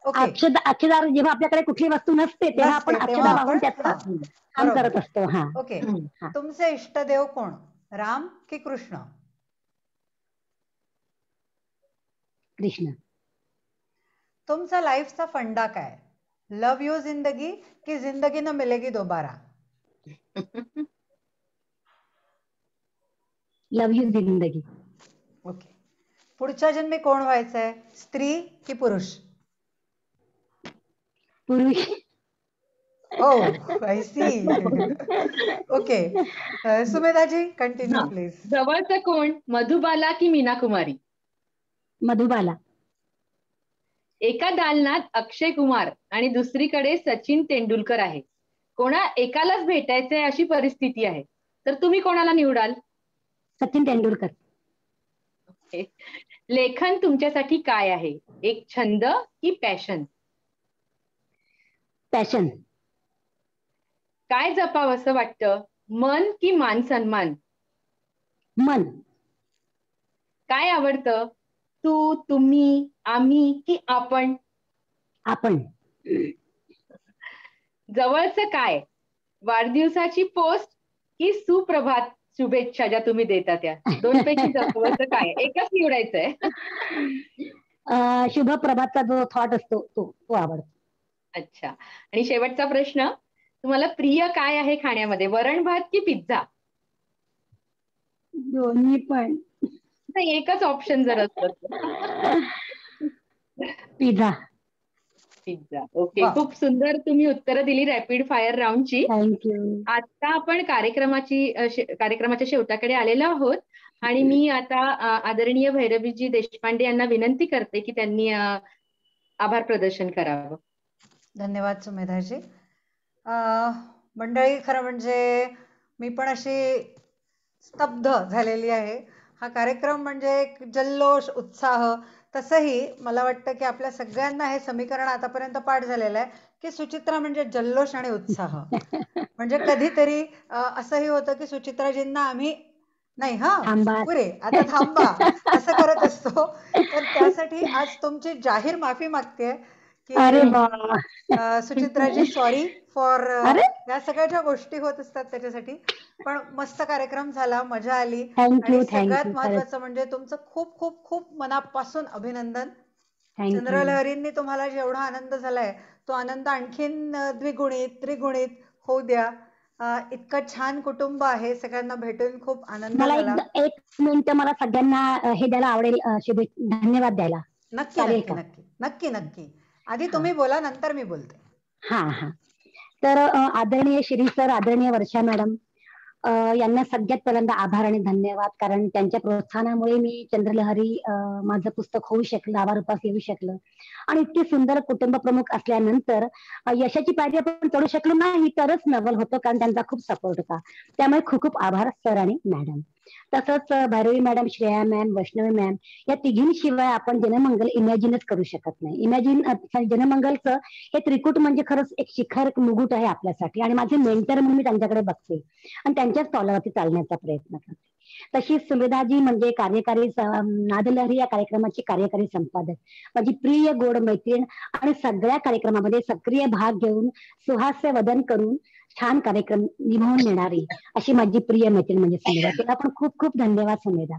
ओके, अक्षदार जेव्हा आपल्याकडे कुठली वस्तू नसते तेव्हा आपण अक्षदा वाहून त्याचं काम करत असतो. हा, ओके. तुमचे इष्टदेव कोण, राम की कृष्ण? कृष्ण. तुमचा लाईफचा फंडा काय, लव यू जिंदगी की जिंदगी Na Milegi Dobara? Love you zindagi. Okay. पुढच्या जन्मी कोण व्हायचंय, स्त्री की पुरुष? पुरुष. Oh, I see. ओके, सुमेधाजी कंटिन्यू प्लीज. जवळचं कोण, मधुबाला की मीना कुमारी? मधुबाला. एका दालनात अक्षय कुमार आणि दुसरीकडे सचिन तेंडुलकर आहे. कोणा एकालाच भेटायचंय अशी परिस्थिती आहे, तर तुम्ही कोणाला निवडाल? सचिन तेंडुलकर. लेखन तुमच्यासाठी काय आहे, एक छंद की पॅशन? पॅशन. काय जपावं असं वाटतं, मन की मान सन्मान? मन. काय आवडतं, तू, तुम्ही, आम्ही की आपण? आपण. जवळचं काय, वाढदिवसाची पोस्ट की सुप्रभात शुभेच्छा ज्या तुम्ही देता त्या? दोन पैकी जवळचं काय, एकच निवडायचंय? शुभ प्रभातचा जो थॉट असतो तो आवडतो. अच्छा, आणि शेवटचा प्रश्न, तुम्हाला प्रिय काय आहे खाण्यामध्ये, वरण भात की पिझ्झा? दोन्ही पण. नाही, एकच ऑप्शन जर असतं. पिझ्झा. पिझ्झा. ओके, खूप सुंदर तुम्ही उत्तरं दिली रॅपिड फायर राऊंडची. थँक्यू. आता आपण कार्यक्रमाच्या शेवटाकडे आलेलो आहोत आणि मी आता आदरणीय भैरवीजी देशपांडे यांना विनंती करते की त्यांनी आभार प्रदर्शन करावं. धन्यवाद सुमेधाजी. मंडळी, खरं म्हणजे मी पण अशी स्तब्ध झालेली आहे. हा कार्यक्रम म्हणजे एक जल्लोष, उत्साह. तसंही मला वाटतं की आपल्या सगळ्यांना हे समीकरण आतापर्यंत पाठ झालेलं आहे की सुचित्रा म्हणजे जल्लोष आणि उत्साह. म्हणजे कधीतरी असंही होतं की सुचित्राजींना आम्ही नाही, पुरे आता थांबा असं करत असतो. तर त्यासाठी आज तुमची जाहीर माफी मागते की सुचित्राजी, सॉरी फॉर या सगळ्या ज्या गोष्टी होत असतात त्याच्यासाठी. पण मस्त कार्यक्रम झाला, मजा आली. आणि सगळ्यात महत्वाचं म्हणजे तुमचं खूप खूप खूप मनापासून अभिनंदन. चंद्रलहरींनी तुम्हाला जेवढा आनंद झालाय तो आनंद आणखीन द्विगुणित त्रिगुणित होऊ द्या. इतकं छान कुटुंब आहे, सगळ्यांना भेटून खूप आनंद झाला. एक मिनिट मला सगळ्यांना हे द्यायला आवडेल, धन्यवाद द्यायला. नक्की नक्की नक्की नक्की नक्की. आधी तुम्ही बोला, नंतर मी बोलते. हा. तर आदरणीय श्री सर, आदरणीय वर्षा मॅडम यांना सगळ्यात पहिल्यांदा आभार आणि धन्यवाद. कारण त्यांच्या प्रोत्साहनामुळे मी चंद्रलहरी माझं पुस्तक होऊ शकलं, आभारूपास येऊ शकलं. आणि इतके सुंदर कुटुंब प्रमुख असल्यानंतर यशाची पायरी आपण चढू शकलो नाही तरच नवल होतं, कारण त्यांचा खूप सपोर्ट होता. त्यामुळे खूप खूप आभार सर आणि मॅडम. तसंच Bhairavi madam, Shreya ma'am, Vaishnavi ma'am या तिघींशिवाय आपण जनमंगल इमॅजिनच करू शकत नाही. जनमंगलचं हे त्रिकूट म्हणजे खरंच एक शिखर, मुकुट आहे आपल्यासाठी. आणि माझे मेंटर म्हणून मी त्यांच्याकडे बघते आणि त्यांच्याच पावलावरती चालण्याचा प्रयत्न करते. तशीच सुमेधाजी म्हणजे कार्यकारी नादलहरी या कार्यक्रमाची कार्यकारी संपादक, माझी प्रिय गोड मैत्रीण आणि सगळ्या कार्यक्रमामध्ये सक्रिय भाग घेऊन सुहास्य वदन करून छान कार्यक्रम निभावून नेणारी अशी माझी प्रिय मैत्रीण म्हणजे सुमेधा. तिला पण खूप खूप धन्यवाद सुमेधा.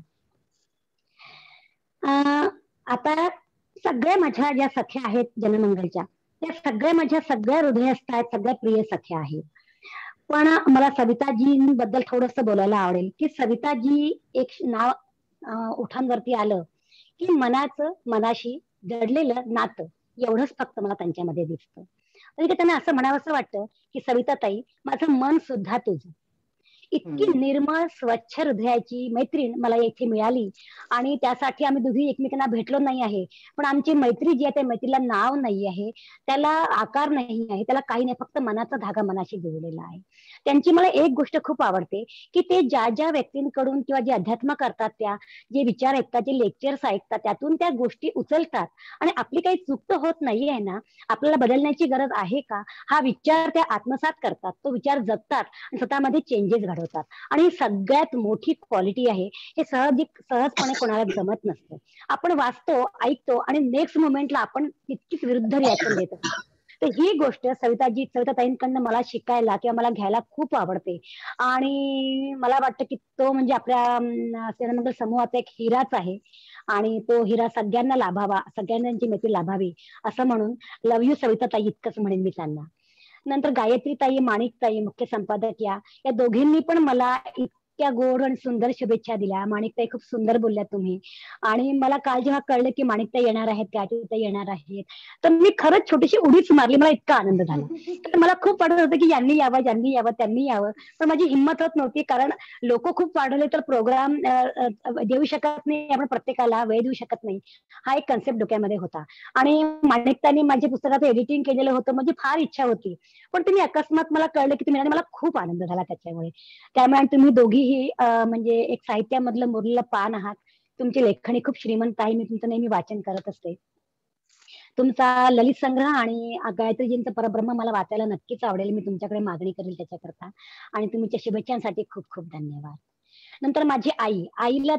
आता सगळ्या माझ्या ज्या सख्या आहेत जनमंगलच्या, त्या सगळ्या माझ्या सगळ्या हृदयस्थ आहेत, सगळ्या प्रिय सख्या आहेत. पण मला सविताजींबद्दल थोडस बोलायला आवडेल की सविताजी एक नाव उठांवरती आलं की मनाशी जडलेलं नातं एवढंच फक्त मला त्यांच्यामध्ये दिसतं. तरी त्यांना असं म्हणावंसं वाटतं की सविताताई, माझं मन सुद्धा तुझं. इतकी निर्मळ स्वच्छ हृदयाची मैत्रीण मला इथे मिळाली आणि त्यासाठी आम्ही दोघी एकमेकांना भेटलो नाही आहे, पण आमची मैत्री जी आहे त्या मैत्रीला नाव नाही आहे, त्याला आकार नाही आहे, त्याला काही नाही, फक्त मनाचा धागा मनाशी जोडलेला आहे. त्यांची मला एक गोष्ट खूप आवडते की ते ज्या ज्या व्यक्तींकडून किंवा जे अध्यात्म करतात, त्या जे विचार ऐकतात, जे लेक्चर्स ऐकतात, त्यातून त्या गोष्टी उचलतात आणि आपली काही चूक तर होत नाहीये ना, आपल्याला बदलण्याची गरज आहे का, हा विचार त्या आत्मसात करतात, तो विचार जगतात आणि स्वतःमध्ये चेंजेस घडवतात. आणि ही सगळ्यात मोठी क्वालिटी आहे. हे सहजपणे कोणाला जमत नसतं. आपण वाचतो, ऐकतो आणि नेक्स्ट मोमेंटला आपण तितकीच विरुद्ध रिॲक्शन देत असतो. तर ही गोष्ट सविताताईंकडनं मला शिकायला किंवा मला घ्यायला खूप आवडते आणि मला वाटतं की तो म्हणजे आपल्या सेवामंगल समूहाचा एक हिराच आहे आणि तो हिरा सगळ्यांना लाभावा, सगळ्यांची मैत्री लाभावी असं म्हणून लव यू सविताताई इतकंच म्हणेन मी त्यांना. नंतर गायत्रीताई, माणिकताई मुख्य संपादक या दोघींनी पण मला इतक्या गोड आणि सुंदर शुभेच्छा दिल्या. माणिकताई खूप सुंदर बोलल्या तुम्ही आणि मला काल जेव्हा कळलं की माणिकताई येणार आहेत, गायत्रीताई येणार आहेत, तर मी खरंच छोटीशी उडीच मारली. मला इतका आनंद झाला. तर मला खूप वाटत होतं की यांनी यावं, त्यांनी यावं, पण माझी हिंमत होत नव्हती, कारण लोक खूप वाढवले तर प्रोग्राम देऊ शकत नाही, आपण प्रत्येकाला वेळ देऊ शकत नाही, हा एक कन्सेप्ट डोक्यामध्ये होता. आणि माणिकताईंनी माझ्या पुस्तकाचं एडिटिंग केलेलं होतं, माझी फार इच्छा होती, पण तुम्ही अकस्मात मला कळलं की तुम्ही, मला खूप आनंद झाला त्याच्यामुळे. त्यामुळे तुम्ही दोघीही म्हणजे एक साहित्यामधलं मुरलेलं पान आहात. तुमची लेखणी खूप श्रीमंत आहे. मी तुमचं नेहमी वाचन करत असते. तुमचा ललित संग्रह आणि गायत्रीजींचं परब्रह्म मला वाचायला नक्कीच आवडेल. मी तुमच्याकडे मागणी करेल त्याच्याकरता. आणि तुमच्या शुभेच्छांसाठी खूप खूप धन्यवाद. नंतर माझी आईला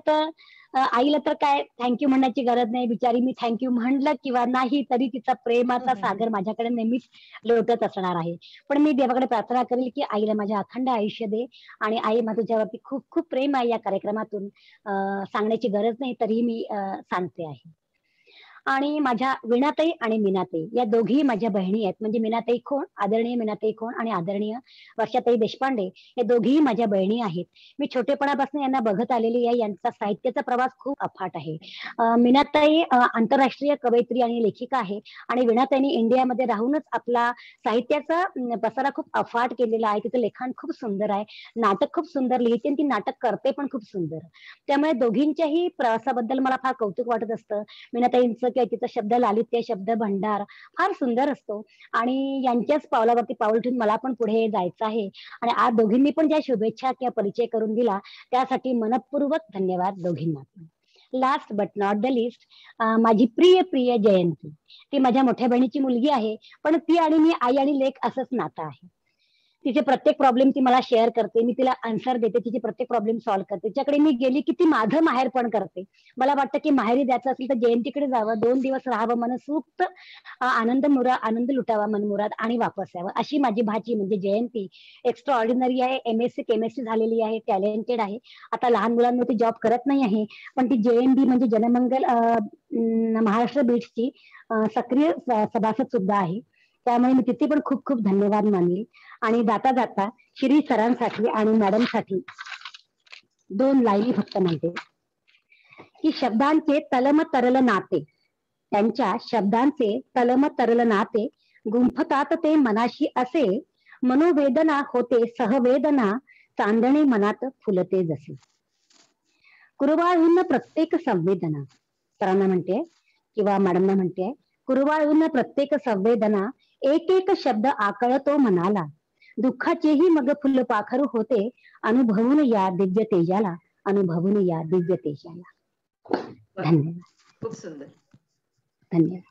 तर काय थँक्यू म्हणण्याची गरज नाही, बिचारी. मी थँक्यू म्हणलं किंवा नाही तरी तिचा प्रेमाचा सागर माझ्याकडे नेहमीच लोटत असणार आहे. पण मी देवाकडे प्रार्थना करेल की आईला माझ्या अखंड आयुष्य दे. आणि आई, माझं तुझ्यावरती खूप खूप प्रेम आहे. या कार्यक्रमातून सांगण्याची गरज नाही तरीही मी सांगते आहे. आणि माझ्या वीणाताई आणि मीनाताई या दोघी माझ्या बहिणी आहेत. म्हणजे मीनाताई खोण, आदरणीय मीनाताई खोण आणि आदरणीय वर्षाताई देशपांडे या दोघीही माझ्या बहिणी आहेत. मी छोटेपणापासून यांना बघत आलेली आहे. यांचा साहित्याचा प्रवास खूप अफाट आहे. मीनाताई आंतरराष्ट्रीय कवयित्री आणि लेखिका आहे आणि वीणाताईंनी इंडियामध्ये राहूनच आपला साहित्याचा पसारा खूप अफाट केलेला आहे. तिचं लेखन खूप सुंदर आहे, नाटक खूप सुंदर लिहिते आणि ती नाटक करते पण खूप सुंदर. त्यामुळे दोघींच्याही प्रवासाबद्दल मला फार कौतुक वाटत असतं. मीनाताईंचं किंवा तिचा शब्द लालित्य, शब्द भंडार फार सुंदर असतो आणि यांच्याच पावलावरती पाऊल ठेवून मला पण पुढे जायचं आहे. आणि आज दोघींनी पण ज्या शुभेच्छा किंवा परिचय करून दिला त्यासाठी मनपूर्वक धन्यवाद दोघींना. Last but not the list, माझी प्रिय प्रिय जयंती. ती माझ्या मोठ्या बहिणीची मुलगी आहे, पण ती आणि मी आई आणि लेक असंच नातं आहे. तिचे प्रत्येक प्रॉब्लेम ती मला शेअर करते, मी तिला आन्सर देते, तिचे प्रत्येक प्रॉब्लेम सॉल्व्ह करते. तिच्याकडे मी गेली की ती माझं माहेर पण करते. मला वाटतं की माहेरी द्यायचं असेल तर जयंतीकडे जावं, 2 दिवस राहावं, मनसोक्त आनंद लुटावा मनमुराद आणि वापस यावं. अशी माझी भाची म्हणजे जयंती एक्स्ट्रा ऑर्डिनरी आहे. MSc केमिस्ट्री झालेली आहे, टॅलेंटेड आहे. आता लहान मुलांवरती जॉब करत नाही आहे, पण ती JNB म्हणजे जनमंगल महाराष्ट्र बीट्सची सक्रिय सभासद सुद्धा आहे. त्यामुळे मी तिथे पण खूप खूप धन्यवाद मानले. आणि जाता जाता श्री सरांसाठी आणि मॅडमसाठी 2 लाईनी फक्त म्हणते की शब्दांचे तलम तरल नाते, त्यांच्या शब्दांचे तलम तरल नाते गुंफतात ते मनाशी असे, मनोवेदना होते सहवेदना, चांदणे मनात फुलते जसे. कुरवाळून प्रत्येक संवेदना, सरांना म्हणते किंवा मॅडमना म्हणते, कुरवाळून प्रत्येक संवेदना, एक एक शब्द आकळतो मनाला, दुःखाचेही मग फुलपाखरू होते, अनुभवून या दिव्य तेजाला, अनुभवून या दिव्य तेजाला. धन्यवाद. खूप सुंदर. धन्यवाद.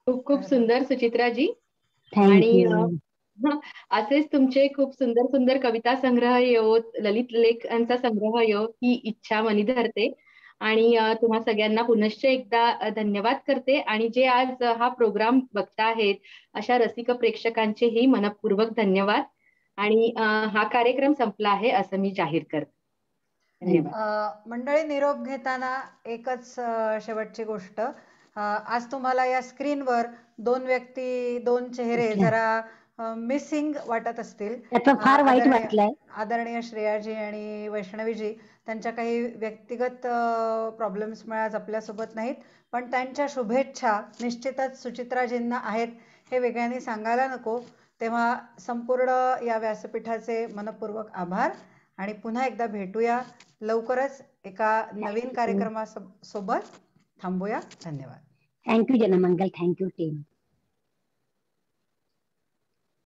खूप खूप सुंदर सुचित्राजी. आणि असेच तुमचे खूप सुंदर सुंदर कविता संग्रह येवो, ललित लेखांचा संग्रह येवो ही इच्छा मनी धरते. आणि तुम्हा सगळ्यांना पुनश्च एकदा धन्यवाद करते. आणि जे आज हा प्रोग्राम बघताहेत अशा रसिक प्रेक्षकांचेही मनपूर्वक धन्यवाद. आणि हा कार्यक्रम संपला आहे असं मी जाहीर करते. धन्यवाद. मंडळी, निरोप घेताना एकच शेवटची गोष्ट, आज तुम्हाला या स्क्रीनवर 2 व्यक्ती, 2 चेहरे जरा मिसिंग वाटत असतील. फार वाईट वाटलंय. आदरणीय श्रेयाजी आणि वैष्णवीजी त्यांच्या काही व्यक्तिगत प्रॉब्लेम्समुळे आज आपल्यासोबत नाहीत, पण त्यांच्या शुभेच्छा निश्चितच सुचित्राजींना आहेत हे वेगळ्याने सांगायला नको. तेव्हा संपूर्ण या व्यासपीठाचे मनपूर्वक आभार आणि पुन्हा एकदा भेटूया लवकरच एका नवीन कार्यक्रमासोबत. थांबूया. धन्यवाद. थँक्यू जनमंगल. Thank you team.